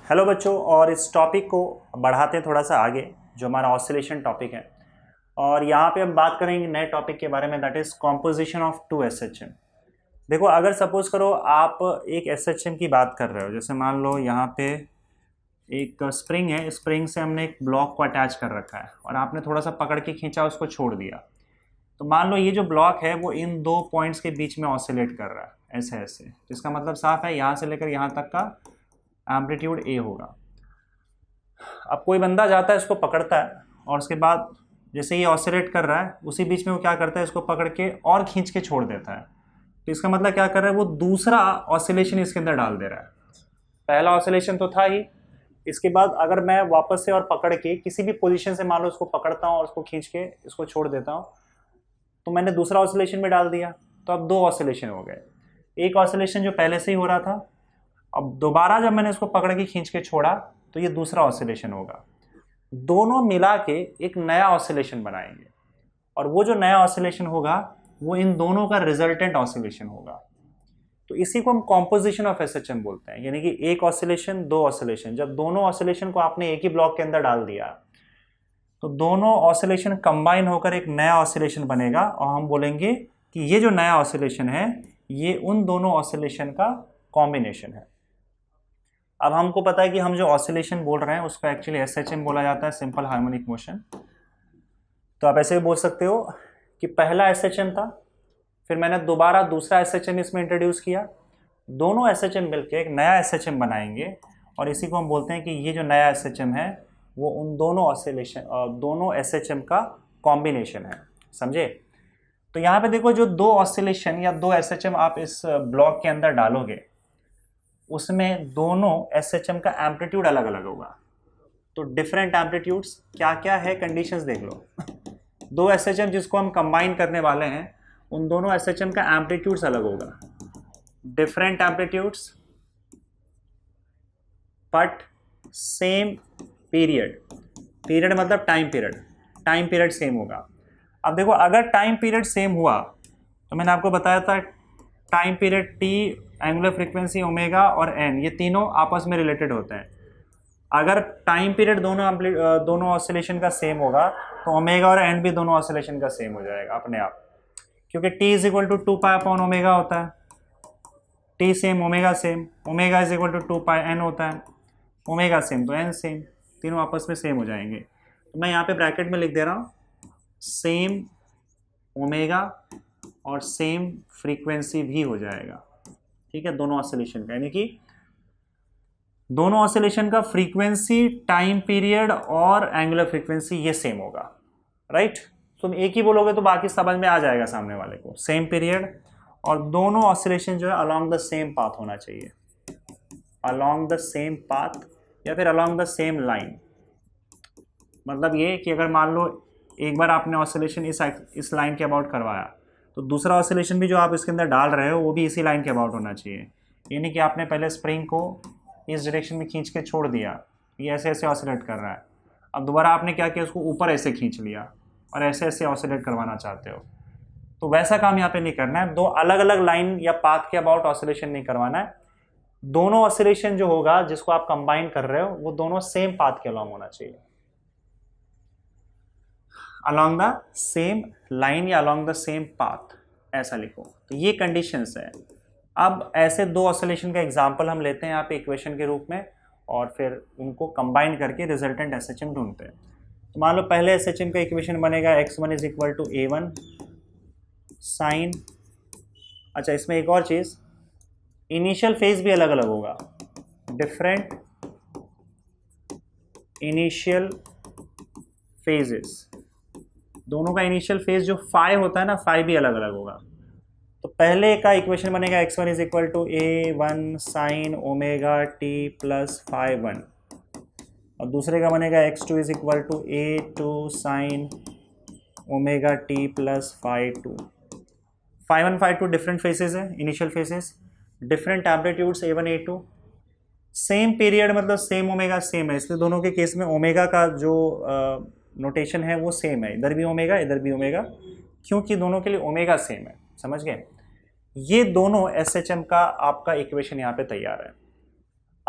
Hello बच्चों, और इस टॉपिक को बढ़ाते हैं थोड़ा सा आगे, जो हमारा ऑसिलेशन टॉपिक है। और यहाँ पे हम बात करेंगे नए टॉपिक के बारे में, that is composition of two SHM. देखो, अगर सपोज करो आप एक एसएचएम की बात कर रहे हो, जैसे मान लो यहाँ पे एक स्प्रिंग है, स्प्रिंग से हमने एक ब्लॉक को अटैच कर रखा है और आपने थोड़ा सा पकड़ के खींचा, उसको छोड़ दिया। तो मान लो ये जो ब्लॉक है वो इन दो पॉइंट्स के बीच में ऑसिलेट कर रहा है ऐसे ऐसे, जिसका मतलब साफ है यहाँ से लेकर यहाँ तक का एम्पलीट्यूड ए होगा। अब कोई बंदा जाता है, इसको पकड़ता है और उसके बाद जैसे ये ऑसिलेट कर रहा है, उसी बीच में वो क्या करता है, इसको पकड़ के और खींच के छोड़ देता है। तो इसका मतलब क्या कर रहा है, वो दूसरा ऑसिलेशन इसके अंदर डाल दे रहा है। पहला ऑसिलेशन तो था ही, इसके बाद अगर मैं वापस से और पकड़ के किसी भी पोजीशन से मान लो इसको पकड़ता हूँ और उसको खींच के इसको छोड़ देता हूँ, तो मैंने दूसरा ऑसिलेशन भी डाल दिया। तो अब दो ऑसिलेशन हो गए। एक ऑसिलेशन जो पहले से ही हो रहा था, अब दोबारा जब मैंने इसको पकड़ के खींच के छोड़ा तो ये दूसरा ऑसिलेशन होगा। दोनों मिला के एक नया ऑसिलेशन बनाएंगे, और वो जो नया ऑसिलेशन होगा वो इन दोनों का रिजल्टेंट ऑसिलेशन होगा। तो इसी को हम कॉम्पोजिशन ऑफ एसएचएम बोलते हैं, यानी कि एक ऑसिलेशन दो ऑसिलेशन। जब दोनों ऑसिलेशन को आपने एक ही ब्लॉक के अंदर डाल दिया तो दोनों ऑसिलेशन कंबाइन होकर एक नया ऑसिलेशन बनेगा, और हम बोलेंगे कि ये जो नया ऑसिलेशन है ये उन दोनों ऑसिलेशन का कॉम्बिनेशन है। अब हमको पता है कि हम जो ऑसिलेशन बोल रहे हैं उसको एक्चुअली एसएचएम बोला जाता है, सिंपल हार्मोनिक मोशन। तो आप ऐसे भी बोल सकते हो कि पहला एसएचएम था, फिर मैंने दोबारा दूसरा एसएचएम इसमें इंट्रोड्यूस किया, दोनों एसएचएम मिलकर एक नया एसएचएम बनाएंगे, और इसी को हम बोलते हैं कि ये जो नया एसएचएम है वो उन दोनों ऑसिलेशन दोनों एसएचएम का कॉम्बिनेशन है। समझे? तो यहाँ पे देखो, जो दो ऑसिलेशन या दो एसएचएम आप इस ब्लॉक के अंदर डालोगे उसमें दोनों एसएचएम का एम्पलीट्यूड अलग अलग होगा। तो डिफरेंट एम्पलीट्यूड्स क्या क्या है, कंडीशंस देख लो। दो एसएचएम जिसको हम कंबाइन करने वाले हैं, उन दोनों एसएचएम का एम्पलीट्यूड्स अलग होगा। Different amplitudes but same period. Period मतलब time period, time period same होगा। अब देखो, अगर टाइम पीरियड सेम हुआ तो मैंने आपको बताया था time period T, angular frequency omega और एन, ये तीनों आपस में रिलेटेड होते हैं। अगर टाइम पीरियड दोनों ऑसिलेशन का सेम होगा तो ओमेगा और एन भी दोनों ऑसिलेशन का सेम हो जाएगा अपने आप, क्योंकि T is equal to two pi by omega होता है। T same, omega same, omega is equal to 2π, n होता है, ओमेगा सेम तो एन सेम, तीनों आपस में सेम हो जाएंगे। तो मैं यहाँ पे ब्रैकेट में लिख दे रहा हूँ सेम ओमेगा और सेम फ्रीक्वेंसी भी हो जाएगा। ठीक है, दोनों ऑसिलेशन का, यानी कि दोनों ऑसिलेशन का फ्रीक्वेंसी, टाइम पीरियड और एंगुलर फ्रीक्वेंसी ये सेम होगा। राइट? तुम एक ही बोलोगे तो बाकी समझ में आ जाएगा सामने वाले को। सेम पीरियड और दोनों ऑसिलेशन जो है अलोंग द सेम पाथ होना चाहिए, अलोंग द सेम पाथ या फिर अलोंग द सेम लाइन। मतलब ये कि अगर मान लो एक बार आपने ऑसिलेशन इस लाइन के अबाउट करवाया, तो दूसरा ऑसिलेशन भी जो आप इसके अंदर डाल रहे हो वो भी इसी लाइन के अबाउट होना चाहिए। यानी कि आपने पहले स्प्रिंग को इस डायरेक्शन में खींच के छोड़ दिया, ये ऐसे ऐसे ऑसिलेट कर रहा है। अब दोबारा आपने क्या किया, उसको ऊपर ऐसे खींच लिया और ऐसे ऐसे ऑसिलेट करवाना चाहते हो, तो वैसा काम यहाँ पे नहीं करना है। दो अलग अलग लाइन या पाथ के अबाउट ऑसिलेशन नहीं करवाना है। दोनों ऑसिलेशन जो होगा जिसको आप कंबाइन कर रहे हो वो दोनों सेम पाथ के अलॉन्ग होना चाहिए, along the same line या along the same path, ऐसा लिखो। तो ये कंडीशंस है। अब ऐसे दो ऑसिलेशन का एग्जांपल हम लेते हैं यहाँ पे इक्वेशन के रूप में, और फिर उनको कंबाइन करके रिजल्टेंट एसएचएम ढूंढते हैं। तो मान लो पहले एसएचएम का इक्वेशन बनेगा x1 is equal to a1 sign. अच्छा, इसमें एक और चीज़, इनिशियल फेज भी अलग अलग होगा, डिफरेंट इनिशियल फेजेस। दोनों का इनिशियल फेज जो फाई होता है ना, फाई भी अलग अलग होगा। तो पहले का इक्वेशन बनेगा x1 is equal to a1 sine omega T plus φ1, और दूसरे का बनेगा x2 is equal to a2 sine omega T plus φ2। φ1 φ2 different phases है, initial phases, different amplitudes a1 a2, same period मतलब सेम ओमेगा सेम है, इसलिए दोनों के केस में ओमेगा का जो नोटेशन है वो सेम है, इधर भी ओमेगा इधर भी ओमेगा, क्योंकि दोनों के लिए ओमेगा सेम है। समझ गए? ये दोनों एसएचएम का आपका इक्वेशन यहाँ पे तैयार है।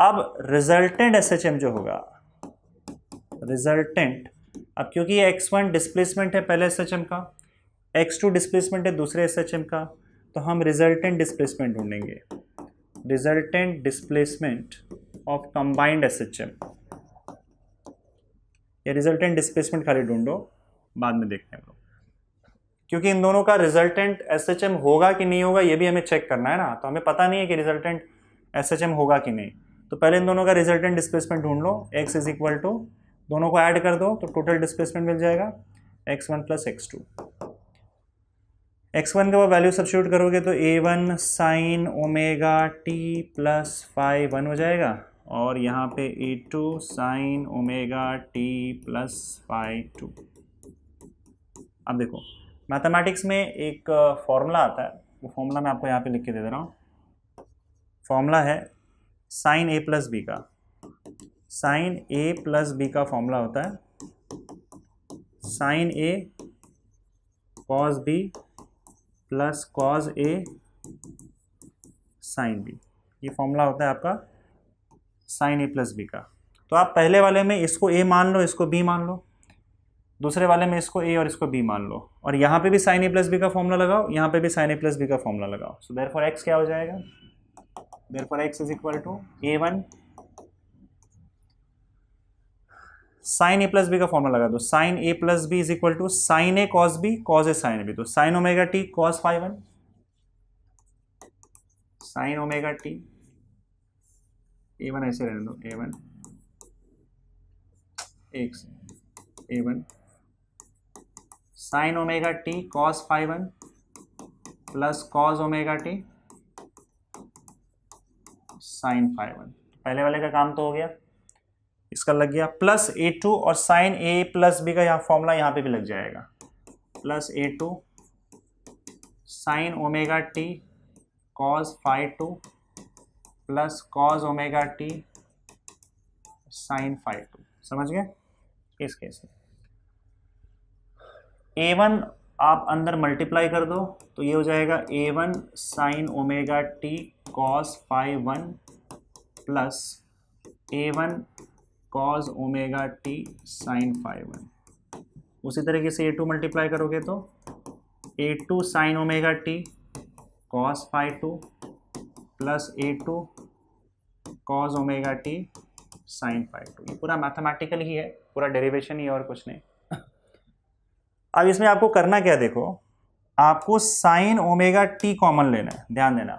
अब रिजल्टेंट SHM जो होगा, रिजल्टेंट, अब क्योंकि ये x1 डिस्प्लेसमेंट है पहले SHM का, x2 डिस्प्लेसमेंट है दूसरे SHM का, तो हम रिजल्टेंट डिस्प्लेसमेंट ढूंढेंगे, resultant displacement of combined SHM, या रिजल्टेंट डिस्प्लेसमेंट खाली ढूंढो, बाद में देखते हैं, क्योंकि इन दोनों का रिजल्टेंट SHM होगा कि नहीं होगा ये भी हमें चेक करना है ना, तो हमें पता नहीं है कि रिजल्टेंट SHM होगा कि नहीं, तो पहले इन दोनों का रिजल्टेंट डिस्प्लेसमेंट ढूंढ लो, x इज इक्वल टू, दोनों को ऐड कर दो तो टोटल डिस्प्लेसमेंट मिल जाएगा x1 प्लस x2, x1 का वैल्यू सब्स्टिट्यूट करोगे तो a1 sine omega t plus phi 1 हो जाएगा, और यहाँ पे a2 sine omega t plus phi 2। अब देखो मैथमेटिक्स में एक फॉर्मूला आता है, वो फॉर्मूला मैं आपको यहाँ पे लिख के दे रहा हूँ, फॉर्मूला है साइन a प्लस बी का, साइन a प्लस बी का फॉर्मूला होता है sine a cos b plus cos a sine b, ये फॉर्मूला होता है आपका साइन a प्लस बी का। तो आप पहले वाले में इसको a मान लो, इसको b मान लो, दूसरे वाले में इसको a और इसको b मान लो, और यहाँ पे भी साइन a प्लस बी का फॉर्मूला लगाओ, यहाँ पे भी साइन a प्लस बी का फॉर्मूला लगाओ। सो देयरफॉर x क्या हो जाएगा, therefore x is equal to a1 sine a plus b का फॉर्मूला लगा दो, sine a plus b is equal to sine a cos b cos a sine b, तो sine omega t cos phi 1, sine omega t, a1 ऐसे रहने दो, a1 x a1 sine omega t cos phi 1 plus cos omega t sine phi 1, पहले वाले का काम तो हो गया, इसका लग गया, प्लस a2 और साइन a प्लस बी का यहाँ फॉर्मूला यहाँ पे भी लग जाएगा, plus a2 sine omega t cos phi 2 plus cos omega t sine phi 2। समझ गए? इस केस में a1 आप अंदर मल्टीप्लाई कर दो तो ये हो जाएगा a1 sine omega t cos phi 1 plus a1 cos omega t sine phi 1। उसी तरीके से a2 मल्टीप्लाई करोगे तो a2 sine omega t cos phi 2 plus a2 cos omega t sine phi 2। ये पूरा मैथमेटिकल ही है, पूरा डेरिवेशन ही है और कुछ नहीं। अब इसमें आपको करना क्या, देखो आपको साइन ओमेगा टी कॉमन लेना है, ध्यान देना,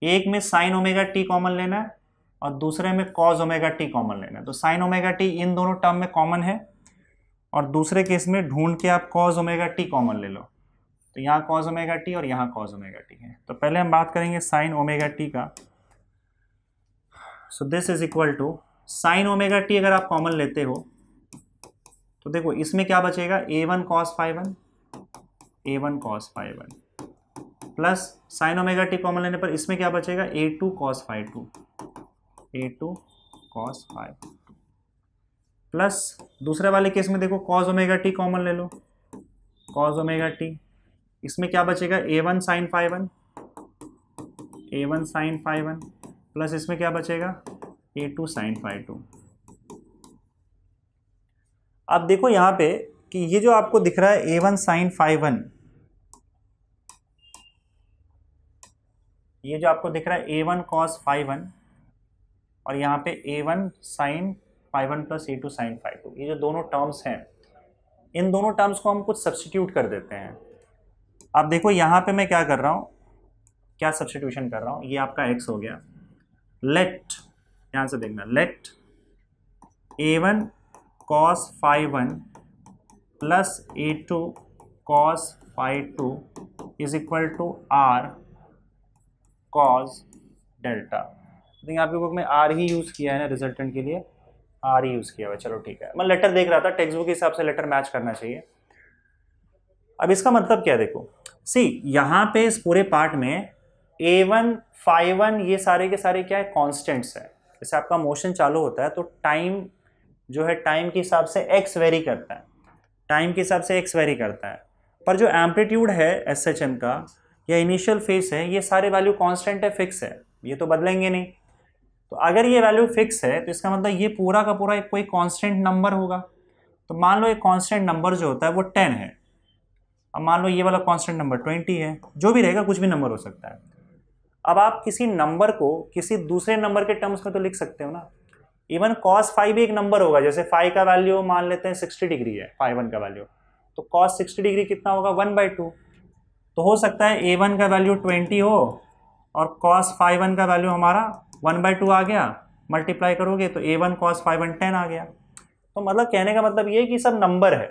एक में साइन ओमेगा टी कॉमन लेना है और दूसरे में कॉस ओमेगा टी कॉमन लेना है। तो साइन ओमेगा टी इन दोनों टर्म में कॉमन है और दूसरे केस में ढूंढ के आप कॉस ओमेगा टी कॉमन ले लो, तो यहाँ कॉस ओमेगा टी और यहाँ कॉस ओमेगा टी है। तो पहले हम बात करेंगे साइन ओमेगा टी का। So this is equal to sine omega t अगर आप कॉमन लेते हो तो देखो इसमें क्या बचेगा, a1 cos phi 1, a1 cos phi 1 plus sine omega t common लेने पर इसमें क्या बचेगा, a2 cos phi 2, a2 cos phi 2 plus दूसरे वाले केस में देखो cos ओमेगा टी कॉमन ले लो, cos ओमेगा टी, इसमें क्या बचेगा, a1 sine phi 1, a1 sine phi 1 plus इसमें क्या बचेगा, a2 साइन फाई 2। अब देखो यहाँ पे कि ये जो आपको दिख रहा है a1 साइन फाई 1, ये जो आपको दिख रहा है a1 cos फाई 1 और यहाँ पे a1 sine phi 1 plus a2 sine phi 2, ये जो दोनों टर्म्स हैं इन दोनों टर्म्स को हम कुछ सब्स्टिट्यूट कर देते हैं। अब देखो यहाँ पे मैं क्या कर रहा हूँ, क्या सब्स्टिट्यूशन कर रहा हूँ, ये आपका x हो गया, लेट, ध्यान से देखना, let a1 cos phi 1 plus a2 cos phi 2 is equal to r cos delta. देखिए आपके बुक में r ही यूज़ किया है ना, रिजल्टेंट के लिए r ही यूज़ किया हुआ है, चलो ठीक है। मैं लेटर देख रहा था, टेक्स्ट बुक के हिसाब से लेटर मैच करना चाहिए। अब इसका मतलब क्या, देखो सी यहाँ पे इस पूरे पार्ट में a1 फाई 1 ये सारे के सारे क्या है, कॉन्स्टेंट्स है। जैसे आपका मोशन चालू होता है तो टाइम जो है टाइम के हिसाब से x वेरी करता है, टाइम के हिसाब से x वेरी करता है, पर जो एम्पलीट्यूड है SHM का या इनिशियल फेस है, ये सारे वैल्यू कांस्टेंट है, फिक्स है, ये तो बदलेंगे नहीं। तो अगर ये वैल्यू फिक्स है तो इसका मतलब ये पूरा का पूरा एक कोई कांस्टेंट नंबर होगा। तो मान लो एक कांस्टेंट नंबर जो होता है वो 10 है। अब मान लो ये वाला कांस्टेंट नंबर 20 है, जो भी रहेगा कुछ भी नंबर हो सकता है। अब आप किसी नंबर को किसी दूसरे नंबर के टर्म्स में तो लिख सकते हो ना। इवन cos फाइव भी एक नंबर होगा, जैसे फाइव का वैल्यू मान लेते हैं 60 डिग्री है, फाइव वन का वैल्यू, तो cos 60 डिग्री कितना होगा 1/2। तो हो सकता है a1 का वैल्यू 20 हो और cos फाइव वन का वैल्यू हमारा 1/2 आ गया, मल्टीप्लाई करोगे तो a1 cos फाइव वन 10 आ गया। तो मतलब कहने का मतलब ये कि सब नंबर है,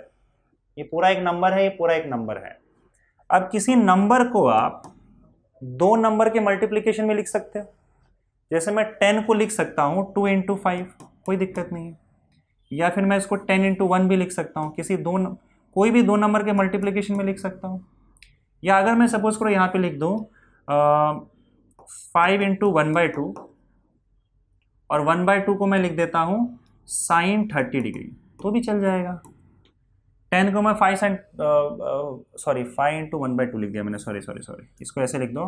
ये पूरा एक नंबर है, ये पूरा एक नंबर है। अब किसी नंबर को आप दो नंबर के मल्टीप्लिकेशन में लिख सकते हो, जैसे मैं 10 को लिख सकता हूँ 2 × 5, कोई दिक्कत नहीं है। या फिर मैं इसको 10 × 1 भी लिख सकता हूँ, कोई भी दो नंबर के मल्टीप्लिकेशन में लिख सकता हूँ। या अगर मैं सपोज करो यहाँ पे लिख दूँ 5 × 1/2 और 1/2 को मैं लिख देता हूँ sin 30 डिग्री, तो भी चल जाएगा। 10 को मैं 5 × 1/2 लिख दिया मैंने, सॉरी, इसको ऐसे लिख दो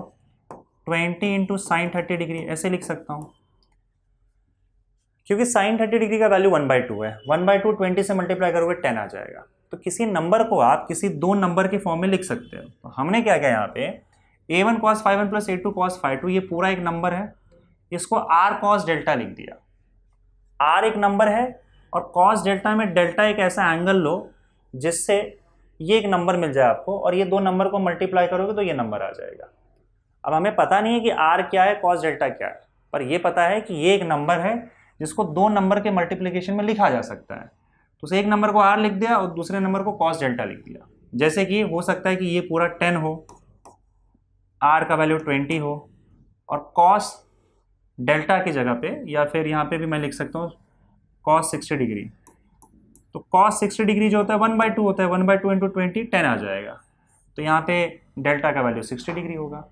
20 × sin 30 डिग्री, ऐसे लिख सकता हूँ, क्योंकि sin 30 डिग्री का वैल्यू 1/2 है। 1/2 20 से मल्टीप्लाई करोगे 10 आ जाएगा। तो किसी नंबर को आप किसी दो नंबर के फॉर्म में लिख सकते हो। तो हमने क्या किया यहाँ पे, a1 cos five one plus a2 cos five two, ये पूरा एक नंबर है, इसको r cos डेल्टा लिख दिया। r एक नंबर है और cos डेल्टा में डेल्टा एक ऐसा एंगल लो जिससे ये एक नंबर मिल जाए आपको, और ये दो नंबर को मल्टीप्लाई करोगे तो ये नंबर आ जाएगा। अब हमें पता नहीं है कि r क्या है, cos डेल्टा क्या है, पर ये पता है कि ये एक नंबर है जिसको दो नंबर के मल्टीप्लिकेशन में लिखा जा सकता है। तो उसे एक नंबर को r लिख दिया और दूसरे नंबर को cos डेल्टा लिख दिया। जैसे कि हो सकता है कि ये पूरा 10 हो, r का वैल्यू 20 हो, और cos डेल्टा की जगह पे, या फिर यहाँ पे भी मैं लिख सकता हूँ cos 60 डिग्री। तो cos 60 डिग्री जो होता है 1/2 होता है, 1/2 × 20 10 आ जाएगा। तो यहाँ पे डेल्टा का वैल्यू 60 डिग्री होगा।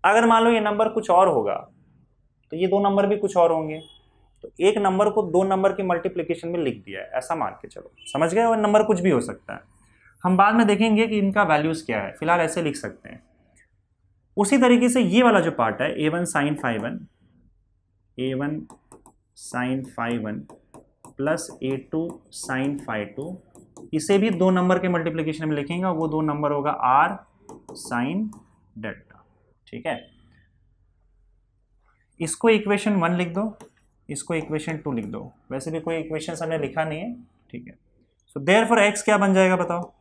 अगर मान लो ये नंबर कुछ और होगा तो ये दो नंबर भी कुछ और होंगे। तो एक नंबर को दो नंबर के मल्टीप्लिकेशन में लिख दिया है, ऐसा मान के चलो, समझ गए। और नंबर कुछ भी हो सकता है, हम बाद में देखेंगे कि इनका वैल्यूज क्या है, फिलहाल ऐसे लिख सकते हैं। उसी तरीके से ये वाला जो पार्ट है a1 sin five one plus a2 sin five two, इसे भी दो नंबर के मल्टीप्लिकेशन में लिखेंगे, वो दो नंबर होगा r sin डेल्टा। ठीक है, इसको इक्वेशन 1 लिख दो, इसको इक्वेशन 2 लिख दो। वैसे भी कोई इक्वेशन हमने लिखा नहीं है, ठीक है। सो देयरफॉर x क्या बन जाएगा बताओ,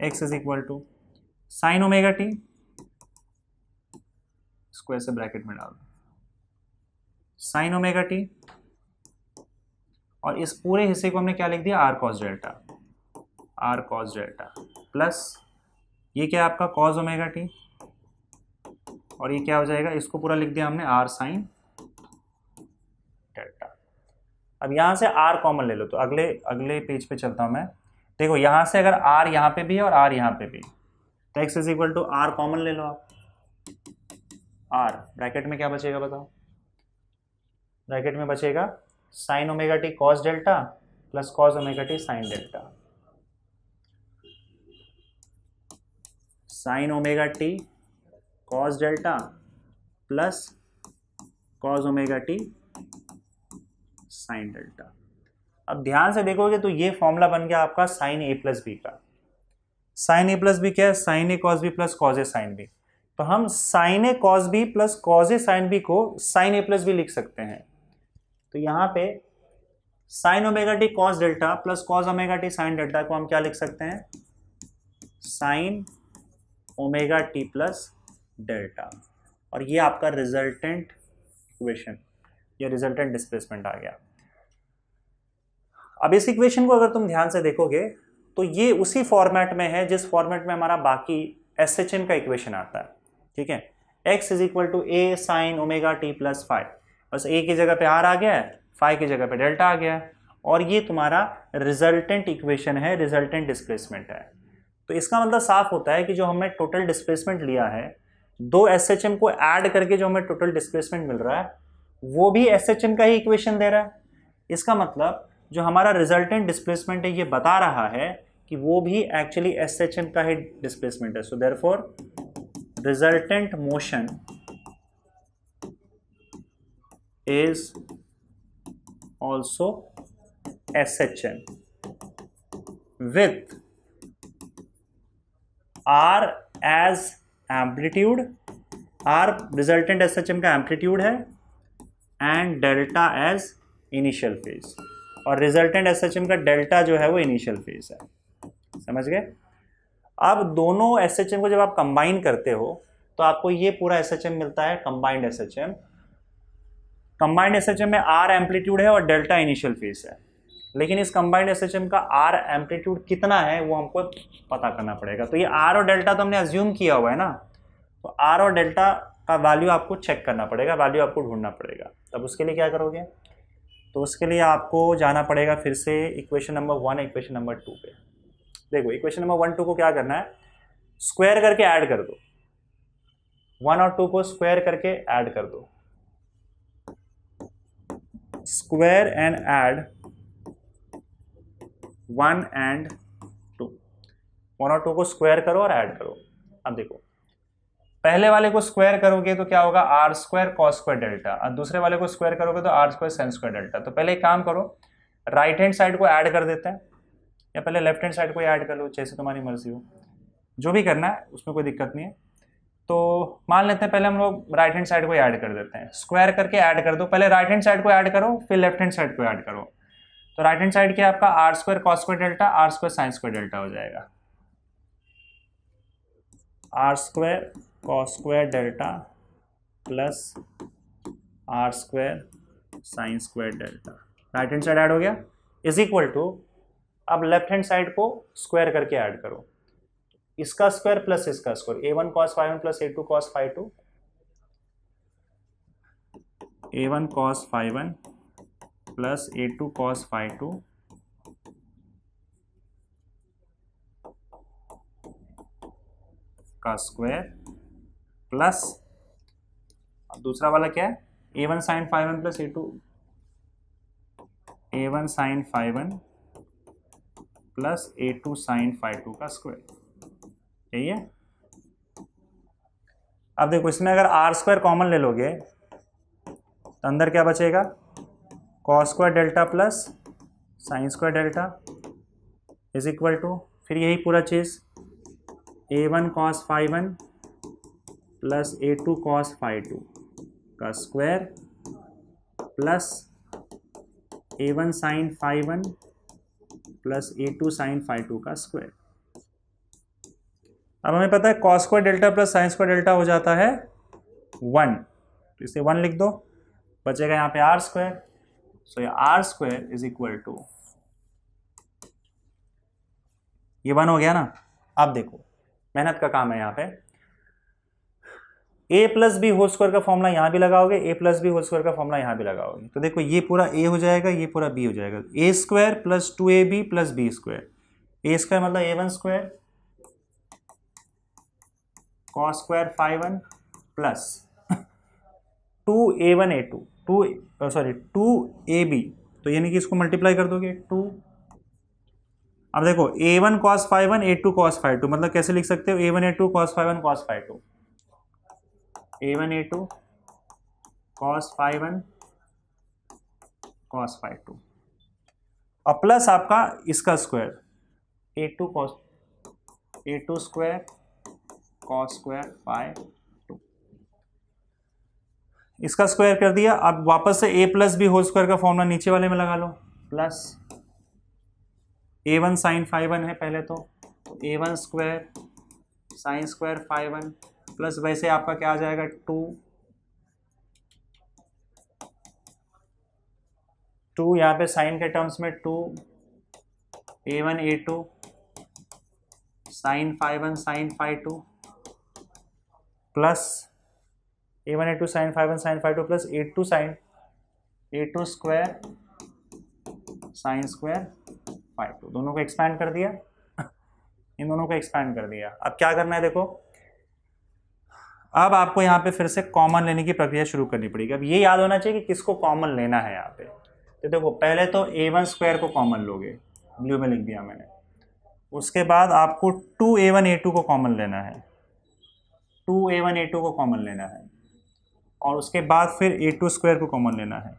x is equal to sine omega t, इसको ऐसे ब्रैकेट में डाल दो, साइन ओमेगा टी, और इस पूरे हिस्से को हमने क्या लिख दिया, r cos डेल्टा प्लस ये क्या है आपका cos ओमेगा टी, और ये क्या हो जाएगा, इसको पूरा लिख दिया हमने r sin डेल्टा। अब यहां से r कॉमन ले लो, तो अगले पेज पे चलता हूं मैं। देखो यहां से अगर r यहां पे भी है और r यहां पे भी, तो x is equal to r common ले लो आप। r ब्रैकेट में क्या बचेगा बताओ, ब्रैकेट में बचेगा sign omega T cos delta plus cos omega T sine delta. Sign omega T cos delta plus cos omega T sine delta. अब ध्यान से देखोगे तो ये फॉर्मूला बन गया आपका साइन ए प्लस बी का। साइन ए प्लस बी क्या है, sign A cos B plus cos A sine B. तो हम sign A cos B plus cos A sine B को साइन ए प्लस बी लिख सकते हैं। तो यहाँ पे sign omega T cos delta plus cos omega T sine delta को हम क्या लिख सकते हैं, sign omega T plus delta, और ये आपका रिजल्टेंट इक्वेशन या रिजल्टेंट डिस्प्लेसमेंट आ गया। अब इस इक्वेशन को अगर तुम ध्यान से देखोगे तो ये उसी फॉर्मेट में है जिस फॉर्मेट में हमारा बाकी SHM का इक्वेशन आता है। ठीक है, x is equal to a sine omega T plus five, बस a की जगह पे r आ गया है, फाइव की जगह पे डेल्टा आ गया है, और ये तुम्हारा रिजल्टेंट इक्वेशन है, रिजल्टेंट डिस्प्लेसमेंट है। तो इसका मतलब साफ होता है कि जो हमें टोटल डिस्प्लेसमेंट लिया है, दो SHM को ऐड करके जो हमें टोटल डिस्प्लेसमेंट मिल रहा है वो भी SHM का ही इक्वेशन दे रहा है। इसका मतलब जो हमारा रिजल्टेंट डिस्प्लेसमेंट है ये बता रहा है कि वो भी एक्चुअली SHM का ही डिस्प्लेसमेंट है। So therefore resultant motion is also SHM with R as amplitude, R resultant SHM का एम्पलीट्यूड है and delta as initial phase, और रिजल्टेंट SHM का डेल्टा जो है वो इनिशियल फेज है। समझ गए? अब दोनों SHM को जब आप कंबाइन करते हो तो आपको ये पूरा SHM मिलता है, कंबाइंड SHM। कंबाइंड SHM में R एम्पलीट्यूड है और डेल्टा इनिशियल फेज है, लेकिन इस कंबाइंड SHM का R एम्पलीट्यूड कितना है वो हमको पता करना पड़ेगा। तो ये R और डेल्टा तो हमने अज्यूम किया हुआ है ना, तो R और डेल्टा का वैल्यू आपको चेक करना पड़ेगा, वैल्यू आपको ढूंढना पड़ेगा। तब उसके लिए क्या करोगे? तो उसके लिए आपको जाना पड़ेगा फिर से इक्वेशन नंबर 1 इक्वेशन नंबर 2 पे। देखो इक्वेशन नंबर 1 2 को क्या करना है, स्क्वायर करके ऐड कर दो, 1 और 2 को स्क्वायर करके ऐड कर दो, स्क्वायर एंड ऐड 1 एंड 2, 1 और 2 को स्क्वायर करो और ऐड करो। अब देखो पहले वाले को स्क्वायर करोगे तो क्या होगा, R square cos square delta, और दूसरे वाले को स्क्वायर करोगे तो R square sine square delta. तो पहले एक काम करो, राइट हैंड साइड को ऐड कर देते हैं, या पहले लेफ्ट हैंड साइड को ऐड कर लो, जैसे तुम्हारी मर्जी हो, जो भी करना है उसमें कोई दिक्कत नहीं है। तो मान लेते हैं पहले हम लोग राइट हैंड साइड को ऐड कर देते हैं, स्क्वायर करके ऐड कर दो, पहले राइट हैंड साइड को ऐड करो फिर लेफ्ट हैंड साइड को ऐड करो। तो राइट हैंड साइड क्या आपका R square cos square delta, R square sine square delta हो जाएगा, R square cos square delta plus R square sine square delta. Right hand side add हो गया, is equal to, अब left hand side को square करके add करो, इसका square plus इसका square, a1 cos phi 1 plus a2 cos phi 2, a1 cos phi 1 plus a2 cos phi 2 का square plus दूसरा वाला क्या है, a1 sin phi 1 plus a1 sin phi 1 plus a2 sin phi 2 का square, यही है। अब देखो इसमें अगर आर स्क्वायर कॉमन ले लोगे तो अंदर क्या बचेगा, cos square delta plus sine square delta is equal to, फिर यही पूरा चीज a1 cos phi 1 plus a2 cos phi 2 का square plus a1 sin phi 1 plus a2 sin phi 2 का स्क्वायर। अब हमें पता है cos square delta plus sine square delta हो जाता है 1, तो इसे 1 लिख दो, बचेगा यहाँ पे आर स्क्वायर। सो ये R square is equal to, ये 1 हो गया ना। अब देखो मेहनत का काम है यहाँ पे, a plus b whole square का फॉर्मूला यहाँ भी लगाओगे, a plus b whole square का फॉर्मूला यहाँ भी लगाओगे, तो देखो ये पूरा a हो जाएगा, ये पूरा b हो जाएगा, a square plus 2ab plus b square, a square मतलब a1 square cos square phi 1 plus 2a1 a2 2ab, तो यानी कि इसको मल्टीप्लाई कर दोगे 2। अब देखो a1 cos phi 1 a2 cos phi 2, मतलब कैसे लिख सकते हो, a1 a2 cos phi 1 cos phi 2, a1 a2 cos phi 1 cos phi 2, और प्लस आपका इसका square a2 square cos square phi 2, इसका स्क्वायर कर दिया। अब वापस से a plus b whole square का फॉर्मूला नीचे वाले में लगा लो, प्लस a1 sin phi 1 है पहले, तो a1 square sine square phi 1 plus वैसे आपका क्या आ जाएगा 2 यहाँ पे साइन के टर्म्स में 2 a1 a2 sine phi 1 sine phi 2 plus a1 a2 sine phi 1 sine phi 2 plus a2 square sine square phi 2, दोनों को एक्सपैंड कर दिया, इन दोनों को एक्सपैंड कर दिया। अब क्या करना है, देखो अब आपको यहाँ पे फिर से कॉमन लेने की प्रक्रिया शुरू करनी पड़ेगी। अब ये याद होना चाहिए कि किसको कॉमन लेना है यहाँ पे। तो देखो पहले तो a1 स्क्वायर को कॉमन लोगे, ब्लू में लिख दिया मैंने, उसके बाद आपको 2a1 a2 को कॉमन लेना है, 2a1 a2 को कॉमन लेना है, और उसके बाद फिर a2 स्क्वायर को कॉमन लेना है।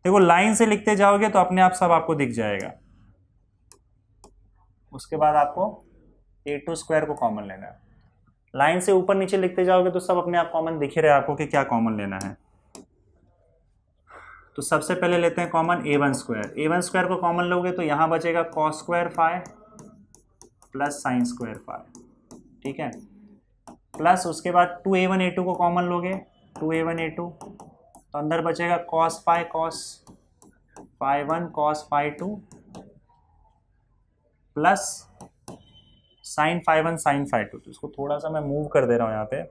देखो लाइन से लिखते जाओगे तो अपने आप सब आपको दिख जाएगा। उसके बाद आपको a2 स्क्वायर को कॉमन लेना है। लाइन से ऊपर नीचे लिखते जाओगे तो सब अपने आप कॉमन दिख ही रहे आपको कि क्या कॉमन लेना है। तो सबसे पहले लेते हैं common a1 square. a1 square को कॉमन लोगे तो यहाँ बचेगा cos square phi plus sine square phi, ठीक है। प्लस उसके बाद 2a1 a2 को कॉमन लोगे, 2a1 a2, तो अंदर बचेगा cos phi phi one cos phi two plus sine phi one sine phi two. तो इसको थोड़ा सा मैं मूव कर दे रहा हूँ यहाँ पे,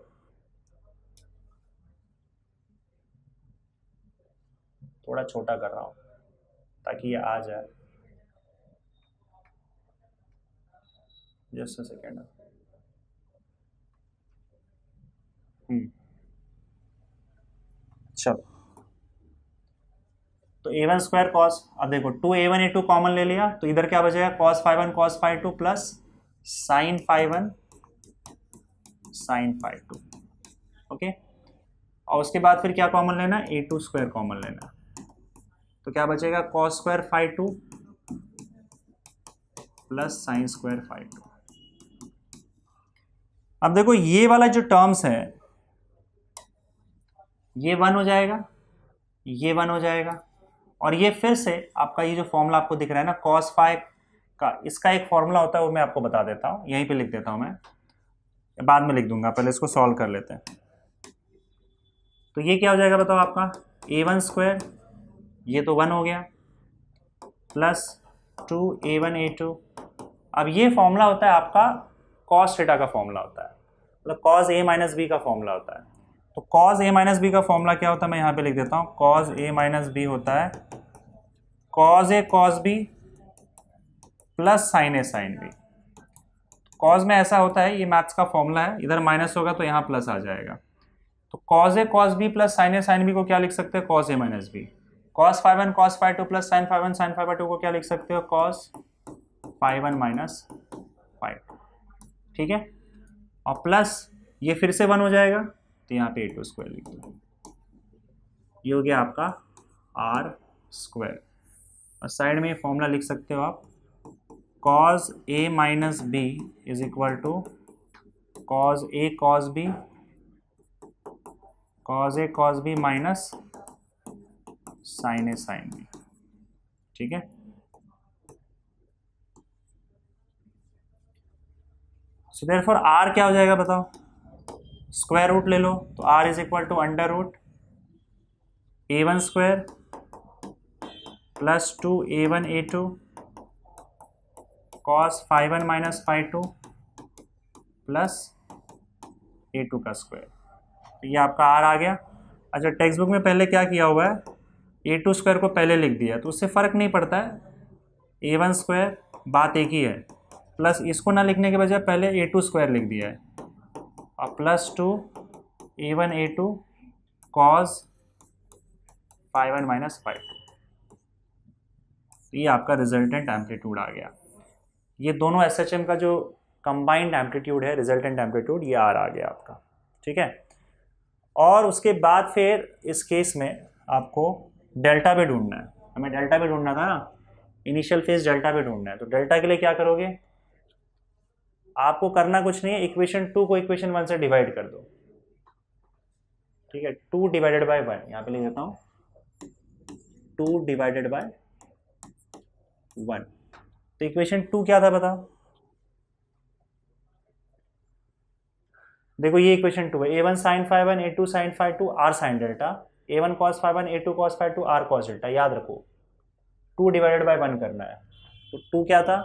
थोड़ा छोटा कर रहा हूँ ताकि ये आ जाए। Just a second. चलो, तो a1 स्क्वायर कॉस, अब देखो 2a1 a2 कॉमन ले लिया तो इधर क्या बचेगा cos phi one cos phi two plus sine phi one sine phi two, okay. और उसके बाद फिर क्या कॉमन लेना, a2 स्क्वायर कॉमन लेना, तो क्या बचेगा cos square phi two plus sine square phi two. अब देखो ये वाला जो टर्म्स है ये वन हो जाएगा, ये वन हो जाएगा, और ये फिर से आपका ये जो फॉर्मूला आपको दिख रहा है ना कॉस फाई का, इसका एक फॉर्मूला होता है वो मैं आपको बता देता हूँ, यहीं पे लिख देता हूँ मैं, बाद में लिख दूंगा, पहले इसको सॉल्व कर लेते हैं। तो ये क्या हो जाएगा बताओ आपका a1 स्क्वायर, ये तो वन हो गया, प्लस 2a1 a2। अब ये फॉर्मूला होता है आपका कॉस थीटा का फॉर्मूला होता है, मतलब कॉस a माइनस बी का फॉर्मूला होता है। तो कॉस a माइनस बी का फॉर्मूला क्या होता है मैं यहाँ पे लिख देता हूँ, कॉस a माइनस बी होता है cos a cos b plus sine a sine b। Cos में ऐसा होता है, ये मैथ्स का फॉर्मूला है, इधर माइनस होगा तो यहाँ प्लस आ जाएगा। तो cos a cos b plus sine a sine b को क्या लिख सकते हैं, cos a minus b. Cos phi one cos phi two plus sine phi one sine phi two को क्या लिख सकते हो, cos phi one minus phi two, ठीक है। और प्लस ये फिर से वन हो जाएगा तो यहाँ पे a2 स्क्वायर लिख दो, ये हो गया आपका r स्क्वायर। और साइड में ये फॉर्मूला लिख सकते हो आप, cos a minus b is equal to cos a cos b cos a cos b minus sine a sine b, ठीक है। सो देयरफॉर r क्या हो जाएगा बताओ, स्क्वायर रूट ले लो तो r is equal to under root a1 square plus 2a1 a2 cos phi one minus phi two plus a2 का स्क्वायर। तो ये आपका r आ गया। अच्छा, टेक्स्ट बुक में पहले क्या किया हुआ है, a2 स्क्वायर को पहले लिख दिया तो उससे फ़र्क नहीं पड़ता है, a1 स्क्वायर बात एक ही है, प्लस इसको ना लिखने के बजाय पहले a2 स्क्वायर लिख दिया है, और plus 2a1 a2 cos phi one minus phi two. ये आपका रिजल्टेंट एम्पलीट्यूड आ गया। ये दोनों SHM का जो कंबाइंड एम्पलीट्यूड है, रिजल्टेंट एम्पलीट्यूड, ये R आ गया आपका, ठीक है। और उसके बाद फिर इस केस में आपको डेल्टा भी ढूंढना है, हमें डेल्टा भी ढूंढना था ना, इनिशियल फेज डेल्टा भी ढूंढना है। तो डेल्टा के लिए क्या करोगे, आपको करना कुछ नहीं है, इक्वेशन 2 को इक्वेशन 1 से डिवाइड कर दो, ठीक है। 2 डिवाइडेड बाय 1, यहाँ पे लिख देता हूँ 2 डिवाइडेड बाय 1। तो इक्वेशन 2 क्या था बताओ, देखो ये इक्वेशन 2 है, a1 sine phi one a2 sine phi two r sine delta, a1 cos phi one a2 cos phi two r cos delta. याद रखो 2 डिवाइडेड बाय 1 करना है। तो 2 क्या था,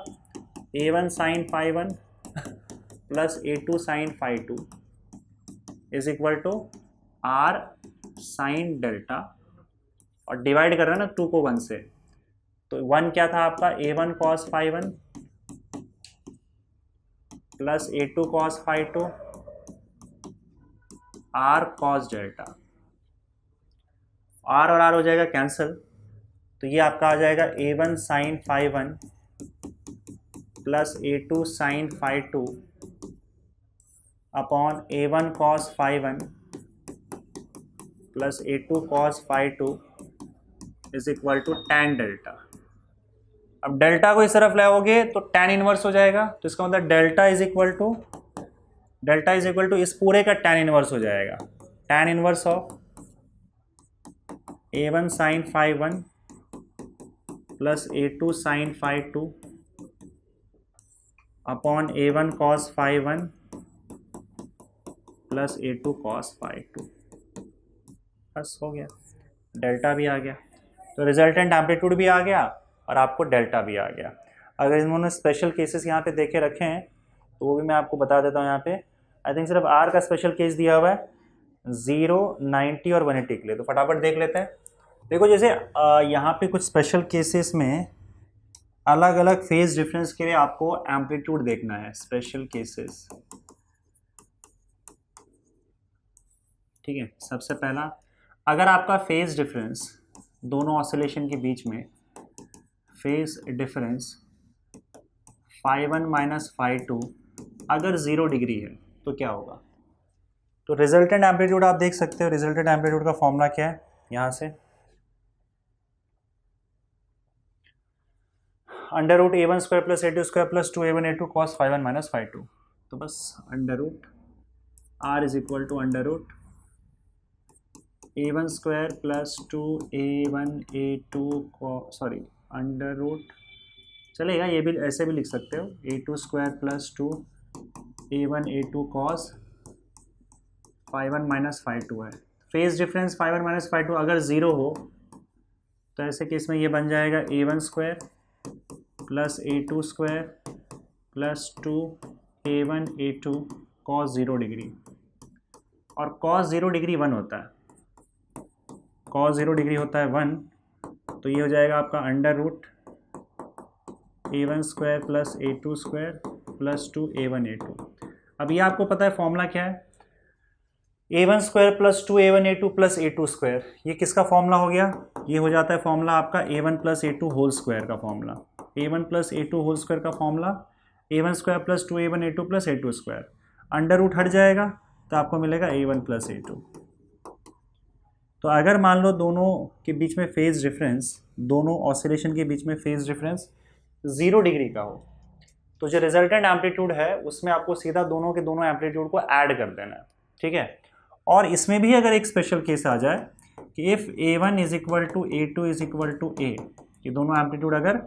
a1 sine phi one plus a2 sine phi two is equal to r sine delta, और divide कर रहा है ना 2 को 1 से, तो 1 क्या था आपका a1 cos phi one plus a2 cos phi two r cos delta. r और r हो जाएगा कैंसिल, तो ये आपका आ जाएगा a1 sine phi one plus a2 sine phi two upon a1 cos phi one plus A2 cos phi 2 is equal to tan delta. अब डेल्टा को इस तरफ लाओगे तो tan इनवर्स हो जाएगा, तो इसका मतलब डेल्टा इज इक्वल टू इस पूरे का tan इनवर्स हो जाएगा, tan inverse of A1 sin phi 1 plus A2 sin phi 2 upon A1 cos phi 1 plus A2 cos phi 2। बस हो गया, डेल्टा भी आ गया, तो रिजल्टेंट एम्पलीट्यूड भी आ गया और आपको डेल्टा भी आ गया। अगर इन्होंने स्पेशल केसेस यहाँ पे देखे रखे हैं तो वो भी मैं आपको बता देता हूँ। यहाँ पे आई थिंक सिर्फ आर का स्पेशल केस दिया हुआ है 0, 90 और 180 के लिए, तो फटाफट देख लेते हैं। देखो जैसे यहाँ पे कुछ स्पेशल केसेस में अलग अलग फेज डिफरेंस के लिए आपको एम्पलीट्यूड देखना है, स्पेशल केसेस। ठीक है, सबसे पहला, अगर आपका फेज डिफरेंस दोनों ऑसिलेशन के बीच में phase difference phi 1 minus phi 2 अगर 0 डिग्री है तो क्या होगा? तो रिजल्टेंट एम्पलीट्यूड आप देख सकते हो। रिजल्टेंट एम्पलीट्यूड का फॉर्मूला क्या है? यहां से under root A1 square plus A2 square plus 2A1 A2 cos phi 1 minus phi 2। तो बस under root R is equal to under root A1 square plus 2A1 A2 sorry under root चलेगा, ये भी ऐसे भी लिख सकते हो, A2 square plus 2A1 A2 cos phi 1 minus phi 2 है। Phase difference phi 1 minus phi 2 अगर 0 हो तो ऐसे केस में ये बन जाएगा A1 square plus A2 square plus 2A1 A2 cos 0 degree, और cos 0 डिग्री 1 होता है, cos 0 डिग्री होता है 1, तो ये हो जाएगा आपका under root A1 square plus A2 square plus 2A1 A2। अब ये आपको पता है फॉर्मूला क्या है? A1 square plus 2A1 A2 plus A2 square, ये किसका फॉर्मूला हो गया? ये हो जाता है फॉर्मूला आपका A1 plus A2 whole square का formula. A1 plus A2 whole square का formula A1 square plus 2A1 A2 plus A2 square, under root हट जाएगा तो आपको मिलेगा A1 प्लस A2। तो अगर मान लो दोनों के बीच में फेज डिफरेंस, दोनों ऑसिलेशन के बीच में फेज डिफरेंस 0 डिग्री का हो, तो जो रिजल्टेंट एम्पलीट्यूड है उसमें आपको सीधा दोनों के दोनों एम्पलीट्यूड को ऐड कर देना है। ठीक है, और इसमें भी अगर एक स्पेशल केस आ जाए कि if A1 is equal to A2 is equal to A, ये दोनों एम्पलीट्यूड अगर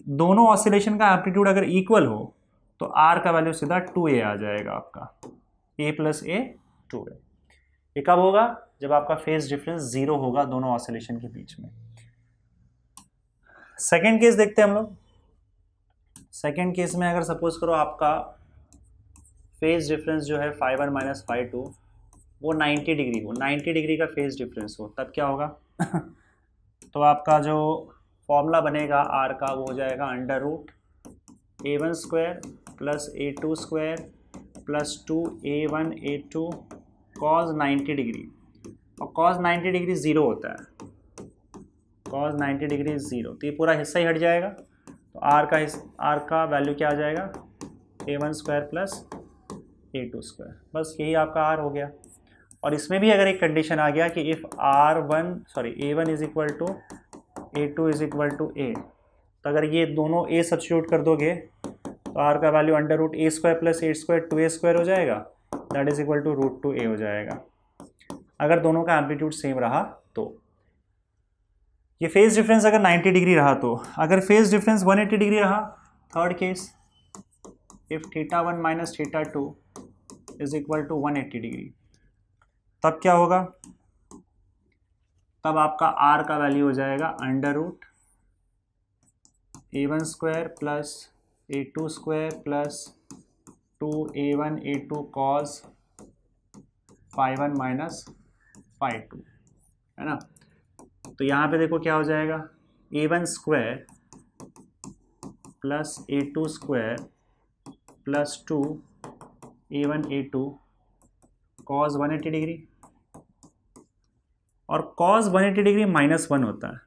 दोनों ऑसिलेशन का एम्पलीट्यूड अगर इक्वल हो तो R का वैल्यू सीधा 2A आ जाएगा आपका, A प्लस A 2A। ये कब होगा? जब आपका फेज डिफरेंस 0 होगा दोनों ऑसिलेशन के बीच में। सेकेंड केस देखते हैं हम लोग। सेकेंड केस में अगर सपोज करो आपका फेज डिफरेंस जो है phi 1 माइनस phi 2 वो 90 डिग्री हो, 90 डिग्री का फेज डिफरेंस हो, तब क्या होगा? तो आपका जो फॉर्मूला बनेगा आर का वो हो जाएगा under root A1 square plus A2 square plus 2A1 A2 cos 90 degree, और cos 90 डिग्री 0 होता है, cos 90 डिग्री 0, तो ये पूरा हिस्सा ही हट जाएगा, तो आर का वैल्यू क्या आ जाएगा? A1 square plus A2 square, बस यही आपका आर हो गया। और इसमें भी अगर एक कंडीशन आ गया कि if A1 is equal to A2 is equal to A, तो अगर ये दोनों A सब्स्टिट्यूट कर दोगे तो R का value under root A square plus A square 2A square हो जाएगा, that is equal to root 2A हो जाएगा, अगर दोनों का एम्पलीट्यूड सेम रहा तो। ये फेज डिफरेंस अगर 90 डिग्री रहा तो, अगर फेज डिफरेंस 180 डिग्री रहा, third case, if θ1 minus θ2 is equal to 180 degree, तब क्या होगा? तब आपका R का वैल्यू हो जाएगा under root A1 square plus A2 square plus 2A1 A2 cos phi 1 minus phi 2, है ना? तो यहाँ पे देखो क्या हो जाएगा, A1 square plus A2 square plus 2A1 A2 cos 180 degree, और cos 180 डिग्री -1 होता है,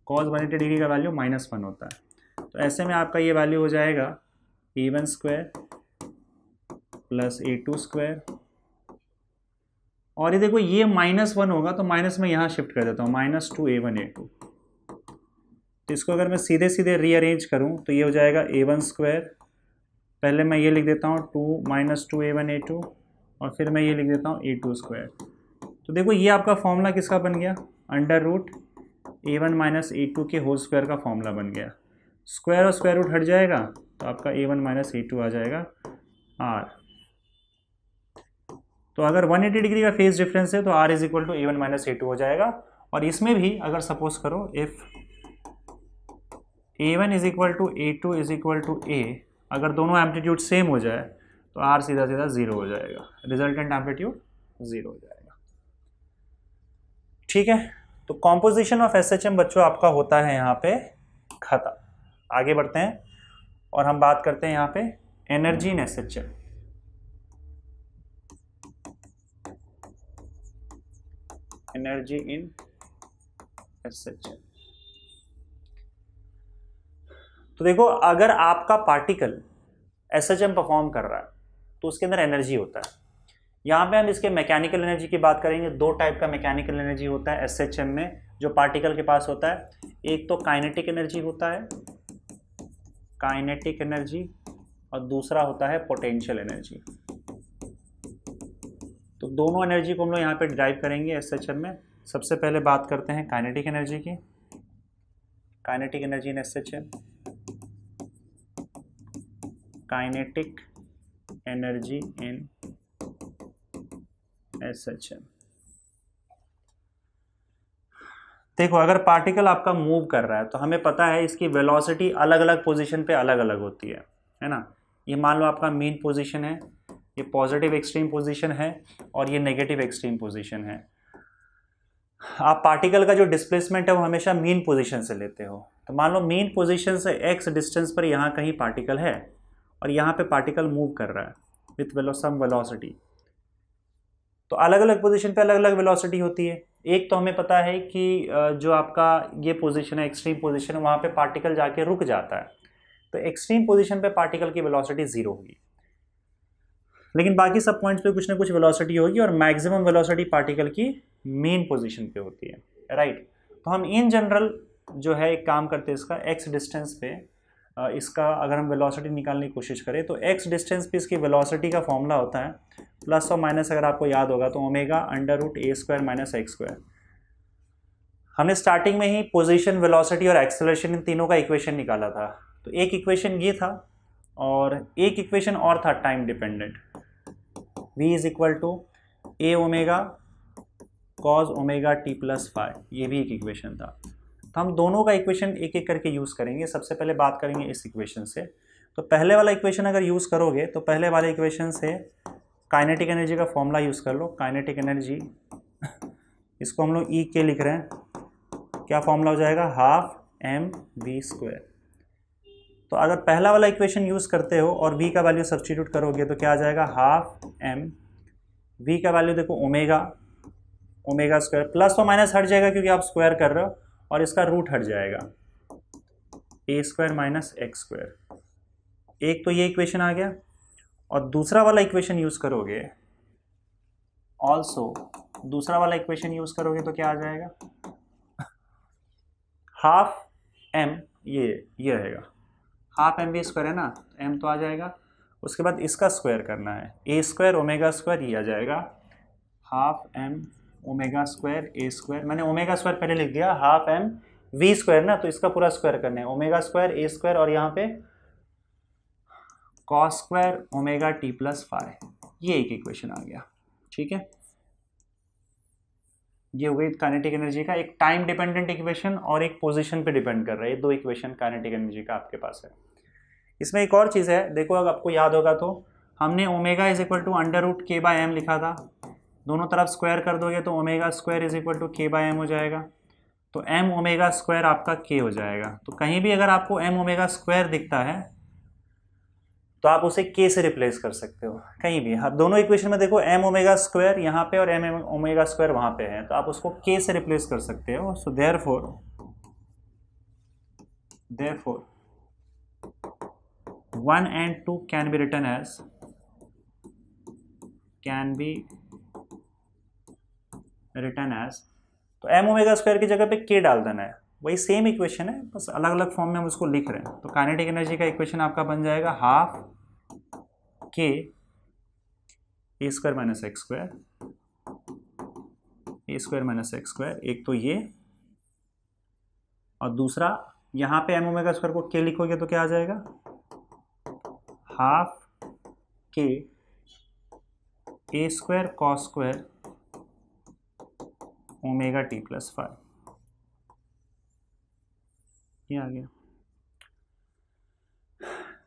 cos 180 डिग्री का वैल्यू -1 होता है, तो ऐसे में आपका ये वैल्यू हो जाएगा A1 square plus A2 square और ये देखो ये -1 होगा तो माइनस में यहाँ शिफ्ट कर देता हूँ, -2a1a2। तो इसको अगर मैं सीधे सीधे रीअरेंज करूँ तो ये हो जाएगा a1²। पहले मैं ये लिख देता हूँ 2 - 2a1a2 और फिर मैं ये लिख देता हूँ a2²। तो देखो ये आपका फॉर्मूला किसका बन गया, √a1 - a2 के होल स्क्वायर का फॉर्मूला बन गया। स्क्वायर और स्क्वायर रूट हट जाएगा तो आपका a1 - a2 आ जाएगा r। तो अगर 180 डिग्री का फेज डिफरेंस है तो r is equal to a1 - a2 हो जाएगा। और इसमें भी अगर सपोज करो if a1 is equal to a2 is equal to a, अगर दोनों एम्पलीट्यूड सेम हो जाए तो r सीधा सीधा 0 हो जाएगा, रिजल्टेंट एम्पलीट्यूड 0 हो जाएगा। ठीक है, तो कॉम्पोजिशन ऑफ SHM बच्चों आपका होता है यहाँ पे खत्म। आगे बढ़ते हैं और हम बात करते हैं यहाँ पे energy in SHM। Energy in SHM। तो देखो अगर आपका पार्टिकल SHM परफॉर्म कर रहा है तो उसके अंदर एनर्जी होता है। यहाँ पे हम इसके मैकेनिकल एनर्जी की बात करेंगे। दो टाइप का मैकेनिकल एनर्जी होता है SHM में जो पार्टिकल के पास होता है। एक तो काइनेटिक एनर्जी होता है, काइनेटिक एनर्जी, और दूसरा होता है पोटेंशियल एनर्जी। तो दोनों एनर्जी को हम लोग यहाँ पे डिराइव करेंगे SHM में। सबसे पहले बात करते हैं काइनेटिक एनर्जी की। Kinetic energy in SHM, kinetic energy in SHM। देखो अगर पार्टिकल आपका मूव कर रहा है तो हमें पता है इसकी वेलोसिटी अलग अलग पोजीशन पे अलग अलग होती है ना। ये मान लो आपका मीन पोजीशन है, ये पॉजिटिव एक्सट्रीम पोजीशन है और ये नेगेटिव एक्सट्रीम पोजीशन है। आप पार्टिकल का जो डिस्प्लेसमेंट है वो हमेशा मीन पोजीशन से लेते हो। तो मान लो मीन पोजीशन से x डिस्टेंस पर यहाँ कहीं पार्टिकल है और यहाँ पे पार्टिकल मूव कर रहा है विथ सम वेलोसिटी। तो अलग अलग पोजीशन पे अलग अलग वेलोसिटी होती है। एक तो हमें पता है कि जो आपका ये पोजीशन है एक्सट्रीम पोजीशन, वहाँ पे पार्टिकल जाके रुक जाता है। तो एक्सट्रीम पोजीशन पे पार्टिकल की वेलोसिटी 0 होगी, लेकिन बाकी सब पॉइंट्स पे कुछ ना कुछ वेलोसिटी होगी और मैक्सिमम वेलोसिटी पार्टिकल की मेन पोजीशन पे होती है, राइट। तो हम इन जनरल जो है एक काम करते हैं, इसका एक्स डिस्टेंस पे इसका अगर हम वेलोसिटी निकालने की कोशिश करें तो एक्स डिस्टेंस पे इसकी वेलोसिटी का फॉर्मूला होता है प्लस और माइनस, अगर आपको याद होगा तो ω√a² - x²। हमने स्टार्टिंग में ही पोजीशन, वेलोसिटी और एक्सेलरेशन इन तीनों का इक्वेशन निकाला था। तो एक इक्वेशन ये था और एक इक्वेशन और था time dependent, v is equal to a ω cos ωt+5, ये भी एक इक्वेशन था। तो हम दोनों का इक्वेशन एक एक करके यूज़ करेंगे। सबसे पहले बात करेंगे इस इक्वेशन से। तो पहले वाला इक्वेशन अगर यूज़ करोगे तो पहले वाले इक्वेशन से काइनेटिक एनर्जी का फॉर्मूला यूज़ कर लो। काइनेटिक एनर्जी, इसको हम लोग ई के लिख रहे हैं, क्या फॉर्मूला हो जाएगा, 12 mv²। तो अगर पहला वाला इक्वेशन यूज़ करते हो और v का वैल्यू सब्स्टिट्यूट करोगे तो क्या आ जाएगा, 12 m, v का वैल्यू देखो ω² प्लस और माइनस हट जाएगा क्योंकि आप स्क्वायर कर रहे हो, और इसका रूट हट जाएगा a² - x²। एक तो ये इक्वेशन आ गया, और दूसरा वाला इक्वेशन यूज करोगे, ऑल्सो दूसरा वाला इक्वेशन यूज करोगे तो क्या आ जाएगा, 12 m, ये रहेगा 12 mv² है ना, m तो आ जाएगा। उसके बाद इसका स्क्वायर करना है, a² ω² ये आ जाएगा 12 m ω²a²। मैंने ω² पहले लिख दिया, 12 m v² ना, तो इसका पूरा स्क्वायर करना है, ω² a² और यहाँ पे cos² ωt+5। ये एक इक्वेशन आ गया, ठीक है। ये हो गई काइनेटिक एनर्जी का एक टाइम डिपेंडेंट इक्वेशन और एक पोजीशन पे डिपेंड कर रहा है। ये दो इक्वेशन काइनेटिक एनर्जी का आपके पास है। इसमें एक और चीज़ है, देखो अगर आपको याद होगा तो हमने ω = k/m लिखा था। दोनों तरफ स्क्वायर कर दोगे तो ω² = k/m हो जाएगा। तो m आपका k हो जाएगा। तो कहीं भी अगर आपको m दिखता है तो आप उसे k से रिप्लेस कर सकते हो कहीं भी। हाँ, दोनों इक्वेशन में देखो m² यहाँ पे और m² वहाँ पे है, तो आप उसको k से रिप्लेस कर सकते हो। So therefore 1 and 2 can be written as written as, तो एम ओमेगा स्क्वायर की जगह पे के डाल देना है, वही सेम इक्वेशन है, बस अलग अलग फॉर्म में हम उसको लिख रहे हैं। तो काइनेटिक एनर्जी का इक्वेशन आपका बन जाएगा हाफ के ए square minus x square, A square minus x square, एक तो ये, और दूसरा यहाँ पे एम ओमेगा स्क्वायर को के लिखोगे तो क्या आ जाएगा, हाफ के ए square cos square omega T plus 5, ये आ गया।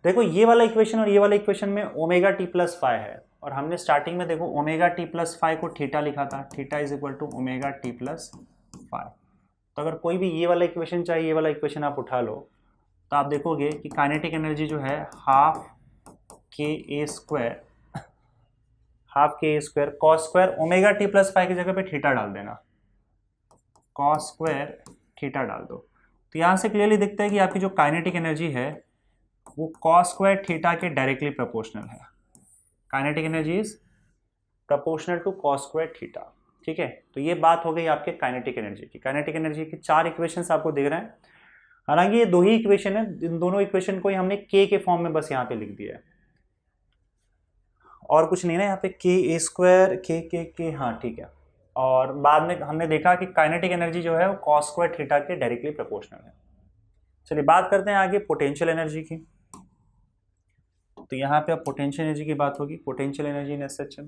देखो ये वाला इक्वेशन और ये वाला इक्वेशन में ओमेगा टी प्लस 5 है, और हमने स्टार्टिंग में देखो ओमेगा टी प्लस 5 को थीटा लिखा था, theta is equal to omega T plus 5। तो अगर कोई भी ये वाला इक्वेशन चाहिए, ये वाला इक्वेशन आप उठा लो, तो आप देखोगे कि काइनेटिक एनर्जी जो है हाफ के ए स्क्वायर, हाफ के ए square cos square omega T plus 5 की जगह पे थीटा डाल देना, कॉस स्क्वायर थीटा डाल दो। तो यहाँ से क्लियरली दिखता है कि आपकी जो काइनेटिक एनर्जी है वो कॉस स्क्वायर थीटा के डायरेक्टली प्रोपोर्शनल है। Kinetic energy is proportional to cos square theta, ठीक है। तो ये बात हो गई आपके काइनेटिक एनर्जी की। काइनेटिक एनर्जी की 4 इक्वेशंस आपको दिख रहे हैं, हालांकि ये 2 ही इक्वेशन है, इन दोनों इक्वेशन को ही हमने के फॉर्म में बस यहाँ पे लिख दिया है, और कुछ नहीं ना यहाँ पे, के ए स्क्वायर के हाँ ठीक है। और बाद में हमने देखा कि काइनेटिक एनर्जी जो है वो कॉस स्क्वायर थीटा के डायरेक्टली प्रोपोर्शनल है। चलिए बात करते हैं आगे पोटेंशियल एनर्जी की। तो यहाँ पे अब पोटेंशियल एनर्जी की बात होगी। Potential energy in SHM,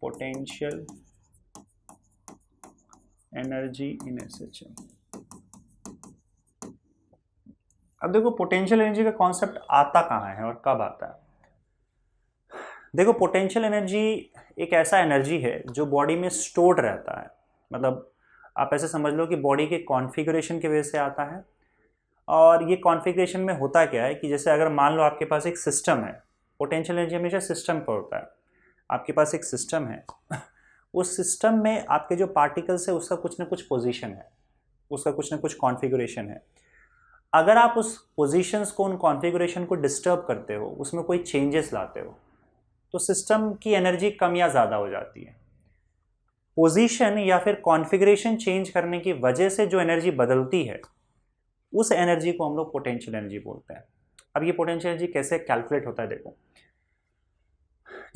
potential energy in SHM. अब देखो पोटेंशियल एनर्जी का कॉन्सेप्ट आता कहाँ है और कब आता है। देखो पोटेंशियल एनर्जी एक ऐसा एनर्जी है जो बॉडी में स्टोर्ड रहता है, मतलब आप ऐसे समझ लो कि बॉडी के कॉन्फ़िगरेशन की वजह से आता है। और ये कॉन्फ़िगरेशन में होता क्या है कि जैसे अगर मान लो आपके पास एक सिस्टम है, पोटेंशियल एनर्जी हमेशा सिस्टम पर होता है। आपके पास एक सिस्टम है, उस सिस्टम में आपके जो पार्टिकल्स है उसका कुछ ना कुछ पोजीशन है, उसका कुछ ना कुछ कॉन्फ़िगरेशन है। अगर आप उस पोजीशंस को, उन कॉन्फ़िगरेशन को डिस्टर्ब करते हो, उसमें कोई चेंजेस लाते हो, तो सिस्टम की एनर्जी कम या ज़्यादा हो जाती है। पोजीशन या फिर कॉन्फ़िगरेशन चेंज करने की वजह से जो एनर्जी बदलती है, उस एनर्जी को हम लोग पोटेंशियल एनर्जी बोलते हैं। अब ये पोटेंशियल एनर्जी कैसे कैलकुलेट होता है देखो,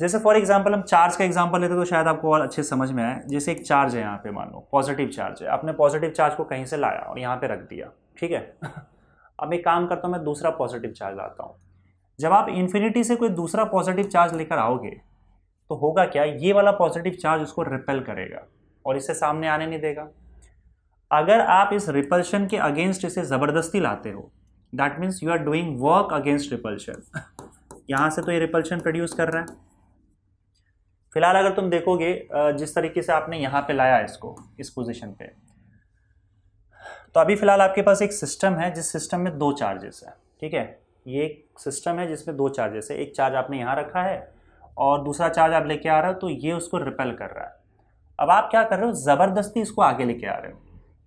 जैसे फॉर एग्जांपल हम चार्ज का एग्जांपल लेते तो शायद आपको और अच्छे समझ में आए। जैसे एक चार्ज है, यहाँ पे मान लो पॉजिटिव चार्ज है, आपने पॉजिटिव चार्ज को कहीं से लाया और यहाँ पे रख दिया, ठीक है। अब एक काम करता हूँ, मैं दूसरा पॉजिटिव चार्ज लाता हूँ। जब आप इन्फिनिटी से कोई दूसरा पॉजिटिव चार्ज लेकर आओगे तो होगा क्या, ये वाला पॉजिटिव चार्ज उसको रिपेल करेगा और इसे सामने आने नहीं देगा। अगर आप इस रिपल्शन के अगेंस्ट इसे ज़बरदस्ती लाते हो, that means you are doing work against repulsion. यहाँ से तो ये रिपल्शन प्रोड्यूस कर रहा है। फिलहाल अगर तुम देखोगे जिस तरीके से आपने यहाँ पे लाया इसको इस पोजीशन पे, तो अभी फिलहाल आपके पास एक सिस्टम है जिस सिस्टम में 2 चार्जेस है, ठीक है। ये एक सिस्टम है जिसमें 2 चार्जेस है, एक चार्ज आपने यहाँ रखा है और दूसरा चार्ज आप लेके आ रहे हो, तो ये उसको रिपेल कर रहा है। अब आप क्या कर रहे हो, ज़बरदस्ती इसको आगे लेके आ रहे हो।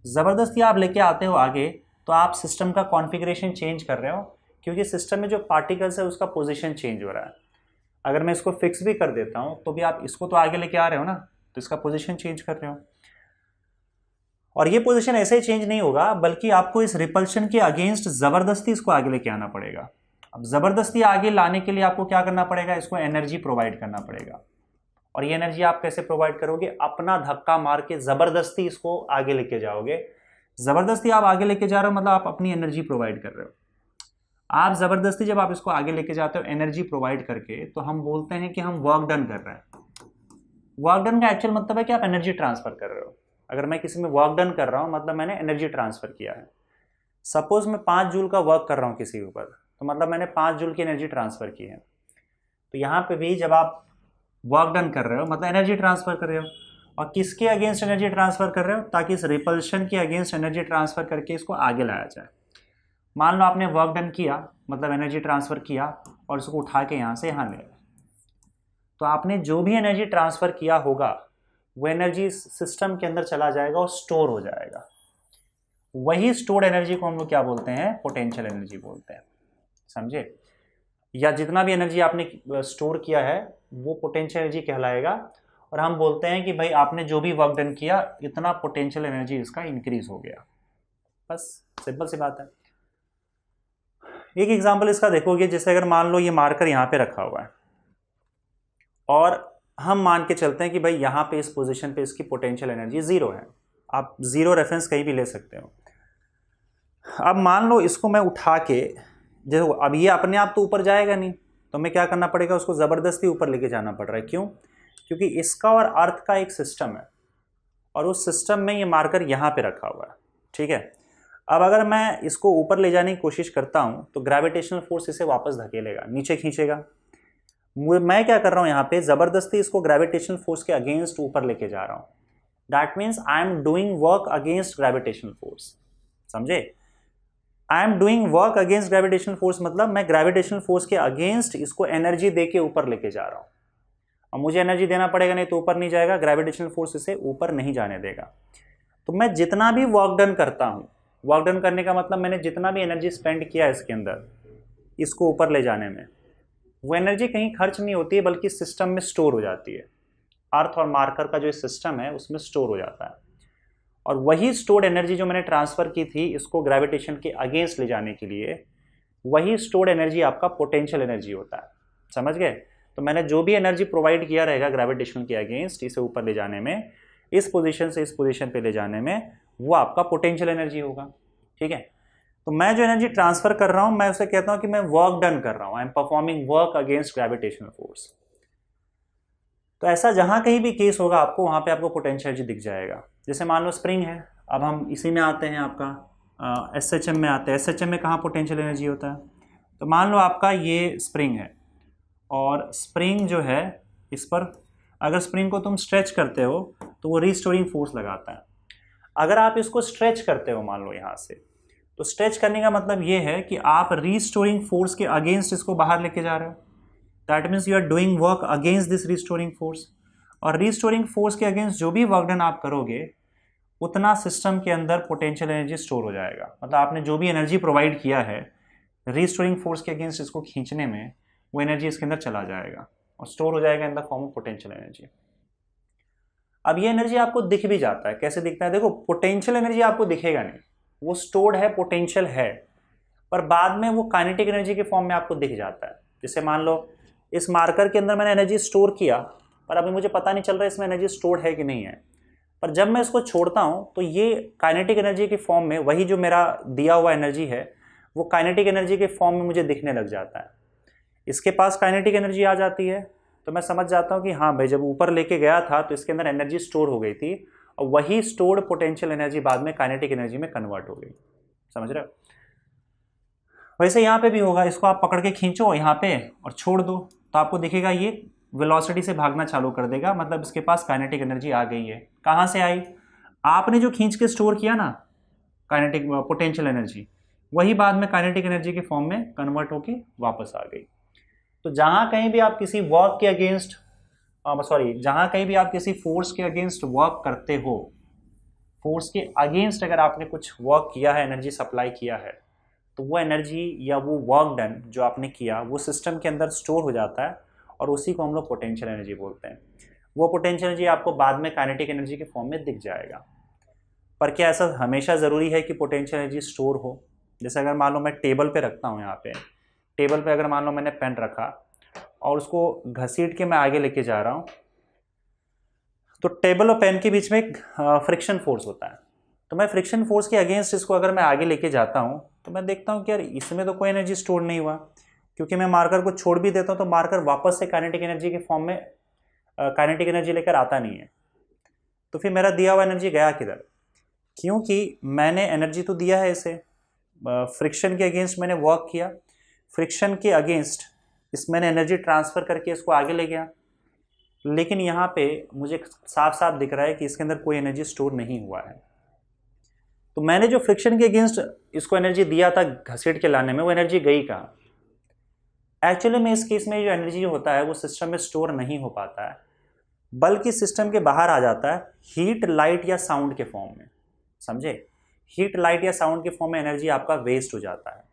ज़बरदस्ती आप लेके आते हो आगे, तो आप सिस्टम का कॉन्फ़िगरेशन चेंज कर रहे हो, क्योंकि सिस्टम में जो पार्टिकल्स है उसका पोजीशन चेंज हो रहा है। अगर मैं इसको फिक्स भी कर देता हूँ तो भी आप इसको तो आगे लेके आ रहे हो ना, तो इसका पोजीशन चेंज कर रहे हो। और ये पोजीशन ऐसे ही चेंज नहीं होगा, बल्कि आपको इस रिपल्शन के अगेंस्ट ज़बरदस्ती इसको आगे लेके आना पड़ेगा। अब ज़बरदस्ती आगे लाने के लिए आपको क्या करना पड़ेगा, इसको एनर्जी प्रोवाइड करना पड़ेगा। और ये एनर्जी आप कैसे प्रोवाइड करोगे, अपना धक्का मार के ज़बरदस्ती इसको आगे लेके जाओगे। ज़बरदस्ती आप आगे लेके जा रहे हो, मतलब आप अपनी एनर्जी प्रोवाइड कर रहे हो। आप ज़बरदस्ती जब आप इसको आगे लेके जाते हो एनर्जी प्रोवाइड करके, तो हम बोलते हैं कि हम वर्क डन कर रहे हैं। वर्क डन का एक्चुअल मतलब है कि आप एनर्जी ट्रांसफ़र कर रहे हो। अगर मैं किसी में वर्क डन कर रहा हूँ, मतलब मैंने एनर्जी ट्रांसफ़र किया है। सपोज मैं 5 जूल का वर्क कर रहा हूँ किसी के ऊपर, तो मतलब मैंने 5 जूल की एनर्जी ट्रांसफ़र की है। तो यहाँ पे भी जब आप वर्क डन कर रहे हो, मतलब एनर्जी ट्रांसफ़र कर रहे हो। और किसके अगेंस्ट एनर्जी ट्रांसफ़र कर रहे हो, ताकि इस रिपल्शन के अगेंस्ट एनर्जी ट्रांसफ़र करके इसको आगे लाया जाए। मान लो आपने वर्क डन किया, मतलब एनर्जी ट्रांसफ़र किया, और इसको उठा के यहाँ से यहाँ ले आए, तो आपने जो भी एनर्जी ट्रांसफ़र किया होगा वो एनर्जी सिस्टम के अंदर चला जाएगा और स्टोर हो जाएगा। वही स्टोर्ड एनर्जी को हम लोग क्या बोलते हैं, पोटेंशियल एनर्जी बोलते हैं, समझे। या जितना भी एनर्जी आपने स्टोर किया है वो पोटेंशियल एनर्जी कहलाएगा। और हम बोलते हैं कि भाई आपने जो भी वर्क डन किया इतना पोटेंशियल एनर्जी इसका इंक्रीज हो गया। बस सिंपल सी बात है। एक एग्जांपल इसका देखोगे, जैसे अगर मान लो ये मार्कर यहाँ पे रखा हुआ है और हम मान के चलते हैं कि भाई यहाँ पे इस पोजीशन पे इसकी पोटेंशियल एनर्जी 0 है। आप 0 रेफरेंस कहीं भी ले सकते हो। अब मान लो इसको मैं उठा के, देखो अब ये अपने आप तो ऊपर जाएगा नहीं, तो हमें क्या करना पड़ेगा, उसको ज़बरदस्ती ऊपर लेके जाना पड़ रहा है। क्यों? क्योंकि इसका और अर्थ का एक सिस्टम है और उस सिस्टम में ये मार्कर यहाँ पे रखा हुआ है। ठीक है, अब अगर मैं इसको ऊपर ले जाने की कोशिश करता हूँ तो ग्रेविटेशनल फोर्स इसे वापस धकेलेगा, नीचे खींचेगा। मैं क्या कर रहा हूँ, यहाँ पे ज़बरदस्ती इसको ग्रेविटेशनल फोर्स के अगेंस्ट ऊपर लेके जा रहा हूँ। That means I am doing work against gravitational force. समझे? I am doing work against gravitational force मतलब मैं ग्रेविटेशनल फोर्स के अगेंस्ट इसको एनर्जी दे के ऊपर लेके जा रहा हूँ। और मुझे एनर्जी देना पड़ेगा, नहीं तो ऊपर नहीं जाएगा, ग्रेविटेशनल फोर्स इसे ऊपर नहीं जाने देगा। तो मैं जितना भी वर्क डन करता हूँ, वर्क डन करने का मतलब मैंने जितना भी एनर्जी स्पेंड किया है इसके अंदर, इसको ऊपर ले जाने में, वो एनर्जी कहीं खर्च नहीं होती है बल्कि सिस्टम में स्टोर हो जाती है। अर्थ और मार्कर का जो सिस्टम है उसमें स्टोर हो जाता है। और वही स्टोर्ड एनर्जी जो मैंने ट्रांसफर की थी इसको ग्रेविटेशन के अगेंस्ट ले जाने के लिए, वही स्टोर्ड एनर्जी आपका पोटेंशियल एनर्जी होता है। समझ गए? तो मैंने जो भी एनर्जी प्रोवाइड किया रहेगा ग्रेविटेशन के अगेंस्ट इसे ऊपर ले जाने में, इस पोजीशन से इस पोजीशन पे ले जाने में, वो आपका पोटेंशियल एनर्जी होगा। ठीक है, तो मैं जो एनर्जी ट्रांसफर कर रहा हूं मैं उसे कहता हूं कि मैं वर्क डन कर रहा हूं, I am performing work against gravitational force. तो ऐसा जहां कहीं भी केस होगा आपको वहां पे आपको पोटेंशियल एनर्जी दिख जाएगा। जैसे मान लो स्प्रिंग है, अब हम इसी में आते हैं, आपका SHM में आते हैं। SHM में कहाँ पोटेंशियल एनर्जी होता है? तो मान लो आपका ये स्प्रिंग है और स्प्रिंग जो है इस पर अगर स्प्रिंग को तुम स्ट्रेच करते हो तो वो रीस्टोरिंग फोर्स लगाता है। अगर आप इसको स्ट्रेच करते हो मान लो यहाँ से, तो स्ट्रेच करने का मतलब ये है कि आप रीस्टोरिंग फोर्स के अगेंस्ट इसको बाहर लेके जा रहे हो। That means you are doing work against this restoring force. और रीस्टोरिंग फोर्स के अगेंस्ट जो भी वर्क डन आप करोगे उतना सिस्टम के अंदर पोटेंशियल एनर्जी स्टोर हो जाएगा। मतलब आपने जो भी एनर्जी प्रोवाइड किया है रीस्टोरिंग फोर्स के अगेंस्ट इसको खींचने में, वो एनर्जी इसके अंदर चला जाएगा और स्टोर हो जाएगा in the form of potential energy. अब ये एनर्जी आपको दिख भी जाता है। कैसे दिखता है? देखो, पोटेंशियल एनर्जी आपको दिखेगा नहीं, वो स्टोर्ड है, पोटेंशियल है, पर बाद में वो काइनेटिक एनर्जी के फॉर्म में आपको दिख जाता है। जैसे मान लो इस मार्कर के अंदर मैंने एनर्जी स्टोर किया, पर अभी मुझे पता नहीं चल रहा है इसमें एनर्जी स्टोर्ड है कि नहीं है। पर जब मैं इसको छोड़ता हूँ तो ये काइनेटिक एनर्जी के फॉर्म में, वही जो मेरा दिया हुआ एनर्जी है वो काइनेटिक एनर्जी के फॉर्म में मुझे दिखने लग जाता है। इसके पास काइनेटिक एनर्जी आ जाती है तो मैं समझ जाता हूँ कि हाँ भाई, जब ऊपर लेके गया था तो इसके अंदर एनर्जी स्टोर हो गई थी और वही स्टोर्ड पोटेंशियल एनर्जी बाद में काइनेटिक एनर्जी में कन्वर्ट हो गई। समझ रहे हो? वैसे यहाँ पे भी होगा, इसको आप पकड़ के खींचो यहाँ पे और छोड़ दो तो आपको दिखेगा ये वेलोसिटी से भागना चालू कर देगा, मतलब इसके पास काइनेटिक एनर्जी आ गई है। कहाँ से आई? आपने जो खींच के स्टोर किया ना काइनेटिक पोटेंशियल एनर्जी, वही बाद में काइनेटिक एनर्जी के फॉर्म में कन्वर्ट होके वापस आ गई। तो जहाँ कहीं भी आप किसी वर्क के अगेंस्ट जहाँ कहीं भी आप किसी फोर्स के अगेंस्ट वर्क करते हो, फोर्स के अगेंस्ट अगर आपने कुछ वर्क किया है, एनर्जी सप्लाई किया है, तो वो एनर्जी या वो वर्क डन जो आपने किया वो सिस्टम के अंदर स्टोर हो जाता है और उसी को हम लोग पोटेंशियल एनर्जी बोलते हैं। वो पोटेंशियल एनर्जी आपको बाद में काइनेटिक एनर्जी के फॉर्म में दिख जाएगा। पर क्या ऐसा हमेशा ज़रूरी है कि पोटेंशियल एनर्जी स्टोर हो? जैसे अगर मान लो मैं टेबल पे रखता हूँ, यहाँ पे टेबल पे अगर मान लो मैंने पेन रखा और उसको घसीट के मैं आगे लेके जा रहा हूँ, तो टेबल और पेन के बीच में एक फ्रिक्शन फोर्स होता है। तो मैं फ्रिक्शन फोर्स के अगेंस्ट इसको अगर मैं आगे लेके जाता हूँ तो मैं देखता हूँ कि यार इसमें तो कोई एनर्जी स्टोर नहीं हुआ, क्योंकि मैं मार्कर को छोड़ भी देता हूँ तो मार्कर वापस से काइनेटिक एनर्जी के फॉर्म में काइनेटिक एनर्जी लेकर आता नहीं है। तो फिर मेरा दिया हुआ एनर्जी गया किधर? क्योंकि मैंने एनर्जी तो दिया है इसे, फ्रिक्शन के अगेंस्ट मैंने वर्क किया, फ्रिक्शन के अगेंस्ट इस मैंने एनर्जी ट्रांसफ़र करके इसको आगे ले गया, लेकिन यहाँ पे मुझे साफ साफ दिख रहा है कि इसके अंदर कोई एनर्जी स्टोर नहीं हुआ है। तो मैंने जो फ्रिक्शन के अगेंस्ट इसको एनर्जी दिया था घसीट के लाने में, वो एनर्जी गई कहाँ? एक्चुअली में इस केस में जो एनर्जी होता है वो सिस्टम में स्टोर नहीं हो पाता है, बल्कि सिस्टम के बाहर आ जाता है हीट, लाइट या साउंड के फॉर्म में। समझे? हीट, लाइट या साउंड के फॉर्म में एनर्जी आपका वेस्ट हो जाता है।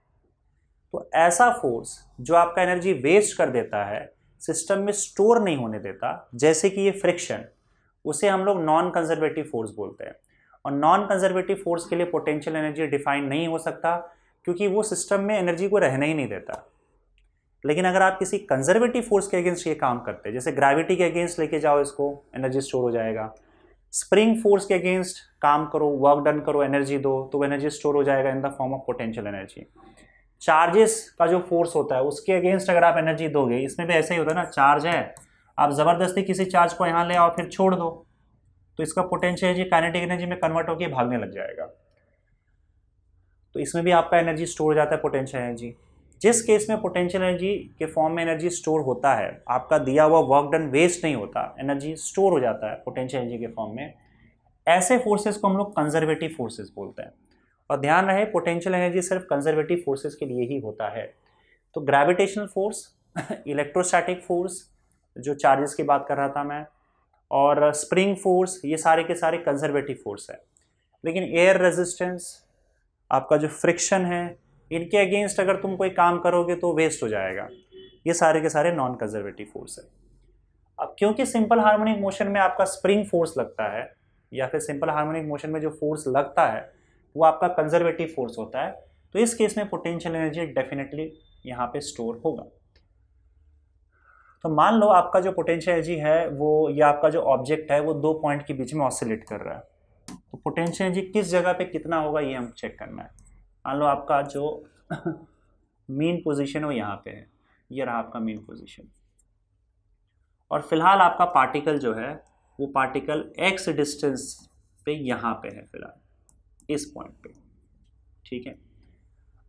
तो ऐसा फोर्स जो आपका एनर्जी वेस्ट कर देता है सिस्टम में स्टोर नहीं होने देता, जैसे कि ये फ्रिक्शन, उसे हम लोग नॉन कंजर्वेटिव फोर्स बोलते हैं। और नॉन कंजर्वेटिव फोर्स के लिए पोटेंशियल एनर्जी डिफाइन नहीं हो सकता, क्योंकि वो सिस्टम में एनर्जी को रहने ही नहीं देता। लेकिन अगर आप किसी कंजर्वेटिव फोर्स के अगेंस्ट ये काम करते हैं, जैसे ग्रेविटी के अगेंस्ट लेके जाओ इसको, एनर्जी स्टोर हो जाएगा। स्प्रिंग फोर्स के अगेंस्ट काम करो, वर्क डन करो, एनर्जी दो, तो एनर्जी स्टोर हो जाएगा in the form of potential energy. Charges का जो फोर्स होता है उसके अगेंस्ट अगर आप एनर्जी दोगे, इसमें भी ऐसा ही होता है ना, चार्ज है, आप जबरदस्ती किसी चार्ज को यहाँ ले आओ फिर छोड़ दो, तो इसका पोटेंशियल एनर्जी काइनेटिक एनर्जी में कन्वर्ट होकर भागने लग जाएगा। तो इसमें भी आपका एनर्जी स्टोर हो जाता है, पोटेंशियल एनर्जी। जिस केस में पोटेंशियल एनर्जी के फॉर्म में एनर्जी स्टोर होता है, आपका दिया हुआ वर्क डन वेस्ट नहीं होता, एनर्जी स्टोर हो जाता है पोटेंशियल एनर्जी के फॉर्म में, ऐसे फोर्सेस को हम लोग कंजर्वेटिव फोर्सेस बोलते हैं। और ध्यान रहे, पोटेंशियल एनर्जी सिर्फ कंजर्वेटिव फोर्सेस के लिए ही होता है। तो ग्रेविटेशनल फोर्स, इलेक्ट्रोस्टैटिक फोर्स जो चार्जेस की बात कर रहा था मैं, और स्प्रिंग फोर्स, ये सारे के सारे कंजर्वेटिव फोर्स है। लेकिन एयर रेजिस्टेंस, आपका जो फ्रिक्शन है, इनके अगेंस्ट अगर तुम कोई काम करोगे तो वेस्ट हो जाएगा। ये सारे के सारे नॉन कंजर्वेटिव फोर्स है। अब क्योंकि सिंपल हार्मोनिक मोशन में आपका स्प्रिंग फोर्स लगता है, या फिर सिंपल हार्मोनिक मोशन में जो फोर्स लगता है वो आपका कंजर्वेटिव फोर्स होता है, तो इस केस में पोटेंशियल एनर्जी डेफिनेटली यहाँ पे स्टोर होगा। तो मान लो आपका जो पोटेंशियल एनर्जी है वो, या आपका जो ऑब्जेक्ट है वो 2 पॉइंट के बीच में ऑसिलेट कर रहा है, तो पोटेंशियल एनर्जी किस जगह पे कितना होगा ये हम चेक करना है। मान लो आपका जो मीन पोजीशन है वो यहाँ पे है, ये रहा आपका मीन पोजीशन, और फिलहाल आपका पार्टिकल जो है वो पार्टिकल x डिस्टेंस पे यहाँ पे है फिलहाल इस पॉइंट पे, ठीक है।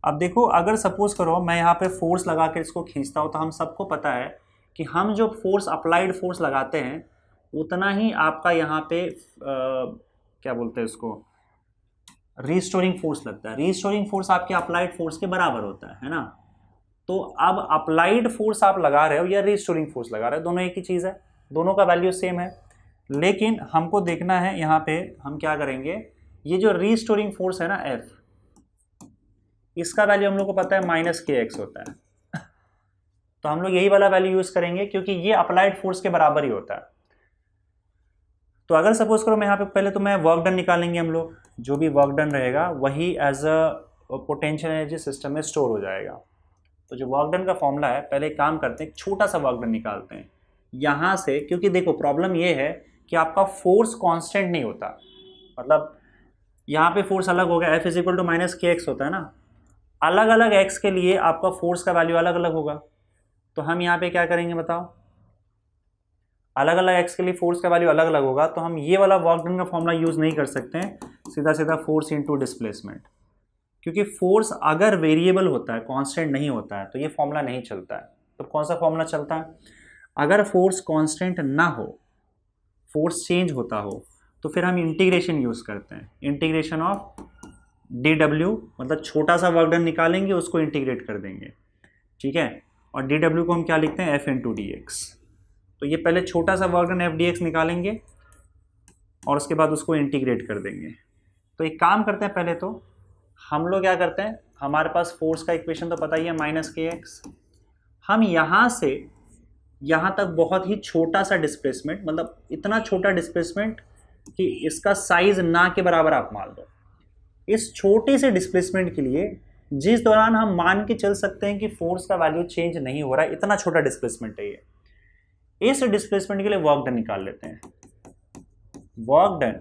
अब देखो, अगर सपोज करो मैं यहाँ पे फोर्स लगा के इसको खींचता हूँ, तो हम सबको पता है कि हम जो फोर्स, अप्लाइड फोर्स लगाते हैं, उतना ही आपका यहाँ पे क्या बोलते हैं उसको, रीस्टोरिंग फोर्स लगता है। रीस्टोरिंग फोर्स आपके अप्लाइड फोर्स के बराबर होता है ना। तो अब अप्लाइड फोर्स आप लगा रहे हो या रीस्टोरिंग फोर्स लगा रहे हो, दोनों एक ही चीज़ है, दोनों का वैल्यू सेम है। लेकिन हमको देखना है यहाँ पे हम क्या करेंगे, ये जो रीस्टोरिंग फोर्स है ना F, इसका वैल्यू हम लोग को पता है -kx होता है। तो हम लोग यही वाला वैल्यू यूज करेंगे, क्योंकि ये अप्लाइड फोर्स के बराबर ही होता है। तो अगर सपोज करो मैं यहाँ पे, पहले तो मैं वर्क डन निकालेंगे हम लोग, जो भी वर्क डन रहेगा वही as a potential energy system में स्टोर हो जाएगा। तो जो वर्क डन का फॉर्मूला है, पहले एक काम करते हैं, छोटा सा वर्क डन निकालते हैं यहाँ से, क्योंकि देखो प्रॉब्लम ये है कि आपका फोर्स कांस्टेंट नहीं होता, मतलब यहाँ पे फोर्स अलग हो गया, F = -kx होता है ना, अलग अलग x के लिए आपका फोर्स का वैल्यू अलग अलग होगा। तो हम यहाँ पे क्या करेंगे बताओ, अलग अलग x के लिए फोर्स का वैल्यू अलग अलग होगा, तो हम ये वाला वर्क डन का फॉर्मूला यूज नहीं कर सकते हैं, सीधा सीधा फोर्स इनटू डिस्प्लेसमेंट, क्योंकि फोर्स अगर वेरिएबल होता है, कांस्टेंट नहीं होता है, तो ये फॉर्मूला नहीं चलता है। तो कौन सा फॉर्मूला चलता है, अगर फोर्स कांस्टेंट ना हो, फोर्स चेंज होता हो, तो फिर हम इंटीग्रेशन यूज करते हैं, इंटीग्रेशन ऑफ dw, मतलब छोटा सा वर्क डन निकालेंगे, उसको इंटीग्रेट कर देंगे, ठीक है। और dw को हम क्या लिखते हैं, F × dx। तो ये पहले छोटा सा वर्क डन F dx निकालेंगे और उसके बाद उसको इंटीग्रेट कर देंगे। तो एक काम करते हैं, पहले तो हम लोग क्या करते हैं, हमारे पास फोर्स का इक्वेशन तो पता ही है -kx, हम यहाँ से यहाँ तक बहुत ही छोटा सा डिस्प्लेसमेंट, मतलब इतना छोटा डिस्प्लेसमेंट कि इसका साइज ना के बराबर आप मान लो, इस छोटे से डिस्प्लेसमेंट के लिए जिस दौरान हम मान के चल सकते हैं कि फोर्स का वैल्यू चेंज नहीं हो रहा है, इतना छोटा डिस्प्लेसमेंट है ये, इस डिस्प्लेसमेंट के लिए वर्क डन निकाल लेते हैं। Work done,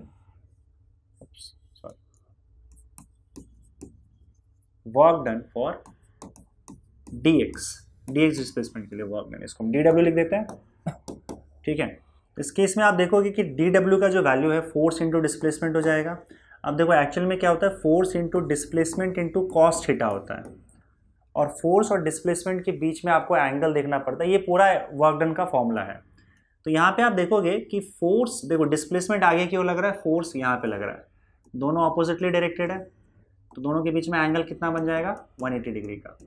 work done for dx displacement के लिए वर्क डन, इसको हम dw लिख देते हैं, ठीक है। इस केस में आप देखोगे कि dw का जो वैल्यू है फोर्स इंटू डिस्प्लेसमेंट हो जाएगा। अब देखो एक्चुअल में क्या होता है, force into displacement into cos theta होता है, और फोर्स और डिस्प्लेसमेंट के बीच में आपको एंगल देखना पड़ता है, ये पूरा वर्क डन का फॉर्मूला है। तो यहाँ पे आप देखोगे कि फोर्स, देखो डिस्प्लेसमेंट आगे क्यों लग रहा है, फोर्स यहाँ पे लग रहा है, दोनों ऑपोजिटली डायरेक्टेड है, तो दोनों के बीच में एंगल कितना बन जाएगा, 180 डिग्री का।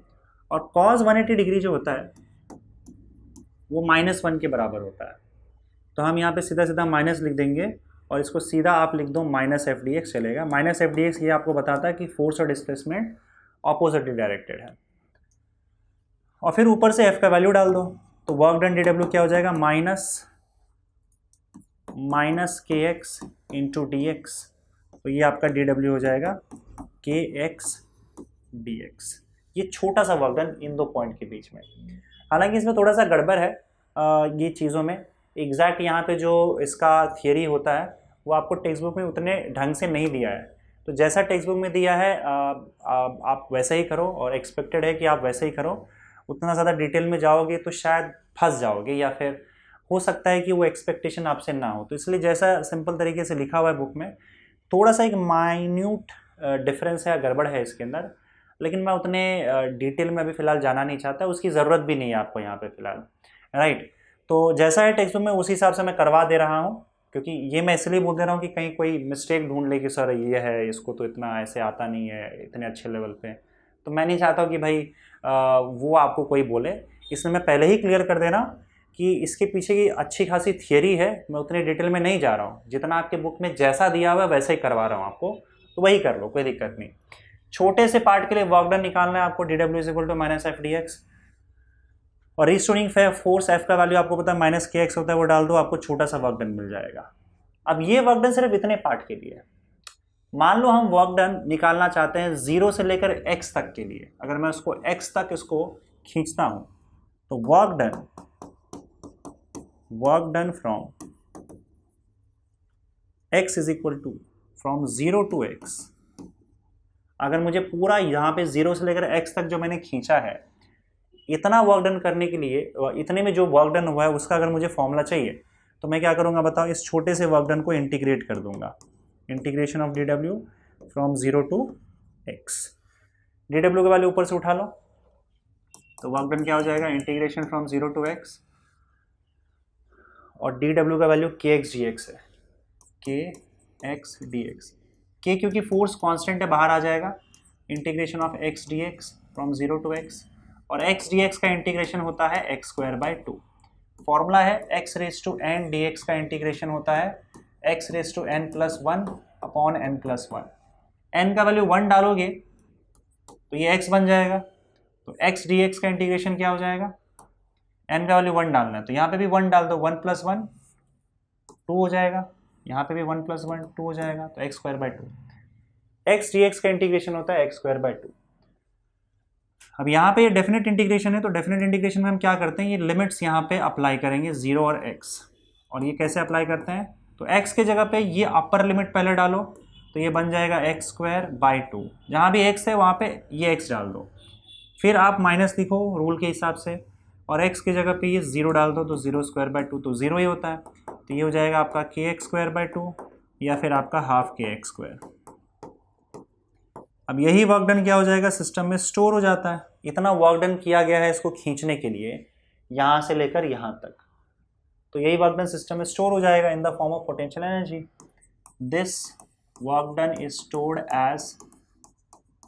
और cos 180 डिग्री जो होता है वो -1 के बराबर होता है। तो हम यहाँ पे सीधा सीधा माइनस लिख देंगे, और इसको सीधा आप लिख दो -f dx चलेगा। -f dx ये आपको बताता है कि फोर्स और डिस्प्लेसमेंट ऑपोजिटली डायरेक्टेड है। और फिर ऊपर से f का वैल्यू डाल दो, तो वर्क डन डी डब्ल्यू क्या हो जाएगा, माइनस के एक्स इंटू डी एक्स, तो ये आपका डी डब्ल्यू हो जाएगा के एक्स डी एक्स। ये छोटा सा वर्क डन इन दो पॉइंट के बीच में। हालांकि इसमें थोड़ा सा गड़बड़ है ये चीज़ों में, एग्जैक्ट यहाँ पे जो इसका थियरी होता है वो आपको टेक्स्ट बुक में उतने ढंग से नहीं दिया है। तो जैसा टेक्स्ट बुक में दिया है आप वैसा ही करो, और एक्सपेक्टेड है कि आप वैसे ही करो। उतना ज़्यादा डिटेल में जाओगे तो शायद फंस जाओगे, या फिर हो सकता है कि वो एक्सपेक्टेशन आपसे ना हो। तो इसलिए जैसा सिंपल तरीके से लिखा हुआ है बुक में, थोड़ा सा एक माइन्यूट डिफरेंस है, गड़बड़ है इसके अंदर, लेकिन मैं उतने डिटेल में अभी फ़िलहाल जाना नहीं चाहता, उसकी ज़रूरत भी नहीं है आपको यहाँ पे फ़िलहाल, राइट। तो जैसा है टेक्स्ट बुक में उसी हिसाब से मैं करवा दे रहा हूँ, क्योंकि ये मैं इसलिए बोल दे रहा हूँ कि कहीं कोई मिस्टेक ढूंढ ले कि सर ये है, इसको तो इतना ऐसे आता नहीं है इतने अच्छे लेवल पे। तो मैं नहीं चाहता हूँ कि भाई वो आपको कोई बोले, इसलिए मैं पहले ही क्लियर कर देना कि इसके पीछे की अच्छी खासी थियरी है। मैं उतने डिटेल में नहीं जा रहा हूँ, जितना आपके बुक में जैसा दिया हुआ है वैसा ही करवा रहा हूँ आपको, तो वही कर लो, कोई दिक्कत नहीं। छोटे से पार्ट के लिए वर्क डन निकालना है आपको, डी डब्ल्यू is equal to minus f d x, और रिस्टोरिंग फोर्स एफ का वैल्यू आपको पता है माइनस के एक्स होता है, वो डाल दो, आपको छोटा सा वर्क डन मिल जाएगा। अब ये वर्क डन सिर्फ इतने पार्ट के लिए है। मान लो हम वर्क डन निकालना चाहते हैं 0 से लेकर x तक के लिए, अगर मैं उसको x तक इसको खींचता हूं, तो work done from x is equal to from 0 to x, अगर मुझे पूरा यहां पे 0 से लेकर x तक जो मैंने खींचा है, इतना वर्क डन करने के लिए, इतने में जो वर्क डन हुआ है उसका अगर मुझे फॉर्मूला चाहिए, तो मैं क्या करूंगा बताओ, इस छोटे से वर्क डन को इंटीग्रेट कर दूंगा, इंटीग्रेशन ऑफ डी डब्ल्यू फ्रॉम 0 टू x। डी डब्ल्यू का वैल्यू ऊपर से उठा लो, तो वर्क डन क्या हो जाएगा, इंटीग्रेशन फ्रॉम 0 टू x, और डी डब्ल्यू का वैल्यू के एक्स डी एक्स है, के एक्स डी एक्स। के क्योंकि फोर्स कांस्टेंट है बाहर आ जाएगा, integration of x d x from 0 to x, और एक्स डी एक्स का इंटीग्रेशन होता है एक्स स्क्वायर बाई 2। फॉर्मूला है x raise to n d x का इंटीग्रेशन होता है x raise to n plus 1 upon n plus 1। N का value 1 डालोगे तो ये x बन जाएगा, तो x डी एक्स का इंटीग्रेशन क्या हो जाएगा, n का वैल्यू 1 डालना है तो यहाँ पे भी 1 डाल दो, 1 प्लस 1 2 हो जाएगा, यहाँ पे भी 1 प्लस 1 2 हो जाएगा, तो x square by 2। X d x का इंटीग्रेशन होता है एक्स स्क्वायर बाई 2। अब यहाँ पे ये डेफिनेट इंटीग्रेशन है, तो डेफिनेट इंटीग्रेशन में हम क्या करते हैं, ये लिमिट्स यहाँ पे अप्लाई करेंगे 0 और x। और ये कैसे अप्लाई करते हैं, तो x के जगह पे ये अपर लिमिट पहले डालो, तो ये बन जाएगा एक्स स्क्वायर बाई 2, जहाँ भी x है वहाँ पे ये x डाल दो, फिर आप माइनस लिखो रूल के हिसाब से, और x की जगह पे ये 0 डाल दो, तो 0 स्क्वायर बाई 2 तो 0 ही होता है, तो ये हो जाएगा आपका के एक्स स्क्वायर बाई 2, या फिर आपका हाफ के एक्स स्क्वायर। अब यही वर्क डन क्या हो जाएगा, सिस्टम में स्टोर हो जाता है। इतना वर्क डन किया गया है इसको खींचने के लिए, यहाँ से लेकर यहाँ तक, तो यही वर्क डन सिस्टम में स्टोर हो जाएगा in the form of potential energy. This work done is stored as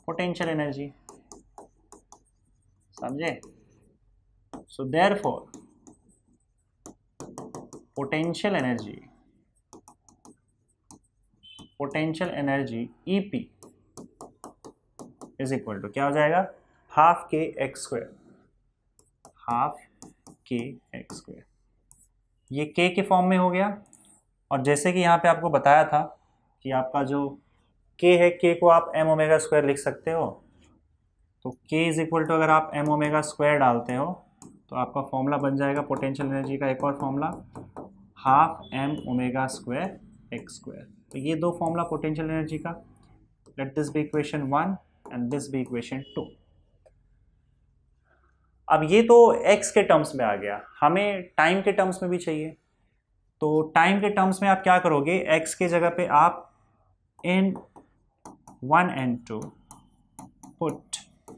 potential energy, समझे। So therefore potential energy EP is equal to क्या हो जाएगा, हाफ के एक्स स्क्वायर, हाफ के एक्स स्क्वायर। ये के फॉर्म में हो गया, और जैसे कि यहाँ पे आपको बताया था कि आपका जो के है, के को आप m ओमेगा स्क्वायर लिख सकते हो, तो के इज इक्वल टू अगर आप m ओमेगा स्क्वायर डालते हो तो आपका फॉर्मूला बन जाएगा पोटेंशियल एनर्जी का, एक और formula half m omega square x square. तो ये दो फॉर्मूला पोटेंशियल एनर्जी का, let this be equation 1 and this be equation 2। अब ये तो x के टर्म्स में आ गया, हमें टाइम के टर्म्स में भी चाहिए। तो टाइम के टर्म्स में आप क्या करोगे, x के जगह पे आप in 1 and 2 पुट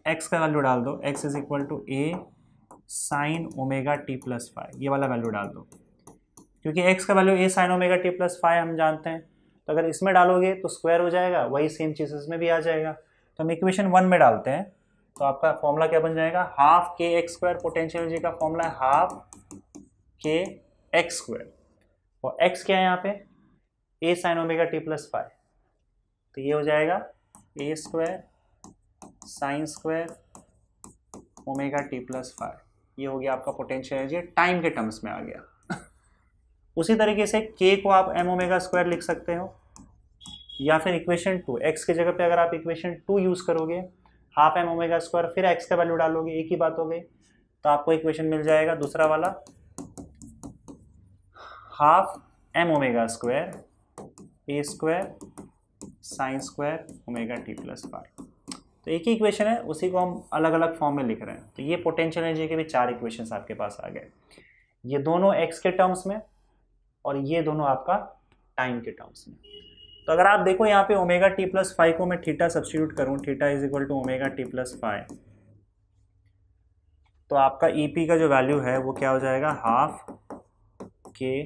x का वैल्यू डाल दो, x is equal to a sine omega T plus five, ये वाला वैल्यू डाल दो, क्योंकि x का value a sine omega T plus five हम जानते हैं, तो अगर इसमें डालोगे तो स्क्वायर हो जाएगा, वही सेम चीज़ इसमें भी आ जाएगा। तो हम इक्वेशन 1 में डालते हैं, तो आपका फॉर्मूला क्या बन जाएगा, हाफ के एक्स स्क्वायर, पोटेंशियल एनर्जी का फॉर्मूला है हाफ के एक्स स्क्वायर, और x क्या है यहाँ पे, a sine omega T plus five, तो ये हो जाएगा a square sine square omega T plus five. ये हो गया आपका पोटेंशियल एनर्जी, टाइम के टर्म्स में आ गया। उसी तरीके से k को आप m ओमेगा स्क्वायर लिख सकते हो, या फिर इक्वेशन 2 x की जगह पे अगर आप इक्वेशन 2 यूज करोगे, हाफ m ओमेगा स्क्वायर, फिर x का वैल्यू डालोगे, एक ही बात हो गई। तो आपको इक्वेशन मिल जाएगा दूसरा वाला, half m omega square a square sine square omega t plus five. तो एक ही इक्वेशन है, उसी को हम अलग अलग फॉर्म में लिख रहे हैं। तो ये पोटेंशियल एनर्जी के भी 4 इक्वेशंस आपके पास आ गए, ये दोनों x के टर्म्स में और ये दोनों आपका टाइम के टर्म्स में। तो अगर आप देखो यहाँ पे ओमेगा टी प्लस फाइव को मैं थीटा सब्स्टिट्यूट करूँ, theta is equal to omega T plus five, तो आपका EP का जो वैल्यू है वो क्या हो जाएगा, हाफ के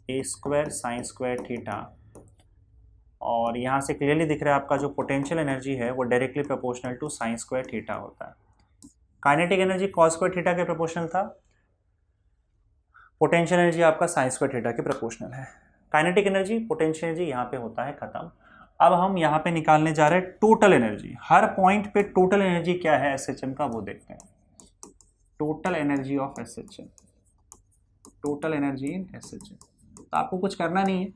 ए स्क्वायर साइन स्क्वायर थीटा, और यहाँ से क्लियरली दिख रहा है आपका जो पोटेंशियल एनर्जी है वो directly proportional to sine square theta होता है। Kinetic energy cos square theta के प्रोपोर्शनल था, पोटेंशियल एनर्जी आपका साइन स्क्वायर थीटा के प्रोपोर्शनल है। काइनेटिक एनर्जी पोटेंशियल एनर्जी यहाँ पे होता है खत्म। अब हम यहाँ पे निकालने जा रहे हैं टोटल एनर्जी, हर पॉइंट पे टोटल एनर्जी क्या है SHM का वो देखते हैं। Total energy of SHM, total energy in SHM। तो आपको कुछ करना नहीं है,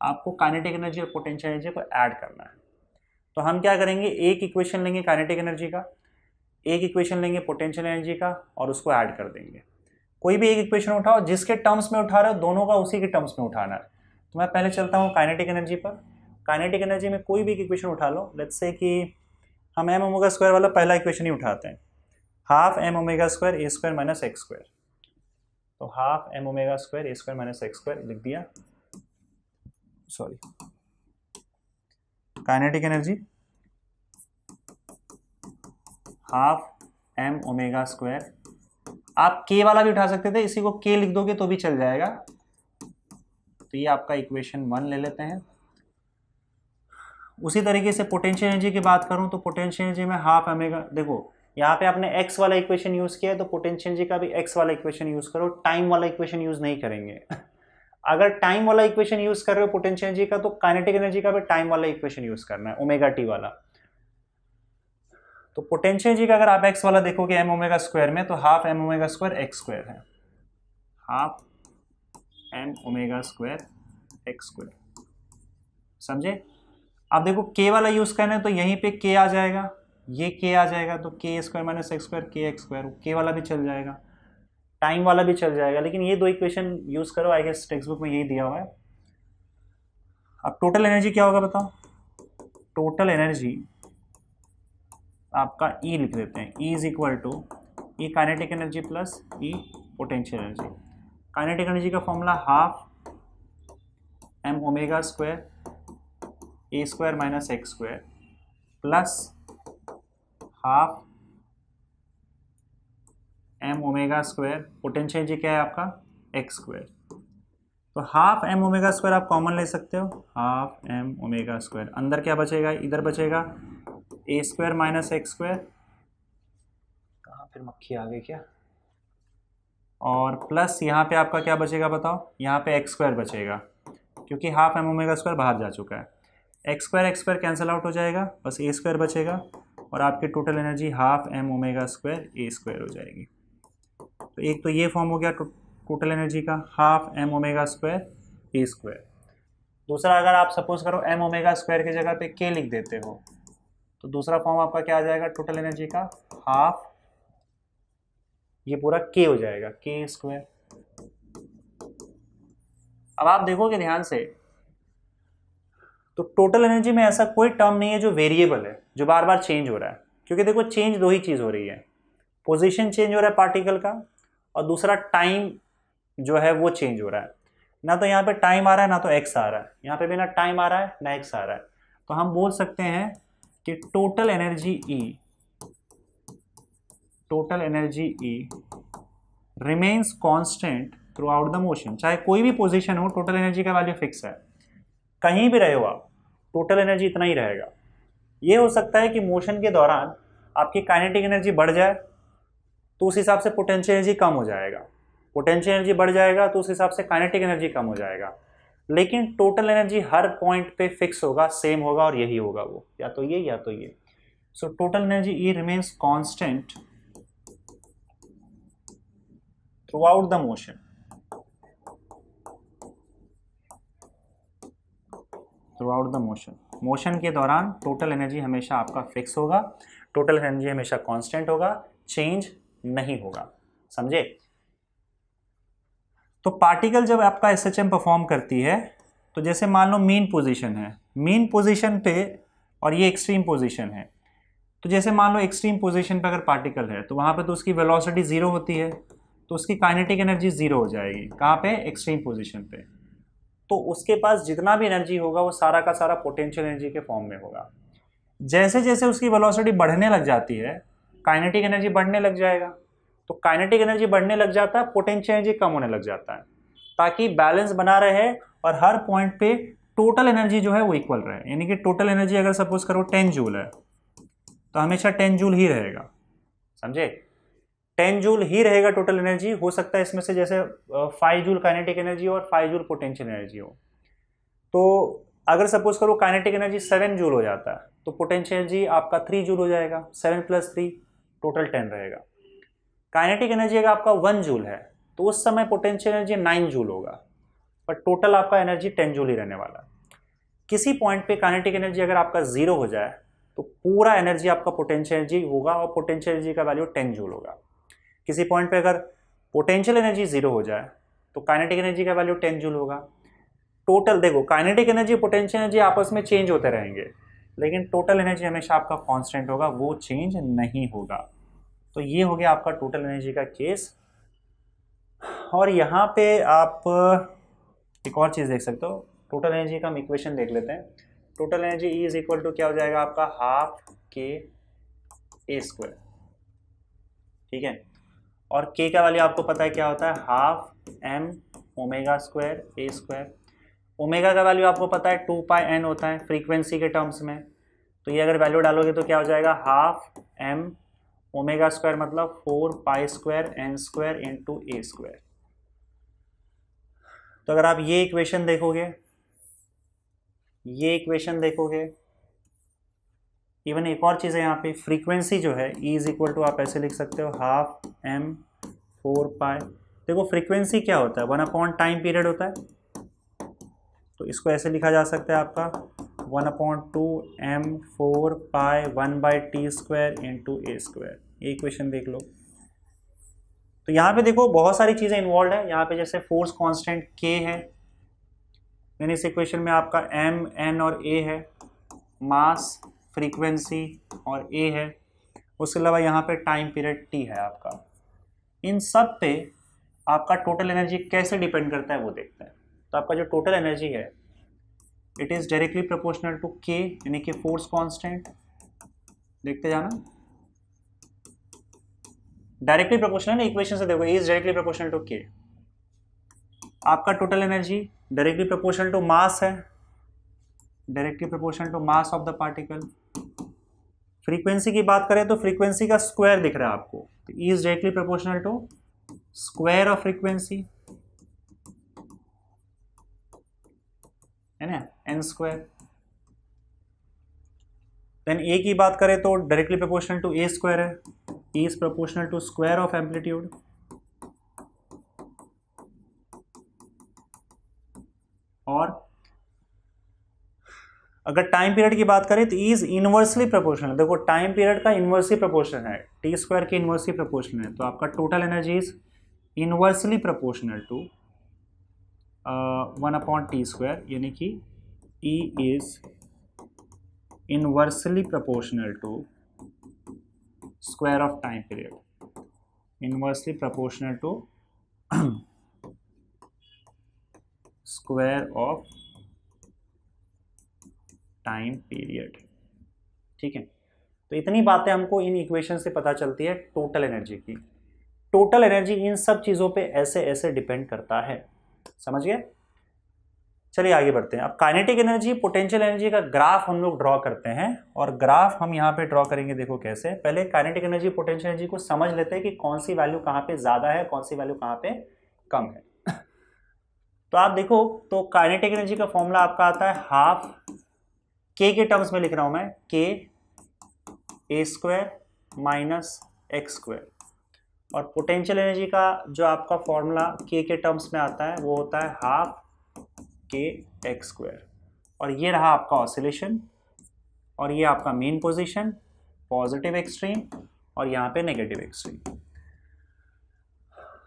आपको काइनेटिक एनर्जी और पोटेंशियल एनर्जी को ऐड करना है। तो हम क्या करेंगे, एक इक्वेशन लेंगे काइनेटिक एनर्जी का, एक इक्वेशन लेंगे पोटेंशियल एनर्जी का, और उसको ऐड कर देंगे। कोई भी एक इक्वेशन उठाओ, जिसके टर्म्स में उठा रहे हो दोनों का उसी के टर्म्स में उठाना है। तो मैं पहले चलता हूँ काइनेटिक एनर्जी पर। काइनेटिक एनर्जी में कोई भी एक इक्वेशन उठा लो, लेट्स से कि हम m ओमेगा स्क्वायर वाला पहला इक्वेशन ही उठाते हैं, half m omega square A square minus x square. तो half m omega square A square minus x square लिख दिया, sorry, kinetic energy half m omega square, आप k वाला भी उठा सकते थे, इसी को k लिख दोगे तो भी चल जाएगा। तो ये आपका इक्वेशन 1 ले लेते हैं। उसी तरीके से पोटेंशियल एनर्जी की बात करूं तो पोटेंशियल एनर्जी में हाफ ओमेगा, देखो यहाँ पे आपने x वाला इक्वेशन यूज किया है तो पोटेंशियल एनर्जी का भी x वाला इक्वेशन यूज करो, टाइम वाला इक्वेशन यूज नहीं करेंगे। अगर टाइम वाला इक्वेशन यूज कर रहे हो पोटेंशियल एनर्जी का, तो काइनेटिक एनर्जी का भी टाइम वाला इक्वेशन यूज करना है, ओमेगा टी वाला। तो पोटेंशियल एनर्जी का अगर आप x वाला देखोगे m ओमेगा स्क्वायर में, तो half m omega square x square है, half m omega square x square, समझे। अब देखो k वाला यूज करना है तो यहीं पे k आ जाएगा, ये k आ जाएगा, तो k square minus x square के एक्स स्क्वायर, k वाला भी चल जाएगा, टाइम वाला भी चल जाएगा, लेकिन ये दो इक्वेशन यूज करो, आई गेस टेक्स्ट बुक में यही दिया हुआ है। अब टोटल एनर्जी क्या होगा बताओ, टोटल एनर्जी आपका E लिख देते हैं, E is equal to E kinetic energy plus E potential energy. Kinetic energy का formula half m omega square A square minus x square plus half m omega square, potential energy क्या है आपका X square. तो half m omega square आप common ले सकते हो, half m omega square, अंदर क्या बचेगा, इधर बचेगा ए स्क्वायर माइनस एक्स स्क्वायर, कहाँ फिर मक्खी आ गई क्या, और प्लस यहाँ पे आपका क्या बचेगा बताओ, यहाँ पे एक्स स्क्वायर बचेगा, क्योंकि हाफ m ओमेगा स्क्वायर बाहर जा चुका है, एक्स स्क्वायर कैंसिल आउट हो जाएगा, बस ए स्क्वायर बचेगा, और आपकी total energy half m omega square A square हो जाएगी। तो एक तो ये फॉर्म हो गया टोटल एनर्जी का, half m omega square A square. दूसरा, अगर आप सपोज करो m ओमेगा स्क्वायर की जगह पे k लिख देते हो, तो दूसरा फॉर्म आपका क्या आ जाएगा टोटल एनर्जी का, हाफ, ये पूरा k हो जाएगा k स्क्वायर। अब आप देखोगे ध्यान से, तो टोटल एनर्जी में ऐसा कोई टर्म नहीं है जो वेरिएबल है, जो बार बार चेंज हो रहा है, क्योंकि देखो चेंज दो ही चीज हो रही है, पोजीशन चेंज हो रहा है पार्टिकल का, और दूसरा टाइम जो है वो चेंज हो रहा है। ना तो यहाँ पे टाइम आ रहा है ना तो एक्स आ रहा है, यहाँ पे भी ना टाइम आ रहा है ना एक्स आ रहा है। तो हम बोल सकते हैं कि total energy E remains constant through out the motion. चाहे कोई भी पोजीशन हो, टोटल एनर्जी का वैल्यू फिक्स है, कहीं भी रहे हो आप, टोटल एनर्जी इतना ही रहेगा। ये हो सकता है कि मोशन के दौरान आपकी काइनेटिक एनर्जी बढ़ जाए तो उस हिसाब से पोटेंशियल एनर्जी कम हो जाएगा, पोटेंशियल एनर्जी बढ़ जाएगा तो उस हिसाब से काइनेटिक एनर्जी कम हो जाएगा, लेकिन टोटल एनर्जी हर पॉइंट पे फिक्स होगा, सेम होगा, और यही होगा वो, या तो ये या तो ये। So total energy E remains constant through out the motion, through out the motion, motion के दौरान टोटल एनर्जी हमेशा आपका फिक्स होगा, टोटल एनर्जी हमेशा कांस्टेंट होगा, चेंज नहीं होगा, समझे। तो पार्टिकल जब आपका एसएचएम परफॉर्म करती है, तो जैसे मान लो मीन पोजीशन है, मीन पोजीशन पे और ये एक्सट्रीम पोजीशन है, तो जैसे मान लो एक्सट्रीम पोजीशन पे अगर पार्टिकल है तो वहां पे तो उसकी वेलोसिटी जीरो होती है, तो उसकी काइनेटिक एनर्जी जीरो हो जाएगी, कहाँ पे, एक्सट्रीम पोजीशन पे। तो उसके पास जितना भी एनर्जी होगा वो सारा का सारा पोटेंशियल एनर्जी के फॉर्म में होगा। जैसे जैसे उसकी वेलोसिटी बढ़ने लग जाती है, काइनेटिक एनर्जी बढ़ने लग जाएगा, तो काइनेटिक एनर्जी बढ़ने लग जाता है, पोटेंशियल एनर्जी कम होने लग जाता है, ताकि बैलेंस बना रहे और हर पॉइंट पे टोटल एनर्जी जो है वो इक्वल रहे। यानी कि टोटल एनर्जी अगर सपोज करो 10 जूल है तो हमेशा 10 जूल ही रहेगा, समझे, 10 जूल ही रहेगा टोटल एनर्जी। हो सकता है इसमें से जैसे 5 जूल काइनेटिक एनर्जी हो और 5 जूल पोटेंशियल एनर्जी हो। तो अगर सपोज करो काइनेटिक एनर्जी 7 जूल हो जाता है तो पोटेंशियल एनर्जी आपका 3 जूल हो जाएगा, 7 + 3 टोटल 10 रहेगा। काइनेटिक एनर्जी अगर आपका 1 जूल है तो उस समय पोटेंशियल एनर्जी 9 जूल होगा, पर टोटल आपका एनर्जी 10 जूल ही रहने वाला है। किसी पॉइंट पे काइनेटिक एनर्जी अगर आपका 0 हो जाए तो पूरा एनर्जी आपका पोटेंशियल एनर्जी होगा और पोटेंशियल एनर्जी का वैल्यू 10 जूल होगा। किसी पॉइंट पे अगर पोटेंशियल एनर्जी 0 हो जाए तो काइनेटिक एनर्जी का वैल्यू 10 जूल होगा। टोटल देखो, काइनेटिक एनर्जी पोटेंशियल एनर्जी आपस में चेंज होते रहेंगे, लेकिन टोटल एनर्जी हमेशा आपका कांस्टेंट होगा, वो चेंज नहीं होगा। तो ये हो गया आपका टोटल एनर्जी का केस। और यहाँ पे आप एक और चीज़ देख सकते हो, टोटल एनर्जी का हम इक्वेशन देख लेते हैं। Total energy E is equal to क्या हो जाएगा आपका, ½ K² ठीक है। और K का वैल्यू आपको पता है क्या होता है, ½ mω²A²। ओमेगा का वैल्यू आपको पता है 2πn होता है फ्रीक्वेंसी के टर्म्स में। तो ये अगर वैल्यू डालोगे तो क्या हो जाएगा, ½ mω² मतलब 4π² n² A²। तो अगर आप ये इक्वेशन देखोगे, ये इक्वेशन देखोगे, इवन एक और चीज़ है यहाँ पे, फ्रीक्वेंसी जो है E इज इक्वल टू आप ऐसे लिख सकते हो ½ m 4π। देखो फ्रीक्वेंसी क्या होता है, 1 टाइम पीरियड होता है, तो इसको ऐसे लिखा जा सकता है आपका 1/2 m 4π 1/t² A²। ये इक्वेशन देख लो। तो यहाँ पे देखो बहुत सारी चीज़ें इन्वॉल्व है यहाँ पे, जैसे फोर्स कांस्टेंट K है, यानी इस इक्वेशन में आपका M, N और A है, मास, फ्रीक्वेंसी और A है, उसके अलावा यहाँ पे टाइम पीरियड T है आपका। इन सब पे आपका टोटल एनर्जी कैसे डिपेंड करता है वो देखते हैं। तो आपका जो टोटल एनर्जी है it is directly proportional to K, यानी कि फोर्स कांस्टेंट, देखते जाना, डायरेक्टली प्रोपोर्शनल, इक्वेशन से देखो, is directly proportional to K। आपका total energy directly proportional to mass है, directly proportional to mass of the particle. Frequency की बात करें तो फ्रीक्वेंसी का स्क्वायर दिख रहा है आपको, तो E is directly proportional to square of frequency, है ना, n²। देन A की बात करें तो डायरेक्टली प्रोपोर्शनल टू A² है, E is proportional to square of amplitude. और अगर टाइम पीरियड की बात करें तो E इज इनवर्सली प्रोपोर्शनल। देखो टाइम पीरियड का इनवर्सली प्रोपोर्शनल है, T² के इनवर्सली प्रोपोर्शनल है, तो आपका total energy is inversely proportional to 1/T², यानी कि E is inversely proportional to square of time period, inversely proportional to square of time period, ठीक है। तो इतनी बातें हमको इन इक्वेशन से पता चलती है टोटल एनर्जी की। टोटल एनर्जी इन सब चीज़ों पे ऐसे ऐसे डिपेंड करता है, समझ गए। चलिए आगे बढ़ते हैं। अब काइनेटिक एनर्जी, पोटेंशियल एनर्जी का ग्राफ हम लोग ड्रॉ करते हैं, और ग्राफ हम यहाँ पे ड्रॉ करेंगे। देखो कैसे, पहले काइनेटिक एनर्जी, पोटेंशियल एनर्जी को समझ लेते हैं कि कौन सी वैल्यू कहाँ पे ज़्यादा है, कौन सी वैल्यू कहाँ पे कम है। तो आप देखो, तो काइनेटिक एनर्जी का फॉर्मूला आपका आता है ½ K के टर्म्स में लिख रहा हूँ मैं, K A² - x²। और पोटेंशियल एनर्जी का जो आपका फॉर्मूला के टर्म्स में आता है वो होता है हाफ के एक्स स्क्वायर। और ये रहा आपका ऑसिलेशन, और ये आपका मेन पोजीशन, पॉजिटिव एक्सट्रीम, और यहाँ पे नेगेटिव एक्सट्रीम।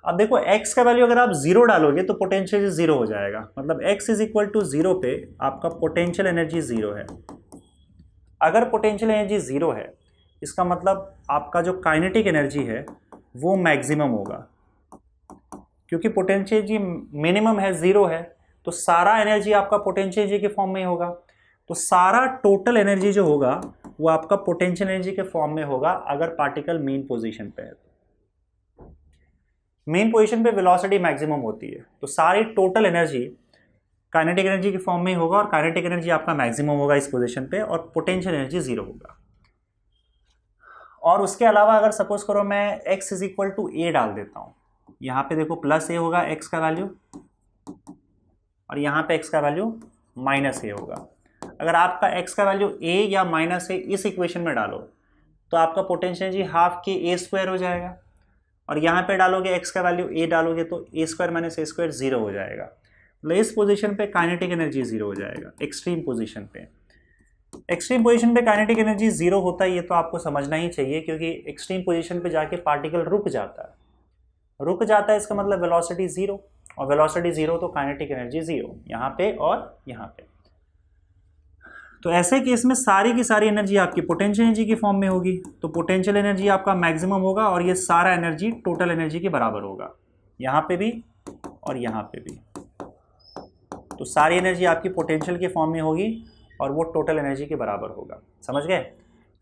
अब देखो x का वैल्यू अगर आप जीरो डालोगे तो पोटेंशियल जीरो हो जाएगा, मतलब x is equal to zero पे आपका पोटेंशियल एनर्जी जीरो है। अगर पोटेंशियल एनर्जी जीरो है इसका मतलब आपका जो काइनेटिक एनर्जी है वो मैक्सिमम होगा, क्योंकि पोटेंशियल एनर्जी मिनिमम है, जीरो है, तो सारा एनर्जी आपका पोटेंशियल एनर्जी के फॉर्म में ही होगा। तो सारा टोटल एनर्जी जो होगा वो आपका पोटेंशियल एनर्जी के फॉर्म में होगा अगर पार्टिकल मेन पोजीशन पे है। मेन पोजीशन पे वेलोसिटी मैक्सिमम होती है, तो सारी टोटल एनर्जी काइनेटिक एनर्जी के फॉर्म में ही होगा, और काइनेटिक एनर्जी आपका मैक्सिमम होगा इस पोजीशन पे, और पोटेंशियल एनर्जी जीरो होगा। और उसके अलावा अगर सपोज करो मैं x इज इक्वल टू ए डाल देता हूँ, यहाँ पे देखो प्लस ए होगा x का वैल्यू, और यहाँ पे x का वैल्यू माइनस ए होगा। अगर आपका x का वैल्यू a या माइनस ए इस इक्वेशन में डालो तो आपका पोटेंशियल एनर्जी हाफ के ए स्क्वायर हो जाएगा, और यहाँ पे डालोगे x का वैल्यू a डालोगे तो a square minus A square zero हो जाएगा। मतलब इस पोजीशन पे काइनेटिक एनर्जी जीरो हो जाएगा एक्सट्रीम पोजीशन पे। एक्सट्रीम पोजीशन पे काइनेटिक एनर्जी जीरो होता है, ये तो आपको समझना ही चाहिए, क्योंकि एक्सट्रीम पोजीशन पे जाके पार्टिकल रुक जाता है, इसका मतलब वेलोसिटी जीरो, और वेलोसिटी जीरो तो काइनेटिक एनर्जी जीरो यहाँ पे और यहाँ पे। तो ऐसे केस में सारी की सारी एनर्जी आपकी पोटेंशियल एनर्जी की फॉर्म में होगी, तो पोटेंशियल एनर्जी आपका मैक्सिमम होगा, और ये सारा एनर्जी टोटल एनर्जी के बराबर होगा, यहाँ पे भी और यहाँ पे भी। तो सारी एनर्जी आपकी पोटेंशियल के फॉर्म में होगी और वो टोटल एनर्जी के बराबर होगा। समझ गए?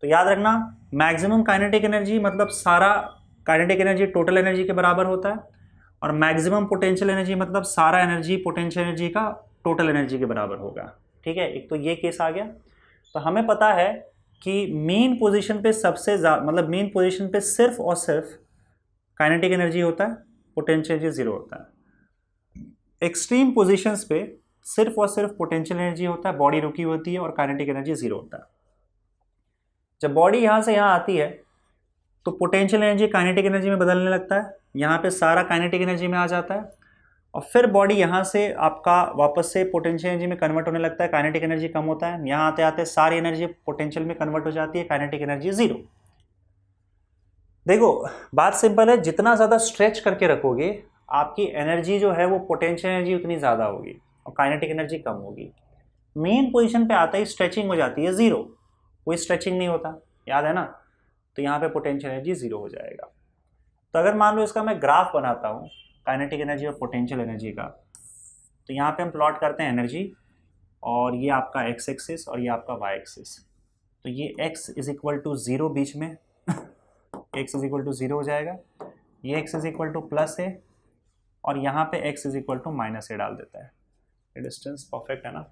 तो याद रखना, मैक्सिमम काइनेटिक एनर्जी मतलब सारा काइनेटिक एनर्जी टोटल एनर्जी के बराबर होता है, और मैक्सिमम पोटेंशियल एनर्जी मतलब सारा एनर्जी पोटेंशियल एनर्जी का टोटल एनर्जी के बराबर होगा। ठीक है, एक तो ये केस आ गया। तो हमें पता है कि मेन पोजीशन पे सबसे ज़्यादा, मतलब मेन पोजीशन पे सिर्फ और सिर्फ काइनेटिक एनर्जी होता है, पोटेंशियल एनर्जी जीरो होता है। एक्सट्रीम पोजीशंस पे सिर्फ और सिर्फ पोटेंशियल एनर्जी होता है, बॉडी रुकी होती है, और काइनेटिक एनर्जी जीरो होता है। जब बॉडी यहाँ से यहाँ आती है तो पोटेंशियल एनर्जी काइनेटिक एनर्जी में बदलने लगता है, यहाँ पे सारा काइनेटिक एनर्जी में आ जाता है, और फिर बॉडी यहाँ से आपका वापस से पोटेंशियल एनर्जी में कन्वर्ट होने लगता है, काइनेटिक एनर्जी कम होता है, यहाँ आते आते सारी एनर्जी पोटेंशियल में कन्वर्ट हो जाती है, काइनेटिक एनर्जी जीरो। देखो बात सिंपल है, जितना ज़्यादा स्ट्रेच करके रखोगे आपकी एनर्जी जो है वो पोटेंशियल एनर्जी उतनी ज़्यादा होगी और काइनेटिक एनर्जी कम होगी। मेन पोजीशन पे आता ही स्ट्रेचिंग हो जाती है जीरो, कोई स्ट्रेचिंग नहीं होता, याद है ना? तो यहाँ पे पोटेंशियल एनर्जी जीरो हो जाएगा। तो अगर मान लो इसका मैं ग्राफ बनाता हूँ काइनेटिक एनर्जी और पोटेंशियल एनर्जी का, तो यहाँ पे हम प्लॉट करते हैं एनर्जी, और ये आपका एक्स एक्सिस और ये आपका वाई एक्सिस। तो ये x is equal to zero बीच में x is equal to zero हो जाएगा, ये x is equal to plus A, और यहाँ पे x is equal to minus A डाल देता है। ये डिस्टेंस परफेक्ट है ना?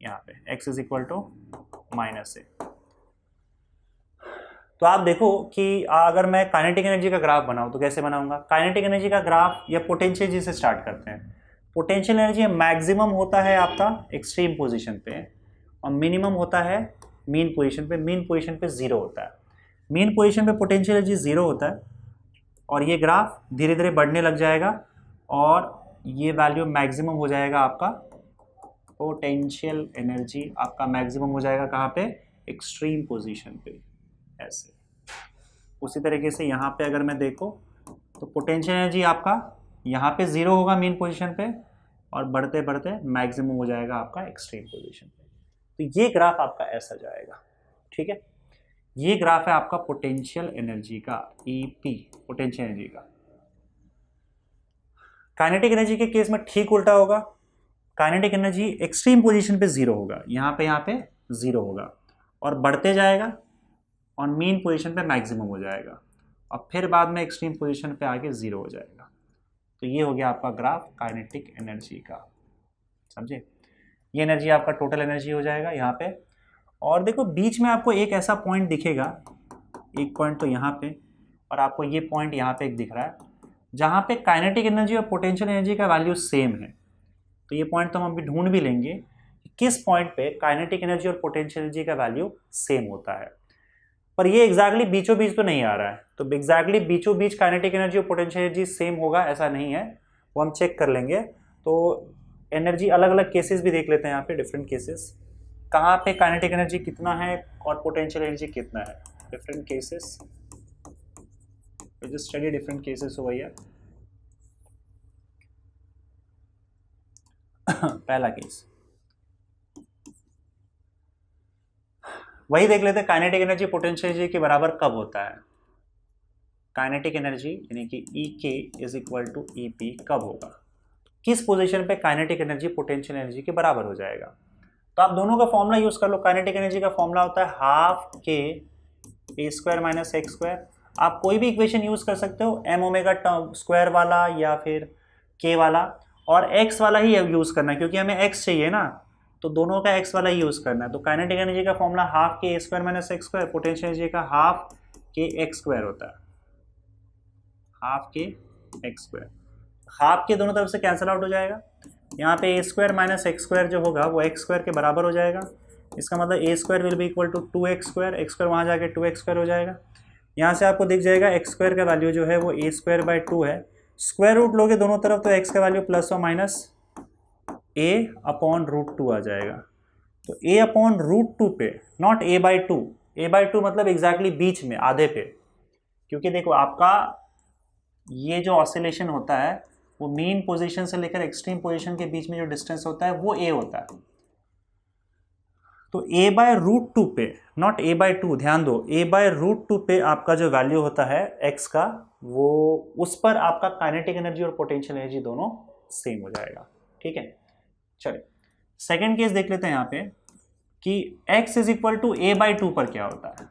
यहाँ पे x is equal to minus A. तो आप देखो कि अगर मैं काइनेटिक एनर्जी का ग्राफ बनाऊं तो कैसे बनाऊंगा? काइनेटिक एनर्जी का ग्राफ या पोटेंशियल एनर्जी से स्टार्ट करते हैं। पोटेंशियल एनर्जी मैक्सिमम होता है आपका एक्सट्रीम पोजीशन पे, और मिनिमम होता है मीन पोजीशन पे। मीन पोजीशन पे जीरो होता है, मीन पोजीशन पे पोटेंशियल एनर्जी जीरो होता है, और ये ग्राफ धीरे धीरे बढ़ने लग जाएगा, और ये वैल्यू मैक्सिमम हो जाएगा आपका पोटेंशियल एनर्जी आपका मैक्सिमम हो जाएगा कहाँ पे? एक्सट्रीम पोजीशन पे, ऐसे। उसी तरीके से यहाँ पे अगर मैं देखो तो पोटेंशियल एनर्जी आपका यहाँ पे जीरो होगा मीन पोजीशन पे, और बढ़ते बढ़ते मैक्सिमम हो जाएगा आपका एक्सट्रीम पोजीशन पे। तो ये ग्राफ आपका ऐसा जाएगा। ठीक है, ये ग्राफ है आपका पोटेंशियल एनर्जी का, ईपी पोटेंशियल एनर्जी का। काइनेटिक एनर्जी के केस में ठीक उल्टा होगा, काइनेटिक एनर्जी एक्सट्रीम पोजीशन पे जीरो होगा, यहाँ पे जीरो होगा, और बढ़ते जाएगा और मेन पोजीशन पे मैक्सिमम हो जाएगा, और फिर बाद में एक्सट्रीम पोजीशन पे आके जीरो हो जाएगा। तो ये हो गया आपका ग्राफ काइनेटिक एनर्जी का, समझे? ये एनर्जी आपका टोटल एनर्जी हो जाएगा यहाँ पे। और देखो बीच में आपको एक ऐसा पॉइंट दिखेगा, एक पॉइंट तो यहाँ पे, और आपको ये पॉइंट यहाँ पे एक दिख रहा है, जहाँ पे काइनेटिक एनर्जी और पोटेंशियल एनर्जी का वैल्यू सेम है। तो ये पॉइंट तो हम अभी ढूंढ भी लेंगे, किस पॉइंट पे काइनेटिक एनर्जी और पोटेंशियल एनर्जी का वैल्यू सेम होता है। पर ये एग्जैक्टली बीचों बीच तो नहीं आ रहा है, तो एग्जैक्टली बीचों बीच काइनेटिक एनर्जी और पोटेंशियल एनर्जी सेम होगा ऐसा नहीं है, वो हम चेक कर लेंगे। तो एनर्जी अलग अलग केसेस भी देख लेते हैं यहाँ पे, डिफरेंट केसेस कहाँ पे काइनेटिक एनर्जी कितना है और पोटेंशियल एनर्जी कितना है, different cases, just study different cases हो भैया। पहला केस वही देख लेते हैं, काइनेटिक एनर्जी पोटेंशियल एनर्जी के बराबर कब होता है। काइनेटिक एनर्जी यानी कि E K is equal to E P कब होगा, किस पोजीशन पे काइनेटिक एनर्जी पोटेंशियल एनर्जी के बराबर हो जाएगा। तो आप दोनों का फॉर्मूला यूज कर लो। काइनेटिक एनर्जी का फॉर्मूला होता है हाफ के ए स्क्वायर माइनस एक्स स्क्वायर। आप कोई भी इक्वेशन यूज कर सकते हो, एम ओमेगा स्क्वायर वाला या फिर के वाला, और एक्स वाला ही यूज करना है क्योंकि हमें एक्स चाहिए ना, तो दोनों का एक्स वाला ही यूज करना है। तो काइनेटिक एनर्जी का फॉर्मूला हाफ के ए square minus x square, potential energy का हाफ के एक्स स्क्वायर होता है, हाफ के एक्स स्क्वायर। हाफ के दोनों तरफ से कैंसिल आउट हो जाएगा, यहाँ पे ए स्क्वायर माइनस एक्स स्क्वायर जो होगा वो एक्स स्क्वायर के बराबर हो जाएगा। इसका मतलब A square will be equal to 2x स्क्वायर, एक्स स्क्वायर वहाँ जाके 2x स्क्वायर हो जाएगा। यहाँ से आपको दिख जाएगा एक्स स्क्वायर का वैल्यू जो है वो ए स्क्वायर बाई 2 है। स्क्वायर रूट लोगे दोनों तरफ तो एक्स का वैल्यू प्लस और माइनस ए अपॉन रूट 2 आ जाएगा। तो ए अपॉन रूट 2 पे, not a by 2, A by 2 मतलब एग्जैक्टली बीच में आधे पे, क्योंकि देखो आपका ये जो ऑसिलेशन होता है वो मीन पोजीशन से लेकर एक्सट्रीम पोजीशन के बीच में जो डिस्टेंस होता है वो ए होता है। तो a बाय रूट 2 पे, नॉट a बाय 2, ध्यान दो, a बाय रूट 2 पे आपका जो वैल्यू होता है x का, वो उस पर आपका काइनेटिक एनर्जी और पोटेंशियल एनर्जी दोनों सेम हो जाएगा। ठीक है, चलिए सेकेंड केस देख लेते हैं यहाँ पे कि x is equal to a by 2 पर क्या होता है,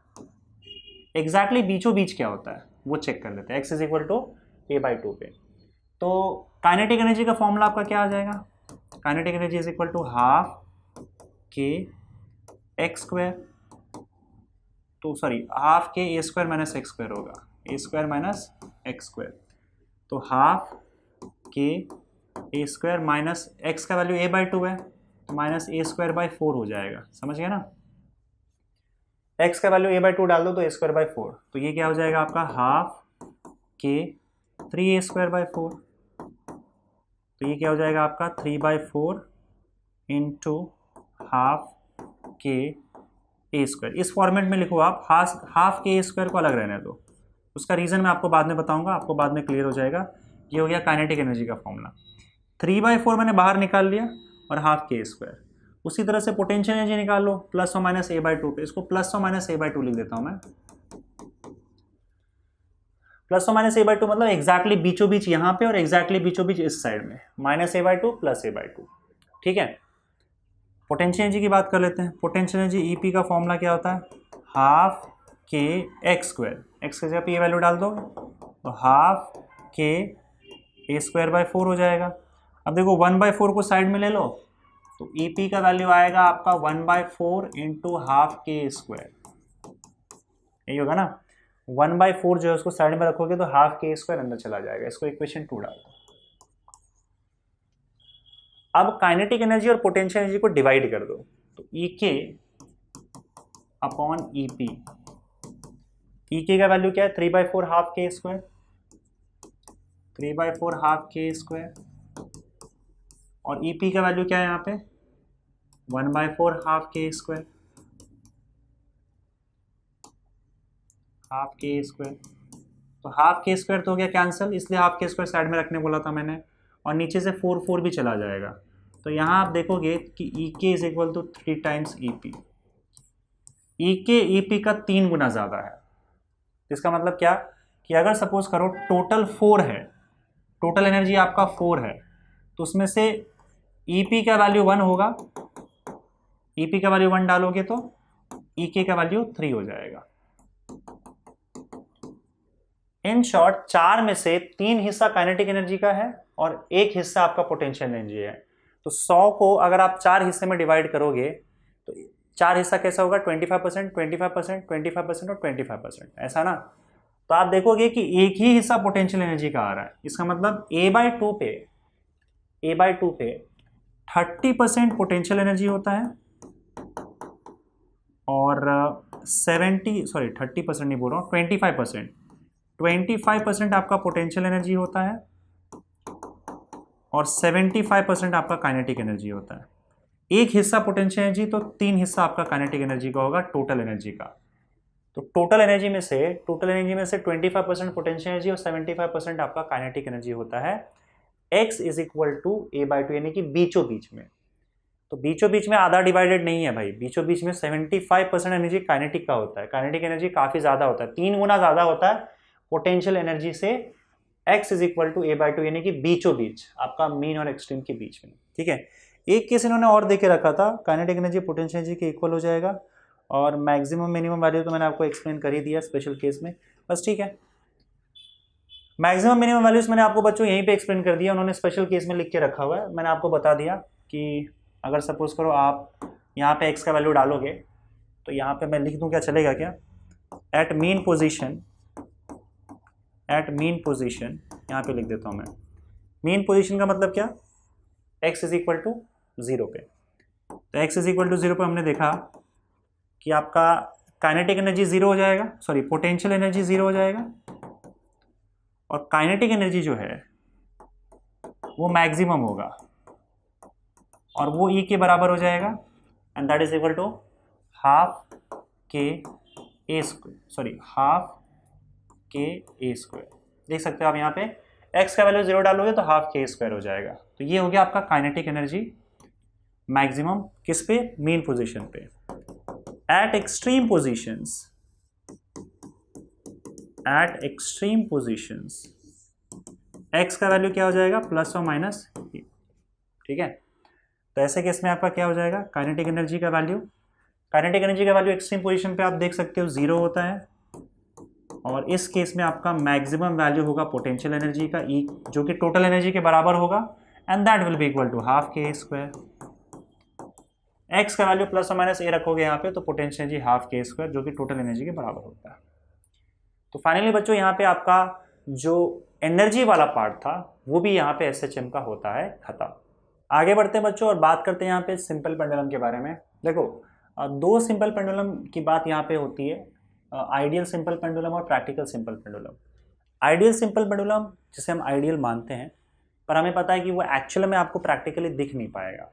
एग्जैक्टली बीचों बीच क्या होता है वो चेक कर लेते हैं। x is equal to a by 2 पे, तो काइनेटिक एनर्जी का फॉर्मूला आपका क्या आ जाएगा, kinetic energy is equal to half के एक्स स्क्वायर, तो सॉरी हाफ के ए स्क्वायर माइनस एक्स स्क्वायर होगा, a square minus x square. तो हाफ के ए स्क्वायर माइनस एक्स का वैल्यू ए बाई 2 है तो माइनस ए स्क्वायर बाई 4 हो जाएगा, समझ गए ना। एक्स का वैल्यू ए बाई 2 डाल दो तो ए स्क्वायर बाई 4, तो ये क्या हो जाएगा आपका हाफ के 3 ए स्क्वायर बाई 4, तो ये क्या हो जाएगा आपका 3 बाई 4 इंटू हाफ के ए स्क्वायर। इस फॉर्मेट में लिखो आप, हाफ के ए स्क्वायर को अलग रहने दो, उसका रीज़न मैं आपको बाद में बताऊंगा, आपको बाद में क्लियर हो जाएगा। ये हो गया काइनेटिक एनर्जी का फॉर्मूला। 3 बाई 4 मैंने बाहर निकाल लिया और हाफ के ए स्क्वायर। उसी तरह से पोटेंशियल एनर्जी निकाल लो, प्लस और माइनस ए बाई 2 पे, इसको प्लस और माइनस ए बाई 2 लिख देता हूँ मैं। प्लस और माइनस ए बाई 2 मतलब एग्जैक्टली बीचों बीच यहाँ पे और एग्जैक्टली बीचों बीच इस साइड में, minus A by 2 plus A by 2। ठीक है, पोटेंशियल एनर्जी की बात कर लेते हैं। पोटेंशियल एनर्जी ई पी का फॉर्मूला क्या होता है, हाफ के एक्स स्क्वायर, एक्स की जगह पे ये वैल्यू डाल दो तो हाफ के ए स्क्वायर बाई 4 हो जाएगा। अब देखो 1 बाई 4 को साइड में ले लो तो ई पी का वैल्यू आएगा आपका 1 by 4 into half k square, यही होगा ना। 1 बाई 4 जो है उसको साइड में रखोगे तो हाफ के स्क्वायर अंदर चला जाएगा, इसको इक्वेशन 2 डाल दो। अब काइनेटिक एनर्जी और पोटेंशियल एनर्जी को डिवाइड कर दो, तो ई के अपॉन ई पी, ई के का वैल्यू क्या है 3 by 4 half k square, 3 by 4 half k square, और ई पी का वैल्यू क्या है यहाँ पे 1 by 4 half k square, half k square. तो हाफ के स्क्वायर तो हो गया कैंसिल, इसलिए हाफ के स्क्वायर साइड में रखने बोला था मैंने, और नीचे से 4 भी चला जाएगा। तो यहाँ आप देखोगे कि E K is equal to 3 times E P, E K E P का 3 गुना ज़्यादा है। इसका मतलब क्या कि अगर सपोज करो टोटल 4 है, टोटल एनर्जी आपका 4 है, तो उसमें से ई पी का वैल्यू 1 होगा, ई पी का वैल्यू 1 डालोगे तो ई के का वैल्यू 3 हो जाएगा। इन शॉर्ट 4 में से 3 हिस्सा काइनेटिक एनर्जी का है और 1 हिस्सा आपका पोटेंशियल एनर्जी है। तो 100 को अगर आप 4 हिस्से में डिवाइड करोगे तो 4 हिस्सा कैसा होगा 25%, 25%, 25% और 25%, ऐसा ना। तो आप देखोगे कि एक ही हिस्सा पोटेंशियल एनर्जी का आ रहा है, इसका मतलब ए बाई 2 पे 30% पोटेंशियल एनर्जी होता है और 30% नहीं बोल रहा हूँ, 25% आपका पोटेंशियल एनर्जी होता है और 75% आपका काइनेटिक एनर्जी होता है। एक हिस्सा पोटेंशियल एनर्जी तो 3 हिस्सा आपका काइनेटिक एनर्जी का होगा टोटल एनर्जी का। तो टोटल एनर्जी में से 25% पोटेंशियल एनर्जी और 75% आपका काइनेटिक एनर्जी होता है। x is equal to a/2 यानी कि बीचों बीच में। तो बीचों बीच में आधा डिवाइडेड नहीं है भाई, बीचों बीच में 75% एनर्जी काइनेटिक का होता है। काइनेटिक एनर्जी काफी ज्यादा होता है, 3 गुना ज्यादा होता है पोटेंशियल एनर्जी से। x is equal to a/2 यानी कि बीचों बीच, आपका मीन और एक्सट्रीम के बीच में। ठीक है, एक केस इन्होंने और देके रखा था, काइनेटिक एनर्जी पोटेंशियल एनर्जी के इक्वल हो जाएगा और मैक्सिमम मिनिमम वैल्यू तो मैंने आपको एक्सप्लेन कर ही दिया स्पेशल केस में, बस। ठीक है, मैक्सिमम मिनिमम वैल्यूज मैंने आपको बच्चों यहीं पे एक्सप्लेन कर दिया, उन्होंने स्पेशल केस में लिख के रखा हुआ है। मैंने आपको बता दिया कि अगर सपोज करो आप यहाँ पे x का वैल्यू डालोगे तो यहाँ पे मैं लिख दूँ, क्या चलेगा क्या? एट मीन पोजीशन यहाँ पे लिख देता हूँ मैं। मीन पोजीशन का मतलब क्या? x इज इक्वल टू 0 पे। तो x इज इक्वल टू 0 पे हमने देखा कि आपका काइनेटिक एनर्जी 0 हो जाएगा, सॉरी पोटेंशियल एनर्जी 0 हो जाएगा और काइनेटिक एनर्जी जो है वो मैक्सिमम होगा और वो E के बराबर हो जाएगा and that is equal to half के ए स्क्वायर। देख सकते हो आप यहाँ पे x का वैल्यू 0 डालोगे तो हाफ के स्क्वायर हो जाएगा। तो ये हो गया आपका काइनेटिक एनर्जी मैक्सिमम किस पे? मीन पोजीशन पे। एट एक्सट्रीम पोजीशंस x का वैल्यू क्या हो जाएगा? प्लस और माइनस। ठीक है, तो ऐसे केस में आपका क्या हो जाएगा? काइनेटिक एनर्जी का वैल्यू एक्सट्रीम पोजीशन पे आप देख सकते हो 0 होता है और इस केस में आपका मैक्सिमम वैल्यू होगा पोटेंशियल एनर्जी का E, जो कि टोटल एनर्जी के बराबर होगा and that will be equal to half k square. x का वैल्यू प्लस और माइनस a रखोगे यहाँ पे तो potential energy half k square, जो कि टोटल एनर्जी के बराबर होता है। तो फाइनली बच्चों यहाँ पे आपका जो एनर्जी वाला पार्ट था वो भी यहाँ पे SHM का होता है खत्म। आगे बढ़ते हैं बच्चों और बात करते हैं यहाँ पे सिंपल पेंडुलम के बारे में। देखो 2 सिंपल पेंडुलम की बात यहाँ पे होती है, आइडियल सिंपल पेंडुलम और practical simple pendulum. Ideal simple pendulum जिसे हम आइडियल मानते हैं पर हमें पता है कि वो एक्चुअल में आपको प्रैक्टिकली दिख नहीं पाएगा।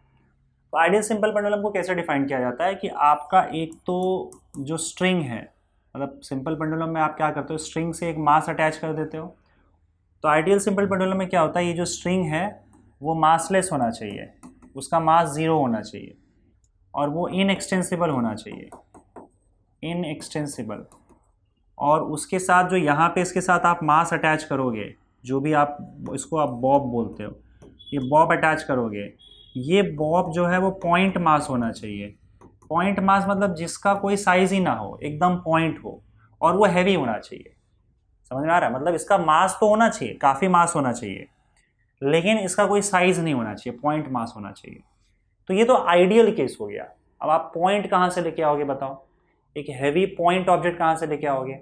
तो आइडियल सिंपल पेंडुलम को कैसे डिफाइन किया जाता है कि आपका एक तो जो स्ट्रिंग है, मतलब सिंपल पेंडुलम में आप क्या करते हो, स्ट्रिंग से एक मास अटैच कर देते हो। तो आइडियल सिंपल पेंडुलम में क्या होता है, ये जो स्ट्रिंग है वो मासलेस होना चाहिए, उसका मास 0 होना चाहिए और वो इनएक्सटेंसिबल होना चाहिए, इनएक्सटेंसिबल। और उसके साथ जो यहाँ पे इसके साथ आप मास अटैच करोगे, जो भी आप इसको आप बॉब बोलते हो, ये बॉब अटैच करोगे, ये बॉब जो है वो पॉइंट मास होना चाहिए। पॉइंट मास मतलब जिसका कोई साइज ही ना हो, एकदम पॉइंट हो और वो हैवी होना चाहिए। समझ में आ रहा है? मतलब इसका मास तो होना चाहिए, काफ़ी मास होना चाहिए, लेकिन इसका कोई साइज नहीं होना चाहिए, पॉइंट मास होना चाहिए। तो ये तो आइडियल केस हो गया। अब आप पॉइंट कहाँ से लेके आओगे बताओ? एक हैवी पॉइंट ऑब्जेक्ट कहाँ से लेके आओगे?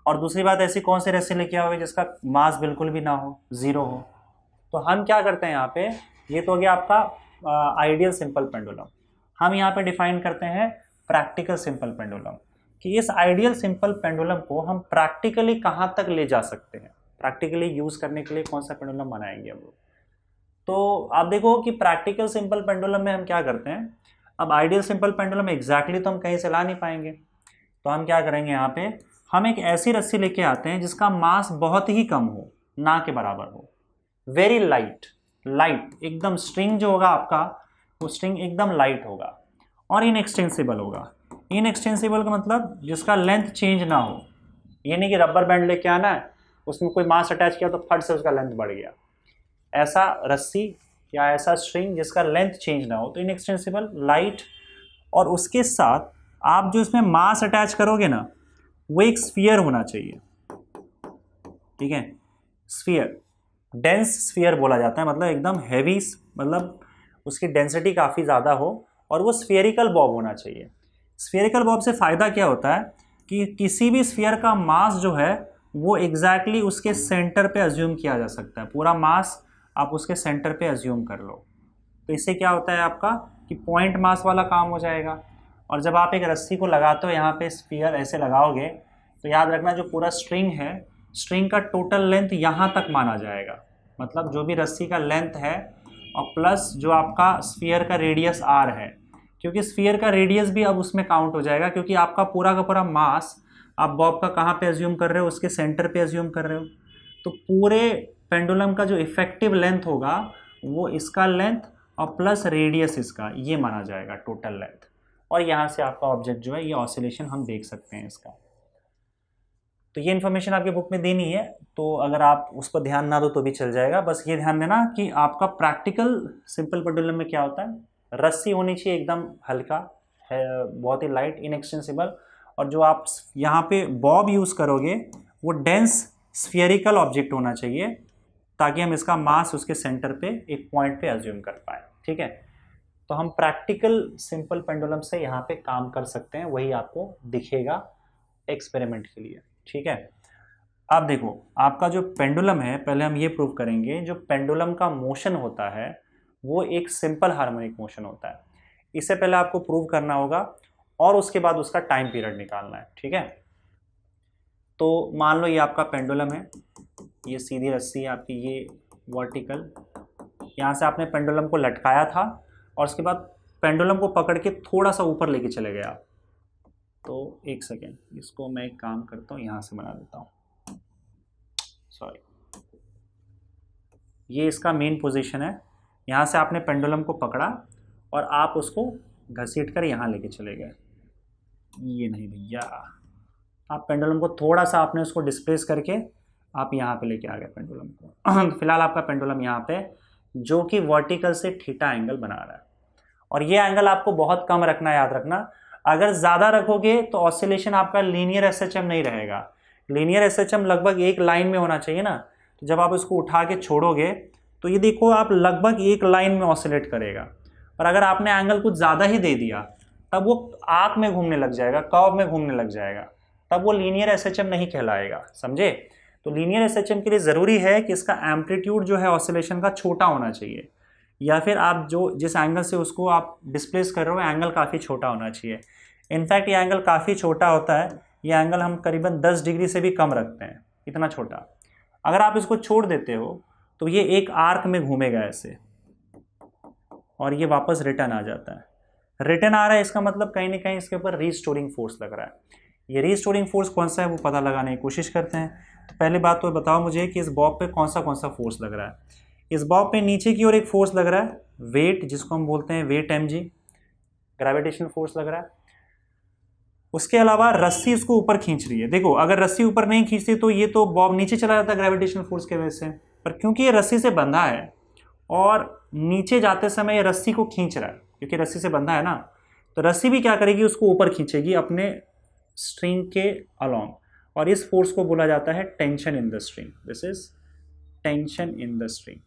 और दूसरी बात, ऐसी कौन से रेसे लेके आओगे जिसका मास बिल्कुल भी ना हो, 0 हो? तो हम क्या करते हैं यहाँ पे, ये तो हो गया आपका आइडियल सिंपल पेंडुलम। हम यहाँ पे डिफाइन करते हैं प्रैक्टिकल सिंपल पेंडुलम, कि इस आइडियल सिंपल पेंडुलम को हम प्रैक्टिकली कहाँ तक ले जा सकते हैं, प्रैक्टिकली यूज करने के लिए कौन सा पेंडुलम बनाएंगे हम लोग। तो आप देखो कि प्रैक्टिकल सिंपल पेंडुलम में हम क्या करते हैं, अब आइडियल सिंपल पेंडुलम एग्जैक्टली तो हम कहीं से ला नहीं पाएंगे, तो हम क्या करेंगे, यहाँ पे हम एक ऐसी रस्सी लेके आते हैं जिसका मास बहुत ही कम हो, ना के बराबर हो, वेरी लाइट एकदम। स्ट्रिंग जो होगा आपका, वो स्ट्रिंग एकदम लाइट होगा और इनएक्सटेंसिबल होगा। इनएक्सटेंसिबल का मतलब जिसका लेंथ चेंज ना हो, ये नहीं कि रबर बैंड लेके आना है, उसमें कोई मास अटैच किया तो फट से उसका लेंथ बढ़ गया। ऐसा रस्सी या ऐसा स्ट्रिंग जिसका लेंथ चेंज ना हो, तो इनएक्सटेंसिबल, लाइट, और उसके साथ आप जो इसमें मास अटैच करोगे ना, वो एक स्फीयर होना चाहिए। ठीक है, स्फीयर, डेंस स्फीयर बोला जाता है, मतलब एकदम हैवी, मतलब उसकी डेंसिटी काफ़ी ज़्यादा हो और वो स्फीयरिकल बॉब होना चाहिए। स्फीयरिकल बॉब से फ़ायदा क्या होता है कि किसी भी स्फीयर का मास जो है वो एग्जैक्टली उसके सेंटर पे अज्यूम किया जा सकता है, पूरा मास आप उसके सेंटर पे अज्यूम कर लो। तो इससे क्या होता है आपका कि पॉइंट मास वाला काम हो जाएगा और जब आप एक रस्सी को लगाते हो यहाँ पे स्फीयर ऐसे लगाओगे तो याद रखना जो पूरा स्ट्रिंग है, स्ट्रिंग का टोटल लेंथ यहाँ तक माना जाएगा, मतलब जो भी रस्सी का लेंथ है और प्लस जो आपका स्फीयर का रेडियस आर है, क्योंकि स्फीयर का रेडियस भी अब उसमें काउंट हो जाएगा, क्योंकि आपका पूरा का पूरा मास आप बॉब का कहाँ पे एज्यूम कर रहे हो, उसके सेंटर पे एज्यूम कर रहे हो, तो पूरे पेंडुलम का जो इफेक्टिव लेंथ होगा वो इसका लेंथ और प्लस रेडियस इसका, ये माना जाएगा टोटल लेंथ। और यहाँ से आपका ऑब्जेक्ट जो है ये ऑसिलेशन हम देख सकते हैं इसका। तो ये इन्फॉर्मेशन आपके बुक में देनी है, तो अगर आप उस पर ध्यान ना दो तो भी चल जाएगा। बस ये ध्यान देना कि आपका प्रैक्टिकल सिंपल पेंडुलम में क्या होता है, रस्सी होनी चाहिए एकदम हल्का है, बहुत ही लाइट, इनएक्सटेंसिबल, और जो आप यहाँ पे बॉब यूज़ करोगे वो डेंस स्फीयरिकल ऑब्जेक्ट होना चाहिए, ताकि हम इसका मास उसके सेंटर पे एक पॉइंट पे एज्यूम कर पाए। ठीक है, तो हम प्रैक्टिकल सिंपल पेंडुलम से यहाँ पे काम कर सकते हैं, वही आपको दिखेगा एक्सपेरिमेंट के लिए। ठीक है, अब देखो आपका जो पेंडुलम है, पहले हम ये प्रूव करेंगे जो पेंडुलम का मोशन होता है वो एक सिंपल हार्मोनिक मोशन होता है। इससे पहले आपको प्रूव करना होगा और उसके बाद उसका टाइम पीरियड निकालना है। ठीक है, तो मान लो ये आपका पेंडुलम है, ये सीधी रस्सी है आपकी, ये वर्टिकल, यहाँ से आपने पेंडुलम को लटकाया था और उसके बाद पेंडुलम को पकड़ के थोड़ा सा ऊपर लेके चले गए आप। तो एक सेकेंड, इसको मैं एक काम करता हूँ, यहाँ से बना देता हूँ, सॉरी, ये इसका मेन पोजीशन है। यहाँ से आपने पेंडुलम को पकड़ा और आप उसको घसीट कर यहाँ लेके चले गए, ये नहीं भैया, आप पेंडुलम को थोड़ा सा आपने उसको डिस्प्लेस करके आप यहाँ पे लेके आ गए पेंडुलम को। फिलहाल आपका पेंडुलम यहाँ पे जो कि वर्टिकल से थीटा एंगल बना रहा है, और ये एंगल आपको बहुत कम रखना है, याद रखना। अगर ज़्यादा रखोगे तो ऑसिलेशन आपका लीनियर एसएचएम नहीं रहेगा। लीनियर एसएचएम लगभग एक लाइन में होना चाहिए ना, तो जब आप इसको उठा के छोड़ोगे तो ये देखो आप लगभग एक लाइन में ऑसिलेट करेगा। और अगर आपने एंगल कुछ ज़्यादा ही दे दिया तब वो आर्क में घूमने लग जाएगा, कर्व में घूमने लग जाएगा, तब वो लीनियर एसएचएम नहीं कहलाएगा, समझे। तो लीनियर एसएचएम के लिए ज़रूरी है कि इसका एम्पलीट्यूड जो है ऑसिलेशन का छोटा होना चाहिए, या फिर आप जो जिस एंगल से उसको आप डिस्प्लेस कर रहे हो एंगल काफ़ी छोटा होना चाहिए। इनफैक्ट ये एंगल काफ़ी छोटा होता है, ये एंगल हम करीबन 10 डिग्री से भी कम रखते हैं, इतना छोटा। अगर आप इसको छोड़ देते हो तो ये एक आर्क में घूमेगा ऐसे, और ये वापस रिटर्न आ जाता है। रिटर्न आ रहा है इसका मतलब कहीं ना कहीं इसके ऊपर रीस्टोरिंग फोर्स लग रहा है। ये रीस्टोरिंग फोर्स कौन सा है वो पता लगाने की कोशिश करते हैं। तो पहली बात तो बताओ मुझे कि इस बॉब पे कौन सा फोर्स लग रहा है। इस बॉब पे नीचे की ओर एक फोर्स लग रहा है, वेट, जिसको हम बोलते हैं वेट mg, ग्रेविटेशनल फोर्स लग रहा है। उसके अलावा रस्सी इसको ऊपर खींच रही है। देखो अगर रस्सी ऊपर नहीं खींचती तो ये तो बॉब नीचे चला जाता है ग्रेविटेशनल फोर्स के वजह से, पर क्योंकि ये रस्सी से बंधा है और नीचे जाते समय ये रस्सी को खींच रहा है, क्योंकि रस्सी से बंधा है ना, तो रस्सी भी क्या करेगी, उसको ऊपर खींचेगी अपने स्ट्रिंग के अलोंग, और इस फोर्स को बोला जाता है tension in the string. This is tension in the string.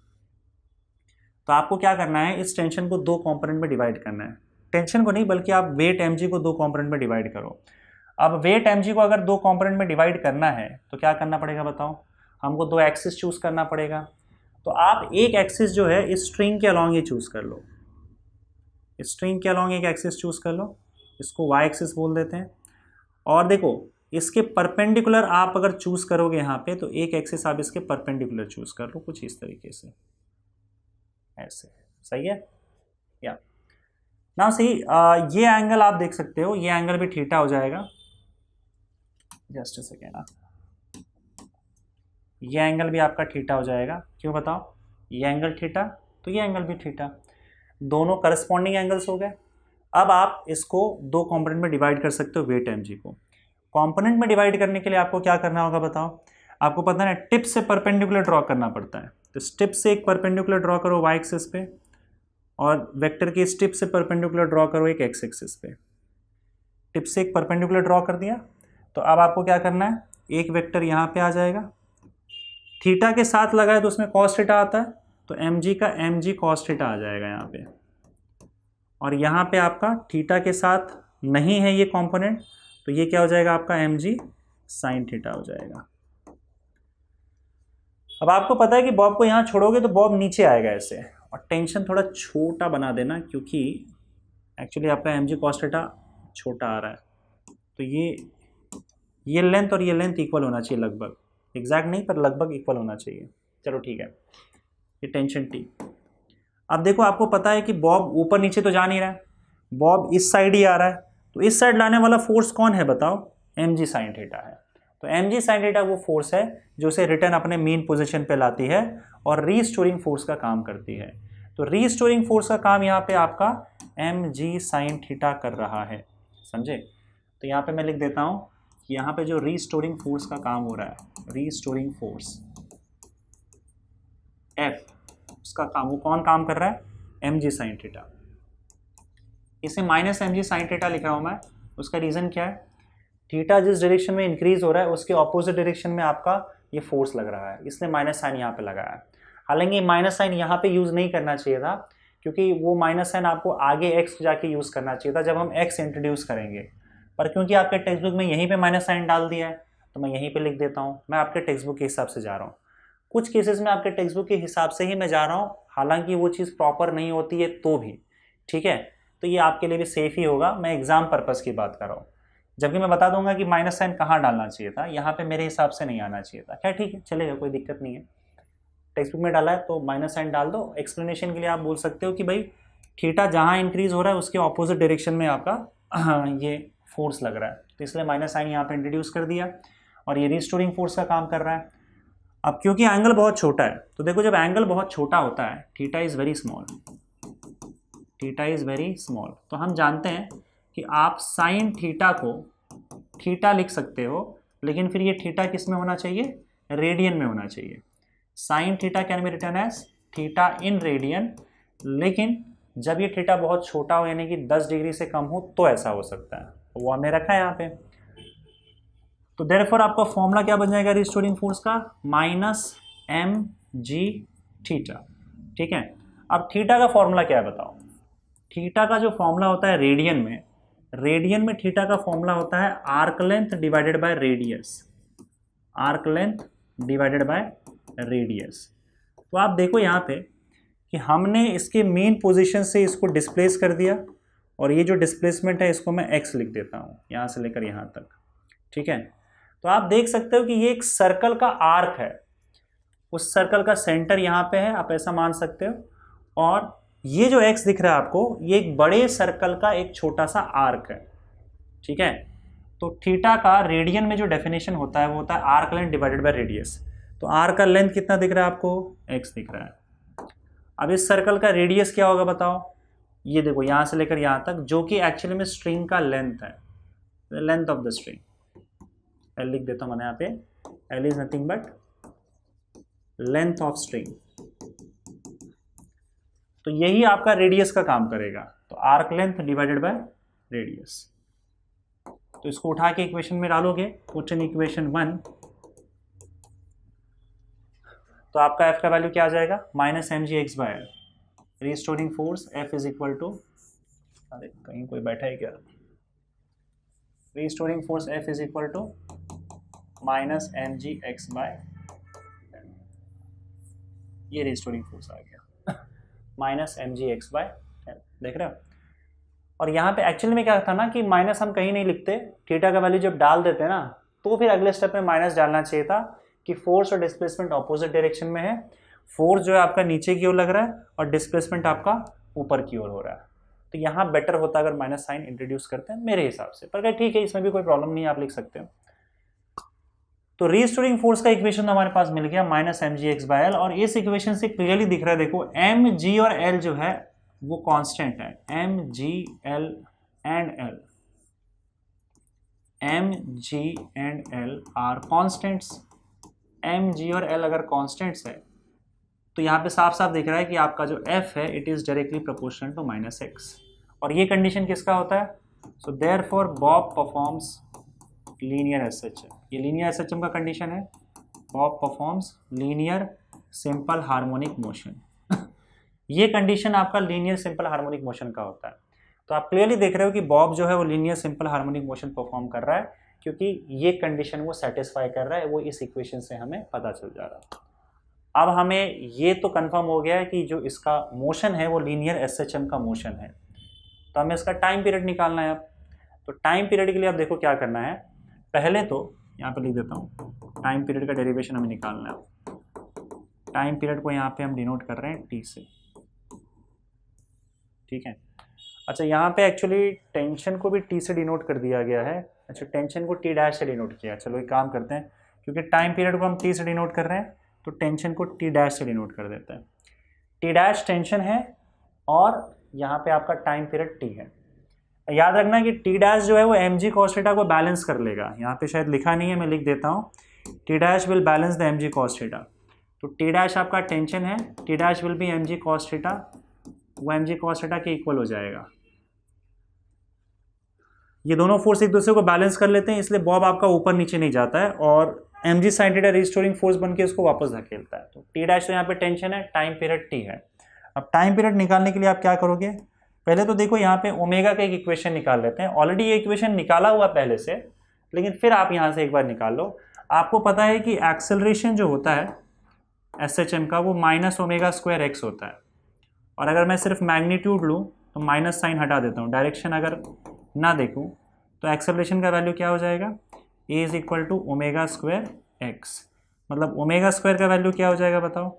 तो आपको क्या करना है, इस टेंशन को दो कंपोनेंट में डिवाइड करना है। टेंशन को नहीं बल्कि आप वेट mg को दो कंपोनेंट में डिवाइड करो। अब वेट mg को अगर दो कंपोनेंट में डिवाइड करना है तो क्या करना पड़ेगा बताओ, हमको दो एक्सिस चूज करना पड़ेगा। तो आप एक एक्सिस जो है इस स्ट्रिंग के अलोंग ही चूज कर लो, इस स्ट्रिंग के अलोंग एक एक्सिस चूज कर लो, इसको y एक्सिस बोल देते हैं। और देखो इसके परपेंडिकुलर आप अगर चूज करोगे यहाँ पे तो एक एक्सिस आप इसके परपेंडिकुलर चूज कर लो, कुछ इस तरीके से, ऐसे, सही है। या ना सही, ये एंगल आप देख सकते हो, ये एंगल भी थीटा हो जाएगा। जस्ट अ सेकेंड, ये एंगल भी आपका थीटा हो जाएगा। क्यों बताओ, ये एंगल थीटा तो ये एंगल भी थीटा, दोनों करस्पॉन्डिंग एंगल्स हो गए। अब आप इसको दो कंपोनेंट में डिवाइड कर सकते हो वेट mg को। कंपोनेंट में डिवाइड करने के लिए आपको क्या करना होगा बताओ, आपको पता है टिप से परपेंडिकुलर ड्रॉ करना पड़ता है। तो टिप से एक परपेंडिकुलर ड्रॉ करो y एक्सिस पे, और वेक्टर की स्टिप से परपेंडिकुलर ड्रॉ करो एक x एक्सिस पे। टिप से एक परपेंडिकुलर ड्रॉ कर दिया, तो अब आपको क्या करना है, एक वेक्टर यहाँ पे आ जाएगा, थीटा के साथ लगा है तो उसमें cos थीटा आता है, तो mg का mg cos थीटा आ जाएगा यहाँ पे। और यहाँ पे आपका थीटा के साथ नहीं है ये कंपोनेंट, तो ये क्या हो जाएगा आपका mg sin थीटा हो जाएगा। अब आपको पता है कि बॉब को यहाँ छोड़ोगे तो बॉब नीचे आएगा ऐसे, और टेंशन थोड़ा छोटा बना देना, क्योंकि एक्चुअली आपका mg cos थीटा छोटा आ रहा है, तो ये लेंथ और ये लेंथ इक्वल होना चाहिए लगभग, एग्जैक्ट नहीं पर लगभग इक्वल होना चाहिए। चलो ठीक है, ये टेंशन टी। अब देखो आपको पता है कि बॉब ऊपर नीचे तो जा नहीं रहा है, बॉब इस साइड ही आ रहा है, तो इस साइड लाने वाला फोर्स कौन है बताओ, mg sin थीटा है। तो mg sin थीटा वो फोर्स है जो उसे रिटर्न अपने मेन पोजीशन पे लाती है और रीस्टोरिंग फोर्स का काम करती है। तो रीस्टोरिंग फोर्स का काम यहाँ पे आपका mg sin थीटा कर रहा है, समझे। तो यहाँ पे मैं लिख देता हूँ कि यहाँ पे जो रीस्टोरिंग फोर्स का काम हो रहा है, रीस्टोरिंग फोर्स F, उसका काम, वो कौन काम कर रहा है, mg sin थीटा। इसे माइनस mg sin थीटा लिख रहा हूँ मैं, उसका रीज़न क्या है, थीटा जिस डायरेक्शन में इंक्रीज हो रहा है उसके ऑपोजिट डायरेक्शन में आपका ये फोर्स लग रहा है, इसलिए माइनस साइन यहाँ पे लगाया है। हालांकि माइनस साइन यहाँ पे यूज़ नहीं करना चाहिए था, क्योंकि वो माइनस साइन आपको आगे x जाके यूज़ करना चाहिए था जब हम x इंट्रोड्यूस करेंगे, पर क्योंकि आपके टेक्स्ट बुक में यहीं पे माइनस साइन डाल दिया है तो मैं यहीं पे लिख देता हूँ। मैं आपके टेक्स्ट बुक के हिसाब से जा रहा हूँ, कुछ केसेस में आपके टेक्स्ट बुक के हिसाब से ही मैं जा रहा हूँ, हालांकि वो चीज़ प्रॉपर नहीं होती है तो भी, ठीक है। तो ये आपके लिए भी सेफ ही होगा, मैं एग्जाम पर्पज़ की बात कर रहा हूँ, जबकि मैं बता दूंगा कि माइनस साइन कहाँ डालना चाहिए था, यहाँ पे मेरे हिसाब से नहीं आना चाहिए था। क्या ठीक है, चलेगा, कोई दिक्कत नहीं है। टेक्स्ट बुक में डाला है तो माइनस साइन डाल दो। एक्सप्लेनेशन के लिए आप बोल सकते हो कि भाई थीटा जहाँ इंक्रीज हो रहा है उसके ऑपोजिट डायरेक्शन में आपका ये फोर्स लग रहा है, तो इसलिए माइनस साइन यहाँ पे इंट्रोड्यूस कर दिया और ये रिस्टोरिंग फोर्स का काम कर रहा है। अब क्योंकि एंगल बहुत छोटा है, तो देखो जब एंगल बहुत छोटा होता है, theta is very small, theta is very small, तो हम जानते हैं कि आप साइन थीटा को थीटा लिख सकते हो, लेकिन फिर ये थीटा किस में होना चाहिए, रेडियन में होना चाहिए। Sine theta can be written as theta in radian, लेकिन जब ये थीटा बहुत छोटा हो यानी कि 10 डिग्री से कम हो तो ऐसा हो सकता है, वो हमने रखा है यहाँ पे। तो देयरफॉर आपका फॉर्मूला क्या बन जाएगा रिस्टोरिंग फोर्स का, माइनस mg थीटा, ठीक है। अब थीटा का फॉर्मूला क्या है बताओ, थीटा का जो फॉर्मूला होता है रेडियन में थीटा का फॉर्मूला होता है arc length divided by radius, arc length divided by radius. तो आप देखो यहाँ पे कि हमने इसके मेन पोजीशन से इसको डिस्प्लेस कर दिया, और ये जो डिस्प्लेसमेंट है इसको मैं x लिख देता हूँ यहाँ से लेकर यहाँ तक, ठीक है। तो आप देख सकते हो कि ये एक सर्कल का आर्क है, उस सर्कल का सेंटर यहाँ पे है, आप ऐसा मान सकते हो, और ये जो x दिख रहा है आपको, ये एक बड़े सर्कल का एक छोटा सा आर्क है, ठीक है। तो थीटा का रेडियन में जो डेफिनेशन होता है वो होता है arc length divided by radius. तो आर्क का लेंथ कितना दिख रहा है आपको, x दिख रहा है। अब इस सर्कल का रेडियस क्या होगा बताओ, ये देखो यहाँ से लेकर यहाँ तक, जो कि एक्चुअली में स्ट्रिंग का लेंथ है, length of the string, L लिख देता हूँ मैंने यहाँ पे, L is nothing but length of string. तो यही आपका रेडियस का काम करेगा, तो arc length divided by radius. तो इसको उठा के इक्वेशन में डालोगे, पुट इन इक्वेशन 1, तो आपका f का वैल्यू क्या आ जाएगा, minus mg/l। Restoring force F is equal to, अरे कहीं कोई बैठा है क्या, restoring force F is equal to minus mg/l, ये रिस्टोरिंग फोर्स आ गया माइनस mg/l, देख रहे हो। और यहाँ पे एक्चुअली में क्या था ना कि माइनस हम कहीं नहीं लिखते, थीटा का वैल्यू जब डाल देते ना तो फिर अगले स्टेप में माइनस डालना चाहिए था कि फोर्स और डिस्प्लेसमेंट ऑपोजिट डायरेक्शन में है, फोर्स जो है आपका नीचे की ओर लग रहा है और डिस्प्लेसमेंट आपका ऊपर की ओर हो रहा है। तो यहाँ बेटर होता अगर माइनस साइन इंट्रोड्यूस करते हैं मेरे हिसाब से, पर ठीक है इसमें भी कोई प्रॉब्लम नहीं है, आप लिख सकते हो। तो रीस्टोरिंग फोर्स का इक्वेशन हमारे पास मिल गया माइनस mg/l, और इस इक्वेशन से क्लियरली दिख रहा है, देखो mg और l जो है वो कांस्टेंट है, mg and l are constants. mg और l अगर कांस्टेंट्स है तो यहाँ पे साफ साफ दिख रहा है कि आपका जो f है it is directly proportional to minus x, और ये कंडीशन किसका होता है, so therefore bob performs linear SHM, ये लीनियर SHM का कंडीशन है, bob performs linear simple harmonic motion ये कंडीशन आपका लीनियर सिंपल हार्मोनिक मोशन का होता है। तो आप क्लियरली देख रहे हो कि बॉब जो है वो linear simple harmonic motion perform कर रहा है, क्योंकि ये कंडीशन वो सेटिस्फाई कर रहा है, वो इस इक्वेशन से हमें पता चल जा रहा है। अब हमें ये तो कंफर्म हो गया है कि जो इसका मोशन है वो लीनियर SHM का मोशन है, तो हमें इसका टाइम पीरियड निकालना है। अब तो टाइम पीरियड के लिए आप देखो क्या करना है, पहले तो यहाँ पे लिख देता हूँ, टाइम पीरियड का डेरिवेशन हमें निकालना है। टाइम पीरियड को यहाँ पे हम डिनोट कर रहे हैं टी से, ठीक है। अच्छा, यहाँ पे एक्चुअली टेंशन को भी टी से डिनोट कर दिया गया है। अच्छा, टेंशन को टी डैश से डिनोट किया। चलो एक काम करते हैं, क्योंकि टाइम पीरियड को हम टी से डिनोट कर रहे हैं तो टेंशन को टी डैश से डिनोट कर देते हैं। टी डैश टेंशन है और यहाँ पे आपका टाइम पीरियड टी है। याद रखना कि टी डैश जो है वो एम जी कॉस थीटा को बैलेंस कर लेगा। यहाँ पे शायद लिखा नहीं है, मैं लिख देता हूँ, t dash will balance the m g cos theta. तो टी डैश आपका टेंशन है, t dash will be m g cos theta, वो एम जी कॉस थीटा के इक्वल हो जाएगा। ये दोनों फोर्स एक दूसरे को बैलेंस कर लेते हैं, इसलिए बॉब आपका ऊपर नीचे नहीं जाता है और m g sine theta restoring force बन के इसको वापस धकेलता है। तो टी डैश तो यहाँ पे टेंशन है, टाइम पीरियड टी है। अब टाइम पीरियड निकालने के लिए आप क्या करोगे, पहले तो देखो यहाँ पे ओमेगा का एक इक्वेशन निकाल लेते हैं। ऑलरेडी ये इक्वेशन निकाला हुआ पहले से, लेकिन फिर आप यहाँ से एक बार निकाल लो। आपको पता है कि एक्सेलरेशन जो होता है एस एच एम का वो माइनस ओमेगा स्क्वायर एक्स होता है। और अगर मैं सिर्फ मैग्नीट्यूड लूँ तो माइनस साइन हटा देता हूँ, डायरेक्शन अगर ना देखूँ तो एक्सेलरेशन का वैल्यू क्या हो जाएगा, A is equal to omega square X. मतलब ओमेगा स्क्वायर का वैल्यू क्या हो जाएगा बताओ,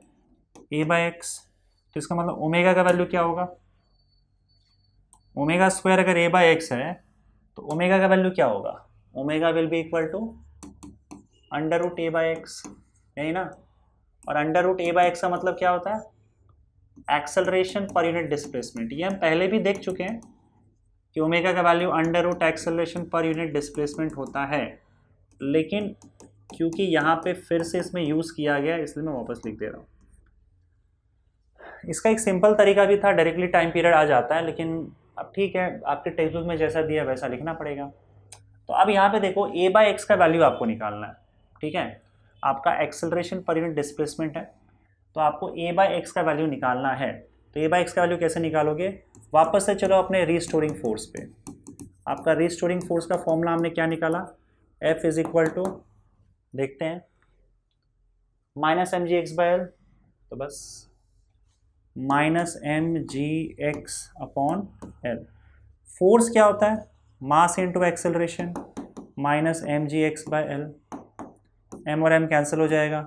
ए बाई एक्स। तो इसका मतलब ओमेगा का वैल्यू क्या होगा, ओमेगा स्क्वायर अगर ए बाई एक्स है तो ओमेगा का वैल्यू क्या होगा, omega will be equal to under root a by x, यही ना। और under root a by x का मतलब क्या होता है, एक्सेलरेशन पर यूनिट डिस्प्लेसमेंट। ये हम पहले भी देख चुके हैं कि ओमेगा का value under root acceleration per unit displacement होता है, लेकिन क्योंकि यहाँ पे फिर से इसमें यूज़ किया गया इसलिए मैं वापस लिख दे रहा हूँ। इसका एक सिंपल तरीका भी था, डायरेक्टली टाइम पीरियड आ जाता है, लेकिन अब ठीक है, आपके टेक्स्ट बुक में जैसा दिया वैसा लिखना पड़ेगा। तो अब यहाँ पे देखो ए बाई एक्स का वैल्यू आपको निकालना है, ठीक है। आपका एक्सेलरेशन पर यूनिट डिस्प्लेसमेंट है, तो आपको ए बाई एक्स का वैल्यू निकालना है। तो ए बाई एक्स का वैल्यू कैसे निकालोगे, वापस से चलो अपने रीस्टोरिंग फोर्स पे। आपका रीस्टोरिंग फोर्स का फॉर्मूला हमने क्या निकाला, एफ इज इक्वल टू, देखते हैं, minus m g x by l, तो बस minus m g x upon l. Force क्या होता है, mass into acceleration, minus m g x by l. M और एम कैंसिल हो जाएगा।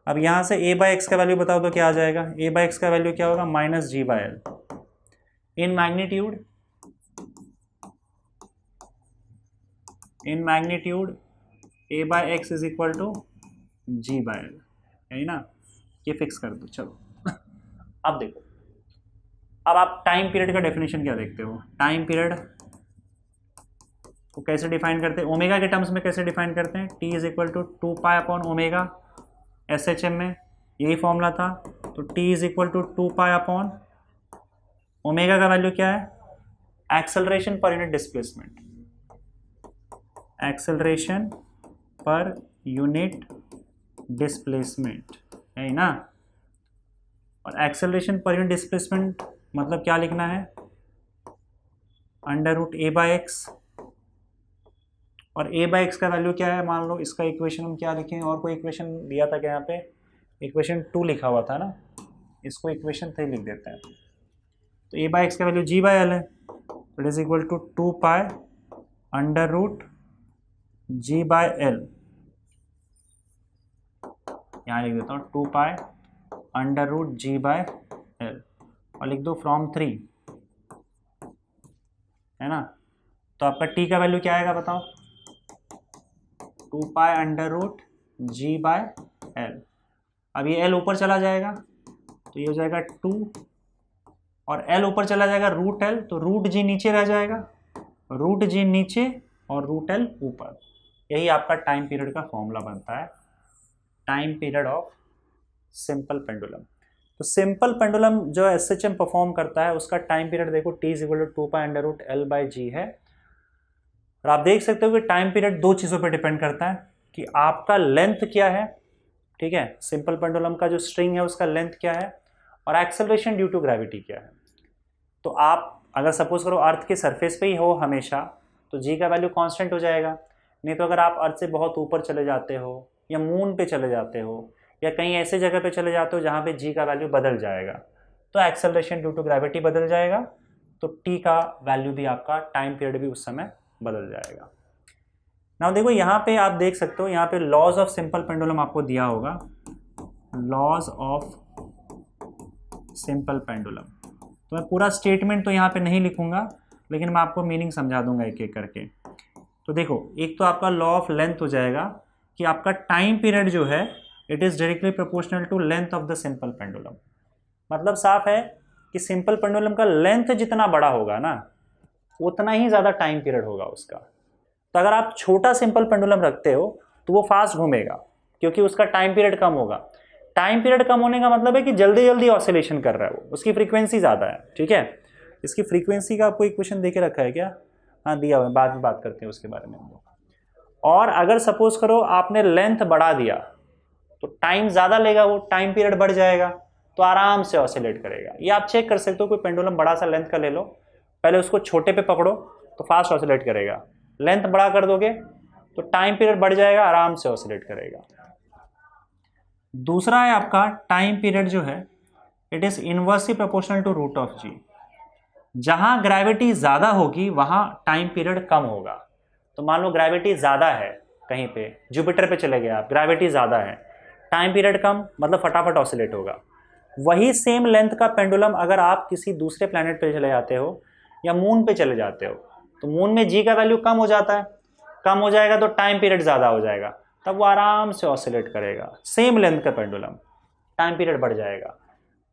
अब यहाँ से ए बाई एक्स का वैल्यू बताओ तो क्या आ जाएगा, ए बाई एक्स का वैल्यू क्या होगा, minus g by l. In magnitude a by x is equal to ji by L, यही ना। ये फिक्स कर दो। चलो अब देखो, अब आप टाइम पीरियड का डेफिनेशन क्या देखते हो, टाइम पीरियड को कैसे डिफाइन करते हैं, ओमेगा के टर्म्स में कैसे डिफाइन करते हैं, t is equal to 2 pi upon omega. S H M में यही फॉर्मूला था, तो t is equal to 2 pi upon omega का वैल्यू क्या है, acceleration per unit displacement, acceleration per unit displacement, है ना। और एक्सेलरेशन पर यूनिट डिस्प्लेसमेंट मतलब क्या लिखना है, under root a by x. और ए बाई एक्स का वैल्यू क्या है, मान लो इसका इक्वेशन हम क्या लिखें, और कोई इक्वेशन दिया था क्या, यहाँ पे इक्वेशन 2 लिखा हुआ था ना, इसको इक्वेशन 3 लिख देते हैं। तो ए बाई एक्स का वैल्यू जी बाई एल है, it is equal to 2 pi under root g by l. यहाँ लिख देता हूँ 2 pi under root g by l, और लिख दो फ्रॉम 3, है ना। तो आपका टी का वैल्यू क्या आएगा बताओ, 2 pi under root g by l. अब ये एल ऊपर चला जाएगा तो ये हो जाएगा 2, और एल ऊपर चला जाएगा रूट एल, तो रूट जी नीचे रह जाएगा, रूट जी नीचे और रूट एल ऊपर। यही आपका टाइम पीरियड का फॉर्मूला बनता है, time period of simple pendulum. तो सिंपल पेंडुलम जो एस एच एम परफॉर्म करता है उसका टाइम पीरियड देखो T is equal to 2 pi under root L by G है। और आप देख सकते हो कि टाइम पीरियड दो चीज़ों पर डिपेंड करता है कि आपका लेंथ क्या है, ठीक है, सिंपल पेंडुलम का जो स्ट्रिंग है उसका लेंथ क्या है, और एक्सेलरेशन ड्यू टू ग्रेविटी क्या है। तो आप अगर सपोज करो अर्थ के सरफेस पे ही हो हमेशा तो जी का वैल्यू कांस्टेंट हो जाएगा, नहीं तो अगर आप अर्थ से बहुत ऊपर चले जाते हो या मून पे चले जाते हो या कहीं ऐसे जगह पे चले जाते हो जहाँ पे जी का वैल्यू बदल जाएगा तो एक्सेलरेशन ड्यू टू ग्रेविटी बदल जाएगा, तो टी का वैल्यू भी आपका टाइम पीरियड भी उस समय बदल जाएगा। नाउ देखो यहाँ पे आप देख सकते हो, यहाँ पे लॉज ऑफ सिंपल पेंडुलम आपको दिया होगा, लॉज ऑफ सिंपल पेंडुलम। तो मैं पूरा स्टेटमेंट तो यहाँ पे नहीं लिखूंगा, लेकिन मैं आपको मीनिंग समझा दूंगा एक एक करके। तो देखो, एक तो आपका लॉ ऑफ लेंथ हो जाएगा कि आपका टाइम पीरियड जो है it is directly proportional to length of the simple pendulum. मतलब साफ है कि सिंपल पेंडुलम का लेंथ जितना बड़ा होगा ना, उतना ही ज़्यादा टाइम पीरियड होगा उसका। तो अगर आप छोटा सिंपल पेंडुलम रखते हो तो वो फास्ट घूमेगा, क्योंकि उसका टाइम पीरियड कम होगा। टाइम पीरियड कम होने का मतलब है कि जल्दी जल्दी ऑसिलेशन कर रहा है वो, उसकी फ्रीक्वेंसी ज़्यादा है। ठीक है, इसकी फ्रीक्वेंसी का आपको इक्वेशन दे के रखा है क्या? हाँ दिया हुआ है, बाद में बात करते हैं उसके बारे में। और अगर सपोज करो आपने लेंथ बढ़ा दिया तो टाइम ज़्यादा लेगा, वो टाइम पीरियड बढ़ जाएगा, तो आराम से ऑसिलेट करेगा। ये आप चेक कर सकते हो, कोई पेंडुलम बड़ा सा लेंथ का ले लो, पहले उसको छोटे पे पकड़ो तो फास्ट ऑसिलेट करेगा, लेंथ बड़ा कर दोगे तो टाइम पीरियड बढ़ जाएगा, आराम से ऑसिलेट करेगा। दूसरा है आपका टाइम पीरियड जो है it is inversely proportional to root of G. जहां ग्रेविटी ज्यादा होगी वहां टाइम पीरियड कम होगा। तो मान लो ग्रेविटी ज्यादा है, कहीं पे जुपिटर पे चले गए आप, ग्रेविटी ज्यादा है, टाइम पीरियड कम, मतलब फटाफट ऑसिलेट होगा। वही सेम लेंथ का पेंडुलम अगर आप किसी दूसरे प्लेनेट पे चले जाते हो या मून पे चले जाते हो, तो मून में जी का वैल्यू कम हो जाता है, कम हो जाएगा तो टाइम पीरियड ज़्यादा हो जाएगा, तब वो आराम से ऑसिलेट करेगा। सेम लेंथ का पेंडुलम, टाइम पीरियड बढ़ जाएगा।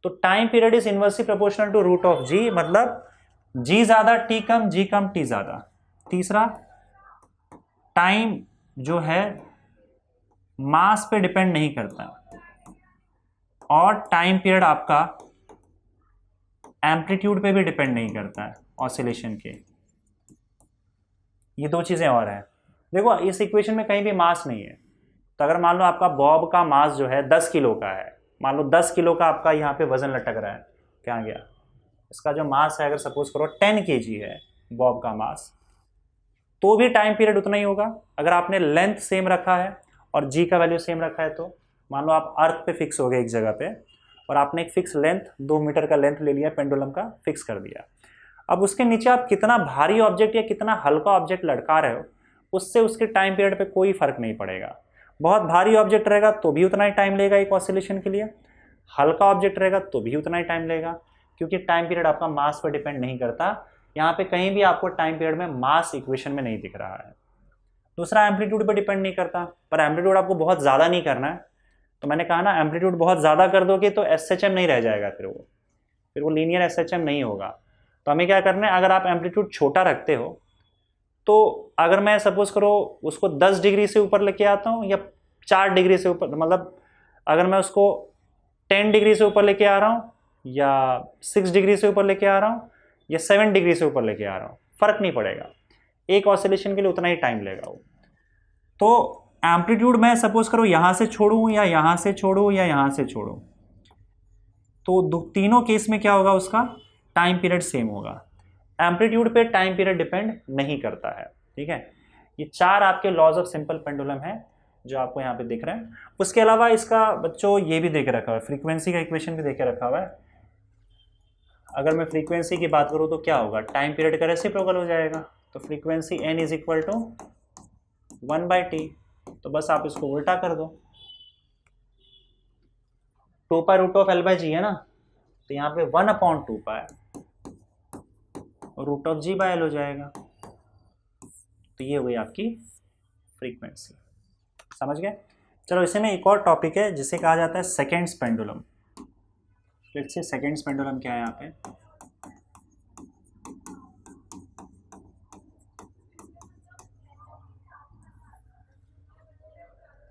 तो time period is inversely proportional to root of G, मतलब जी ज़्यादा टी कम, जी कम टी ज़्यादा। तीसरा, टाइम जो है मास पे डिपेंड नहीं करता, और टाइम पीरियड आपका एम्पलीट्यूड पे भी डिपेंड नहीं करता है ऑसिलेशन के। ये दो चीज़ें और हैं। देखो इस इक्वेशन में कहीं भी मास नहीं है, तो अगर मान लो आपका बॉब का मास जो है 10 किलो का है, मान लो 10 किलो का आपका यहाँ पे वजन लटक रहा है, क्या गया, इसका जो मास है अगर सपोज करो 10 kg है बॉब का मास, तो भी टाइम पीरियड उतना ही होगा। अगर आपने लेंथ सेम रखा है और जी का वैल्यू सेम रखा है, तो मान लो आप अर्थ पे फिक्स हो गए एक जगह पे, और आपने एक फिक्स लेंथ 2 मीटर का लेंथ ले लिया, पेंडुलम का फिक्स कर दिया। अब उसके नीचे आप कितना भारी ऑब्जेक्ट या कितना हल्का ऑब्जेक्ट लटका रहे हो, उससे उसके टाइम पीरियड पे कोई फर्क नहीं पड़ेगा। बहुत भारी ऑब्जेक्ट रहेगा तो भी उतना ही टाइम लेगा एक ऑसिलेशन के लिए, हल्का ऑब्जेक्ट रहेगा तो भी उतना ही टाइम लेगा, क्योंकि टाइम पीरियड आपका मास पर डिपेंड नहीं करता। यहाँ पे कहीं भी आपको टाइम पीरियड में मास इक्वेशन में नहीं दिख रहा है। दूसरा, एम्पलीट्यूड पर डिपेंड नहीं करता, पर एम्पलीट्यूड आपको बहुत ज़्यादा नहीं करना है। तो मैंने कहा ना, एम्पलीट्यूड बहुत ज़्यादा कर दोगे तो SHM नहीं रह जाएगा, फिर वो लीनियर SHM नहीं होगा। तो हमें क्या करना है, अगर आप एम्पलीट्यूड छोटा रखते हो, तो अगर मैं सपोज करो उसको 10 डिग्री से ऊपर लेके आता हूँ या 4 डिग्री से ऊपर, मतलब अगर मैं उसको 10 डिग्री से ऊपर लेके आ रहा हूँ या 6 डिग्री से ऊपर लेके आ रहा हूँ या 7 डिग्री से ऊपर लेके आ रहा हूँ, फर्क नहीं पड़ेगा, एक ऑसिलेशन के लिए उतना ही टाइम लेगा वो। तो एम्पलीट्यूड मैं सपोज करो यहाँ से छोड़ूँ या यहाँ से छोड़ूँ या यहाँ से छोड़ूँ, तो तीनों केस में क्या होगा, उसका टाइम पीरियड सेम होगा। एम्पलीट्यूड पे टाइम पीरियड डिपेंड नहीं करता है। ठीक है, ये 4 आपके लॉज ऑफ सिंपल पेंडुलम है जो आपको यहाँ पे दिख रहे हैं। उसके अलावा इसका बच्चों ये भी देके रखा हुआ है, फ्रीक्वेंसी का इक्वेशन भी देके रखा हुआ है। अगर मैं फ्रीक्वेंसी की बात करूँ तो क्या होगा, टाइम पीरियड का रेसिप्रोकल हो जाएगा, तो frequency n is equal to 1/t। तो बस आप इसको उल्टा कर दो, 2π√L/g है ना, तो यहाँ पे 1/2π √g/L हो जाएगा। तो ये हो गई आपकी फ्रीक्वेंसी, समझ गए। चलो इसी में एक और टॉपिक है जिसे कहा जाता है seconds pendulum. Let's say seconds pendulum क्या है यहाँ पे,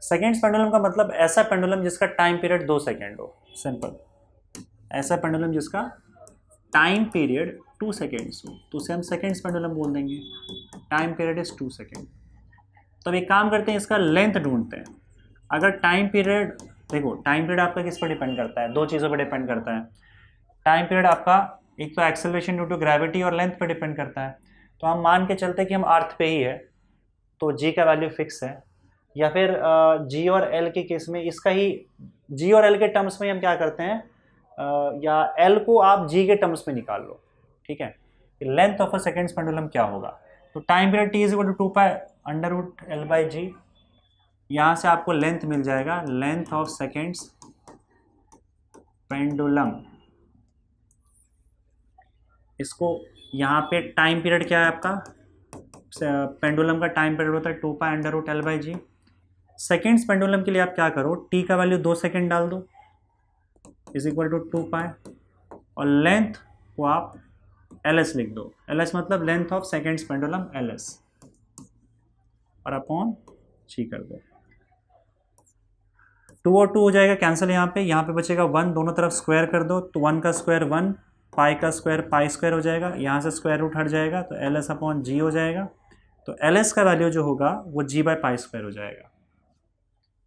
सेकेंड्स पेंडुलम का मतलब ऐसा पेंडुलम जिसका टाइम पीरियड 2 सेकेंड हो, सिंपल। ऐसा पेंडुलम जिसका टाइम पीरियड 2 सेकेंड्स हो, तो उसे हम सेकेंड्स पेंडुलम बोल देंगे। Time period is 2 second. तब एक काम करते हैं, इसका लेंथ ढूंढते हैं। अगर टाइम पीरियड, देखो टाइम पीरियड आपका किस पर डिपेंड करता है, 2 चीज़ों पर डिपेंड करता है। टाइम पीरियड आपका एक तो एक्सेलरेशन ड्यू टू ग्रेविटी और लेंथ पर डिपेंड करता है। तो हम मान के चलते हैं कि हम अर्थ पे ही है, तो जी का वैल्यू फिक्स है, या फिर जी और एल के केस में इसका ही जी और एल के टर्म्स में हम क्या करते हैं, या एल को आप जी के टर्म्स में निकाल लो। ठीक है, length of a seconds pendulum क्या होगा, तो time period T is equal to 2 pi under root L by G. यहाँ से आपको लेंथ मिल जाएगा, लेंथ ऑफ सेकेंड्स पेंडुलम। इसको यहाँ पे टाइम पीरियड क्या है आपका, पेंडुलम का टाइम पीरियड होता है 2 pi under root L by g. Seconds pendulum के लिए आप क्या करो, टी का वैल्यू 2 सेकेंड डाल दो इज इक्वल टू 2 पाई, और लेंथ को आप एल एस लिख दो। एल एस मतलब length of seconds pendulum L S, और अपॉन जी कर दो। 2 और 2 हो जाएगा कैंसिल, यहाँ पे बचेगा 1, दोनों तरफ स्क्वायर कर दो तो 1 का स्क्वायर 1, पाई का स्क्वायर पाई स्क्वायर हो जाएगा, यहाँ से स्क्वायर रूट हट जाएगा तो एल एस अपॉन जी हो जाएगा। तो एल एस का वैल्यू जो होगा वो जी बाई पाई स्क्वायर हो जाएगा।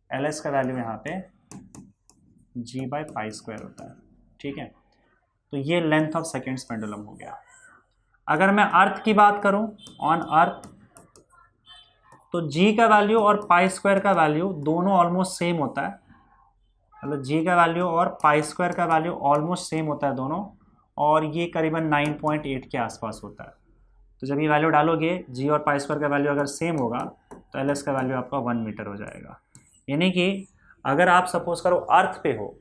एल एस का वैल्यू यहाँ पे जी बाई पाई स्क्वायर होता है, ठीक है। तो ये लेंथ ऑफ सेकेंड्स पेंडुलम हो गया। अगर मैं अर्थ की बात करूं, ऑन अर्थ, तो जी का वैल्यू और पाई स्क्वायर का वैल्यू दोनों ऑलमोस्ट सेम होता है, मतलब जी का वैल्यू और पाई स्क्वायर का वैल्यू ऑलमोस्ट सेम होता है दोनों, और ये करीबन 9.8 के आसपास होता है। तो जब ये वैल्यू डालोगे जी और पाई स्क्वायर का वैल्यू अगर सेम होगा तो एल एस का वैल्यू आपका 1 मीटर हो जाएगा। यानी कि अगर आप सपोज करो अर्थ पे हो,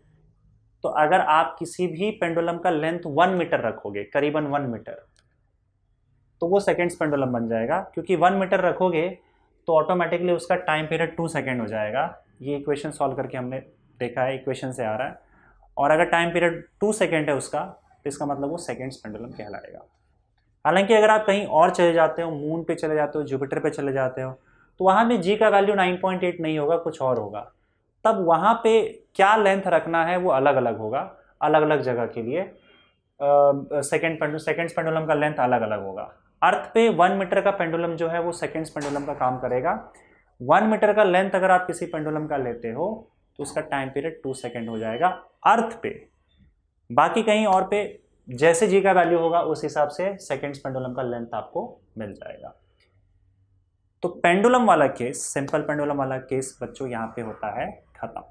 तो अगर आप किसी भी पेंडुलम का लेंथ 1 मीटर रखोगे, करीबन 1 मीटर, तो वो सेकेंड्स पेंडुलम बन जाएगा। क्योंकि 1 मीटर रखोगे तो ऑटोमेटिकली उसका टाइम पीरियड 2 सेकेंड हो जाएगा। ये इक्वेशन सॉल्व करके हमने देखा है, इक्वेशन से आ रहा है। और अगर टाइम पीरियड 2 सेकेंड है उसका, तो इसका मतलब वो सेकेंड्स पेंडुलम कहलाएगा। हालांकि अगर आप कहीं और चले जाते हो, मून पे चले जाते हो, जुपिटर पे चले जाते हो, तो वहाँ भी जी का वैल्यू 9.8 नहीं होगा, कुछ और होगा। तब वहाँ पे क्या लेंथ रखना है वो अलग अलग होगा, अलग अलग जगह के लिए सेकेंड्स पेंडुलम का लेंथ अलग अलग होगा। अर्थ पे 1 मीटर का पेंडुलम जो है वो सेकेंड्स पेंडुलम का काम करेगा। 1 मीटर का लेंथ अगर आप किसी पेंडुलम का लेते हो तो उसका टाइम पीरियड 2 सेकेंड हो जाएगा अर्थ पे। बाकी कहीं और पे जैसे जी का वैल्यू होगा उस हिसाब से सेकेंड्स पेंडुलम का लेंथ आपको मिल जाएगा। तो पेंडुलम वाला केस, सिंपल पेंडुलम वाला केस बच्चों यहाँ पे होता है खत्म।